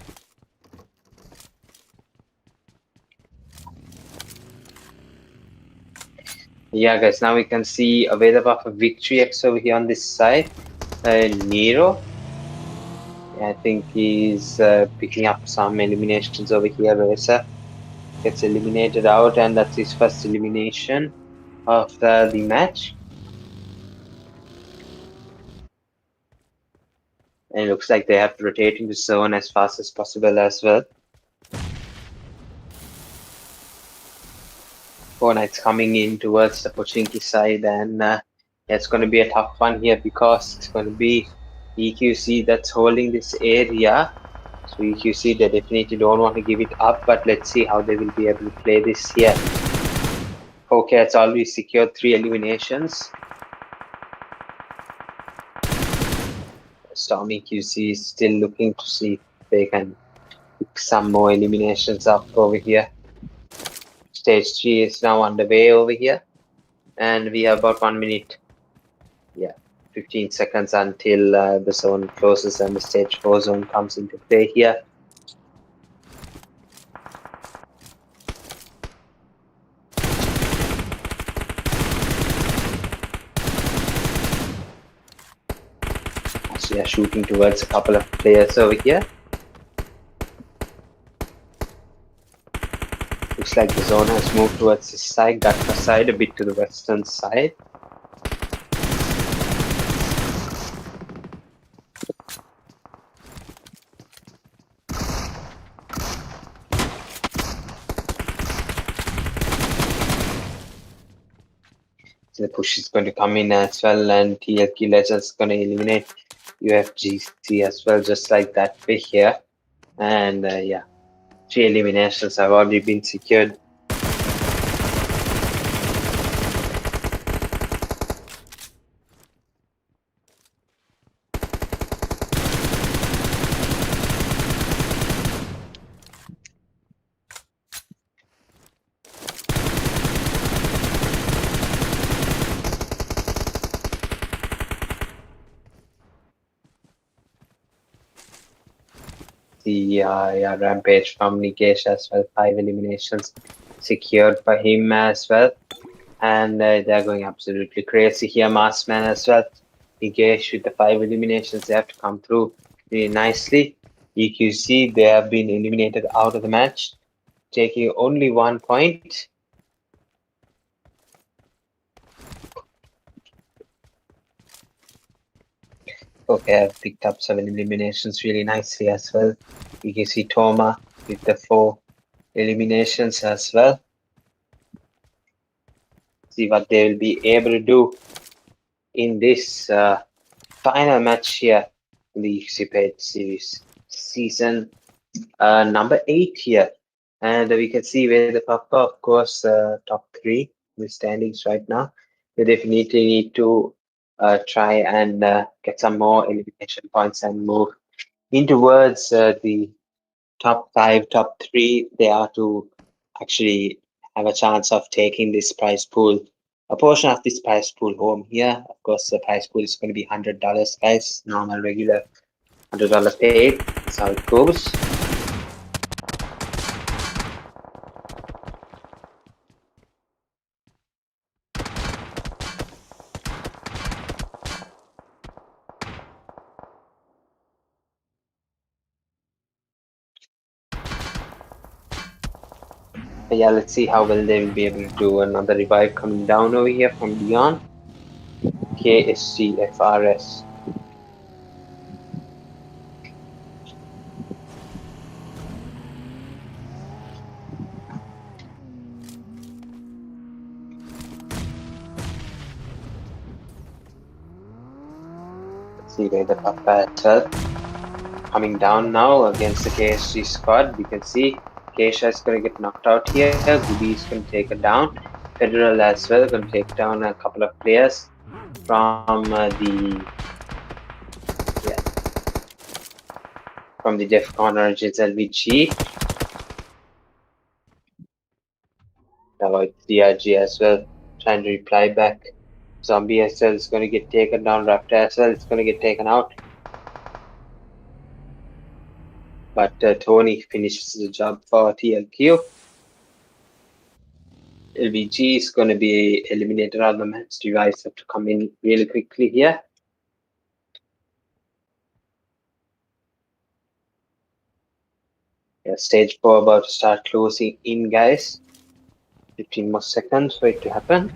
Yeah, guys, now we can see a weather buff of VECTORX over here on this side. Nero, I think he's picking up some eliminations over here. Reza gets eliminated out, and that's his first elimination of the match. And it looks like they have to rotate into zone as fast as possible as well. Four Knights coming in towards the Pochinki side, and it's going to be a tough one here because it's going to be EQZ that's holding this area. So EQZ, they definitely don't want to give it up, but let's see how they will be able to play this here. Okay, it's already secured 3 eliminations. Storm EQZ is still looking to see if they can pick some more eliminations up over here. Stage 3 is now underway over here, and we have about 1 minute. Yeah, 15 seconds until the zone closes and the stage 4 zone comes into play here. So we are shooting towards a couple of players over here. Looks like the zone has moved towards this side, Gatka side, a bit to the western side. So the push is going to come in as well, and TLK Legends is going to eliminate UFxGZ as well, just like that way here. And yeah, 3 eliminations have already been secured. The Rampage from Nikesh as well, 5 eliminations secured by him as well. And they're going absolutely crazy here. Marsman as well. Nikesh with the 5 eliminations, they have to come through really nicely. EQZ, they have been eliminated out of the match, taking only 1 point. Okay, I've picked up 7 eliminations really nicely as well. EQZxOMA with the 4 eliminations as well. See what they will be able to do. in this final match here in the EQC Paid Series season number 8 here, and we can see where the PAPPA, of course, top 3 in the standings right now. We definitely need to try and get some more elimination points and move in towards the top 5, top 3. They are to actually have a chance of taking this prize pool, a portion of this prize pool home here. Of course, the prize pool is going to be $100, guys, normal, regular $100 paid. That's how it goes. But yeah, let's see how well they will be able to do. Another revive coming down over here from Leon. KSCFRS. Let's see where the PAPPA itself. Coming down now against the KSG squad. We can see Keisha is going to get knocked out here. Goody is going to take it down. Federal as well going to take down a couple of players from the DFxORG LVG. Avoid DRG as well, trying to reply back. Zombie as well is going to get taken down. Raptor as well is going to get taken out. But Tony finishes the job for TLQ. LVG is going to be eliminated on the match. Device have to come in really quickly here. Yeah, stage 4 about to start closing in, guys. 15 more seconds for it to happen.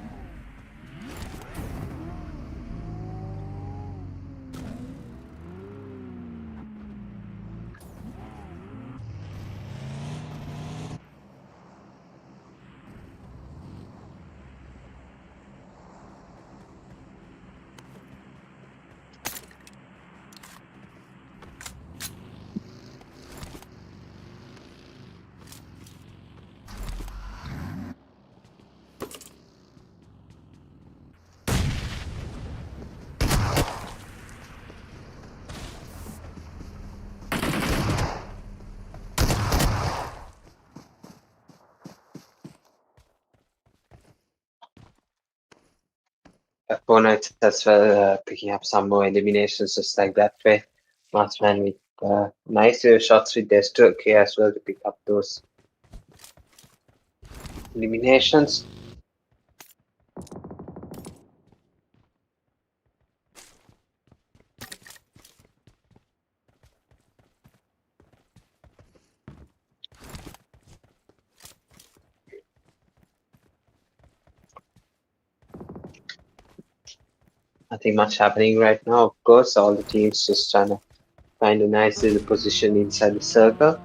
Opponents as well picking up some more eliminations just like that way. Marksman with nice shots with Destruct here as well to pick up those eliminations. Nothing much happening right now, of course. All the teams just trying to find a nice little position inside the circle.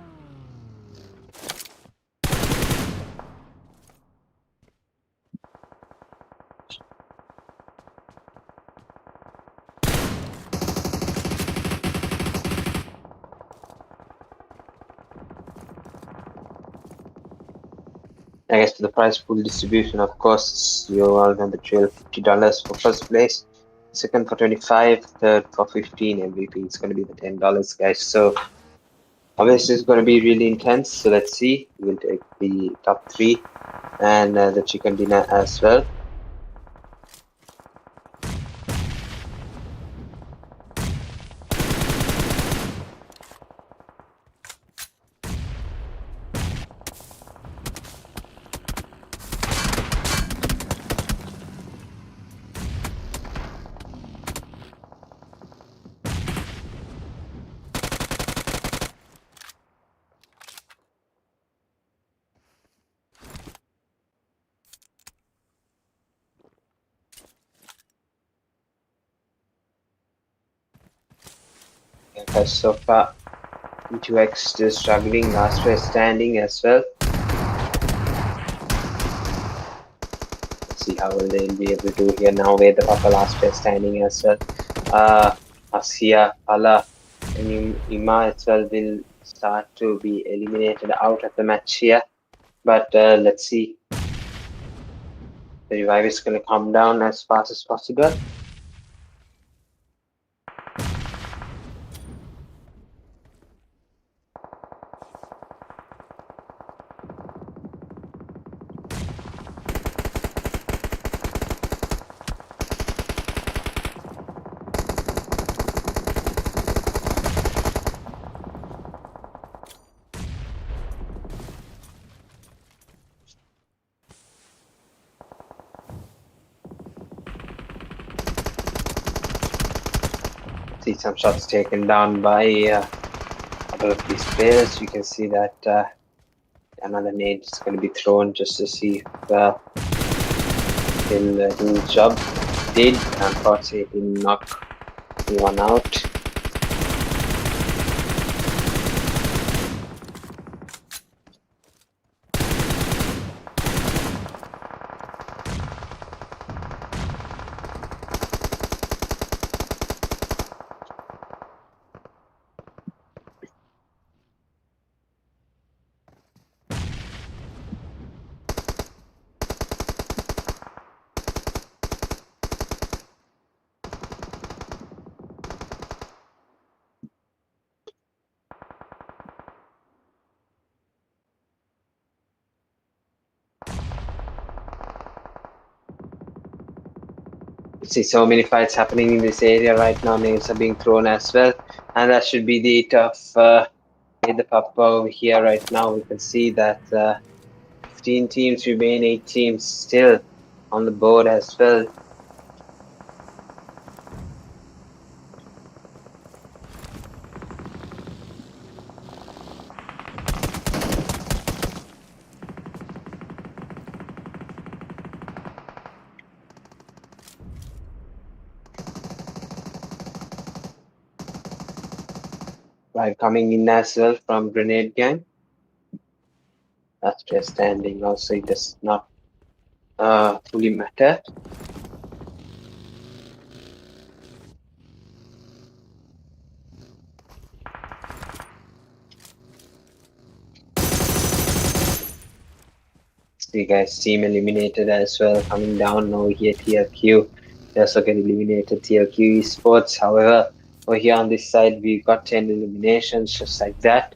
I guess for the prize pool distribution, of course, you all know the drill. $50 for first place, second for 25, third for 15, MVP is going to be the $10, guys. So obviously it's going to be really intense. So let's see. We'll take the top 3 and the chicken dinner as well. Guys, so far EQZx still struggling, last place standing as well. see how well they'll be able to do here now. Where the PAPPA last player standing as well. Asia, Pala, and Ima as well will start to be eliminated out of the match here. But let's see. The revive is going to come down as fast as possible. See some shots taken down by a couple of these players. You can see that another nade is going to be thrown just to see if he'll do his job. Did, unfortunately, knock one out. See so many fights happening in this area right now. Nades are being thrown as well, and that should be the it of the PAPPA over here right now. We can see that 15 teams remain, 8 teams still on the board as well. Right, coming in as well from Grenade Gang. That's just standing also, it does not fully matter. See guys, team eliminated as well. Coming down over here, TLQ. They also get eliminated, TLQ Esports. However, over here on this side, we got 10 eliminations just like that.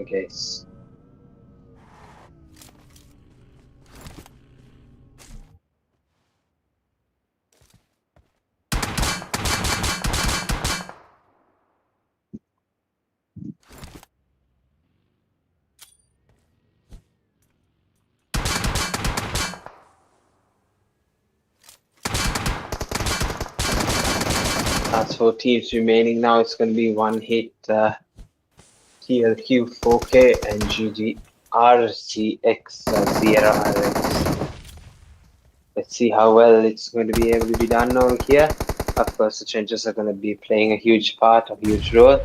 Okay. That's 4 teams remaining now. It's going to be one hit. TLQ 4K and GGRGX Sierra RX. Let's see how well it's going to be able to be done over here. Of course, the trenches are going to be playing a huge part, a huge role.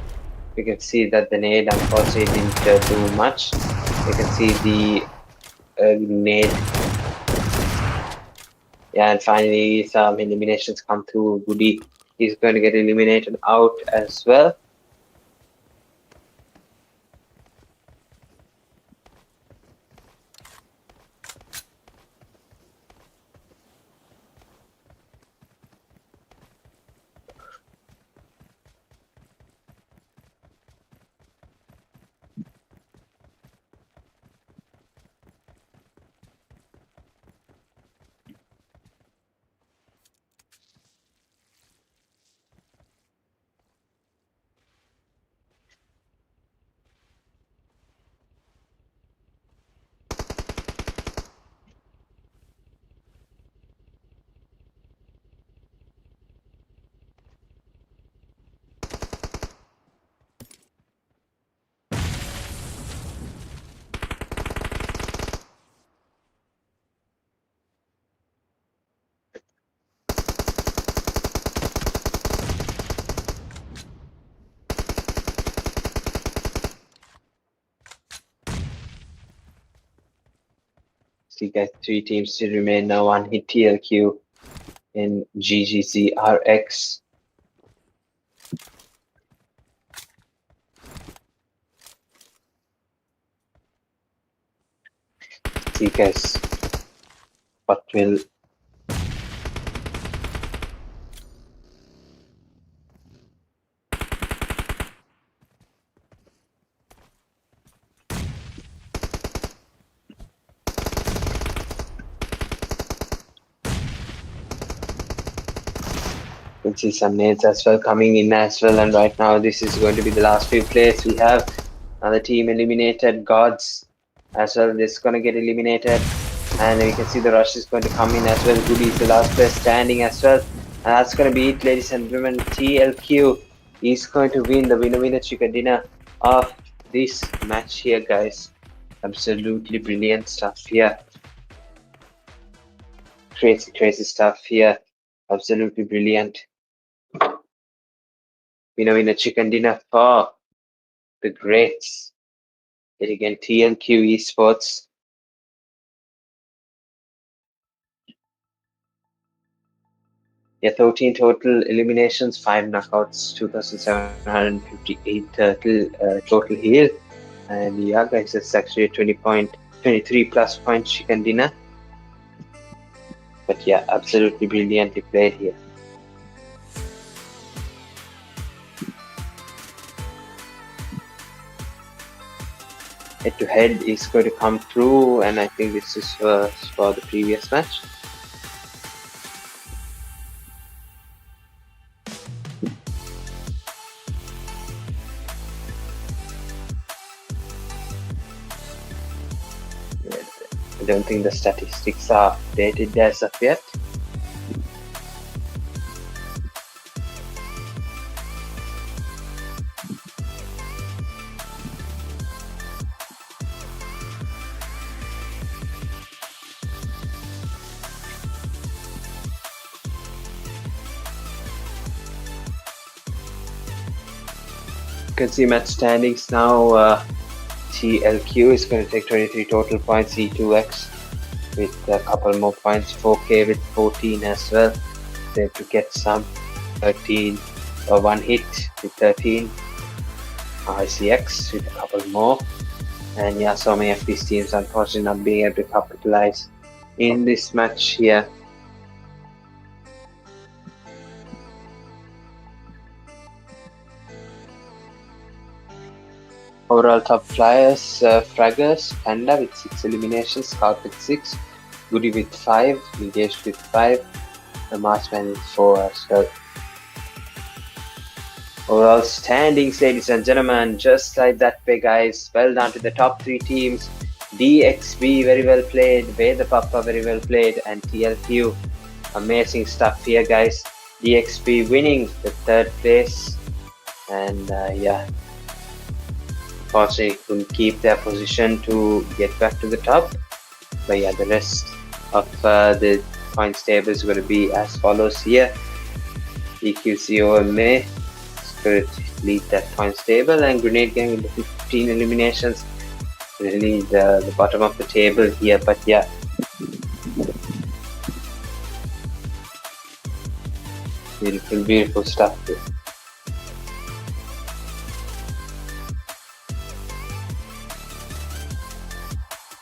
You can see that the nade unfortunately didn't do much. You can see the nade. Yeah, and finally some eliminations come through. Goody is going to get eliminated out as well. See guys, 3 teams still remain now. 1 hit TLQ in GGZRX. See guys, what will you can see some nades as well coming in as well, and right now this is going to be the last few plays. We have another team eliminated, Gods as well. This is going to get eliminated, and you can see the rush is going to come in as well. Goody is the last player standing as well, and that's going to be it, ladies and gentlemen. TLQ is going to win the winner chicken dinner of this match here, guys. Absolutely brilliant stuff here. Crazy stuff here. Absolutely brilliant. Winner chicken dinner for the greats. Yet again, TLQ Esports. Yeah, 13 total eliminations, 5 knockouts, 2,758 total heal. And yeah, guys, it's actually a 23 plus point chicken dinner. But yeah, absolutely brilliantly played here. Head to head is going to come through, and I think this is for the previous match. I don't think the statistics are updated as of yet. You can see match standings now. TLQ is going to take 23 total points, E2X with a couple more points, 4K with 14 as well. They have to get some 13 or 1 hit with 13. ACIDx with a couple more. And yeah, so many of these teams unfortunately not being able to capitalize in this match here. Overall top flyers, Fraggers, Panda with 6 eliminations, Scout with 6, Goody with 5, Engaged with 5, the Marksman with 4 as well. Overall standings, ladies and gentlemen, just like that way, guys. Well done to the top 3 teams. DXB, very well played, WEDHA PAPPA, very well played, and TLQ, amazing stuff here, guys. DXB winning the 3rd place, and yeah, unfortunately couldn't keep their position to get back to the top. But yeah, the rest of the points table is going to be as follows here. EQZxOMA is going to lead that points table, and Grenade Gang with the 15 eliminations really the bottom of the table here. But yeah, beautiful stuff here.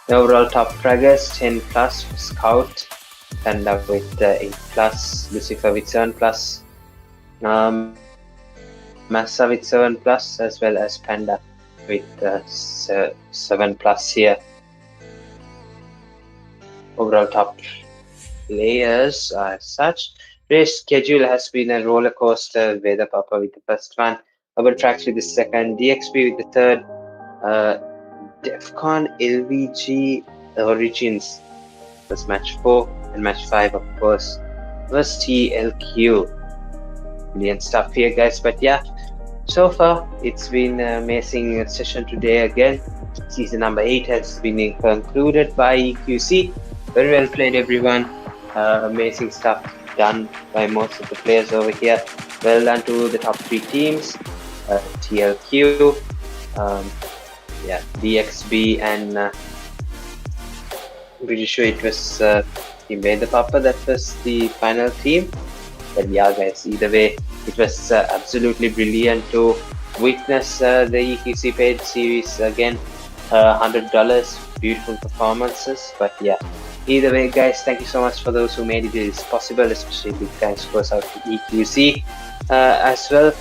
The overall top fraggers 10 plus for Scout, Panda with 8 plus, Lucifer with 7 plus, Massa with 7 plus, as well as Panda with 7 plus here. Overall top players as such. Race schedule has been a roller coaster. WEDHA PAPPA with the first one, Double Tracks with the second, DXB with the third, DEFCON LVG Origins was match 4, and match 5 of course was TLQ. Brilliant stuff here, guys. But yeah, so far it's been an amazing session today again. Season number 8 has been concluded by EQC. Very well played, everyone. Amazing stuff done by most of the players over here. Well done to the top 3 teams, TLQ, yeah, DXB and I'm pretty sure it was Team the PAPPA that was the final team. But yeah, guys, either way, it was absolutely brilliant to witness the EQC paid series again. $100, beautiful performances. But yeah, either way, guys, thank you so much for those who made this possible. Especially big thanks goes out to EQC as well,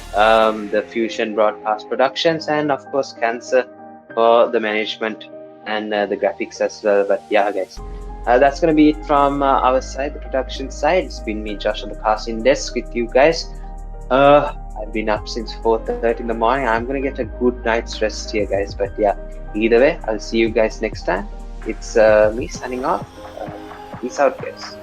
the Fusion Broadcast Productions, and of course Cancer for the management and the graphics as well. But yeah, guys, that's gonna be it from our side, the production side. It's been me, Josh, on the casting desk with you guys. I've been up since 4:30 in the morning. I'm gonna get a good night's rest here, guys. But yeah, either way, I'll see you guys next time. It's me signing off. Peace out, guys.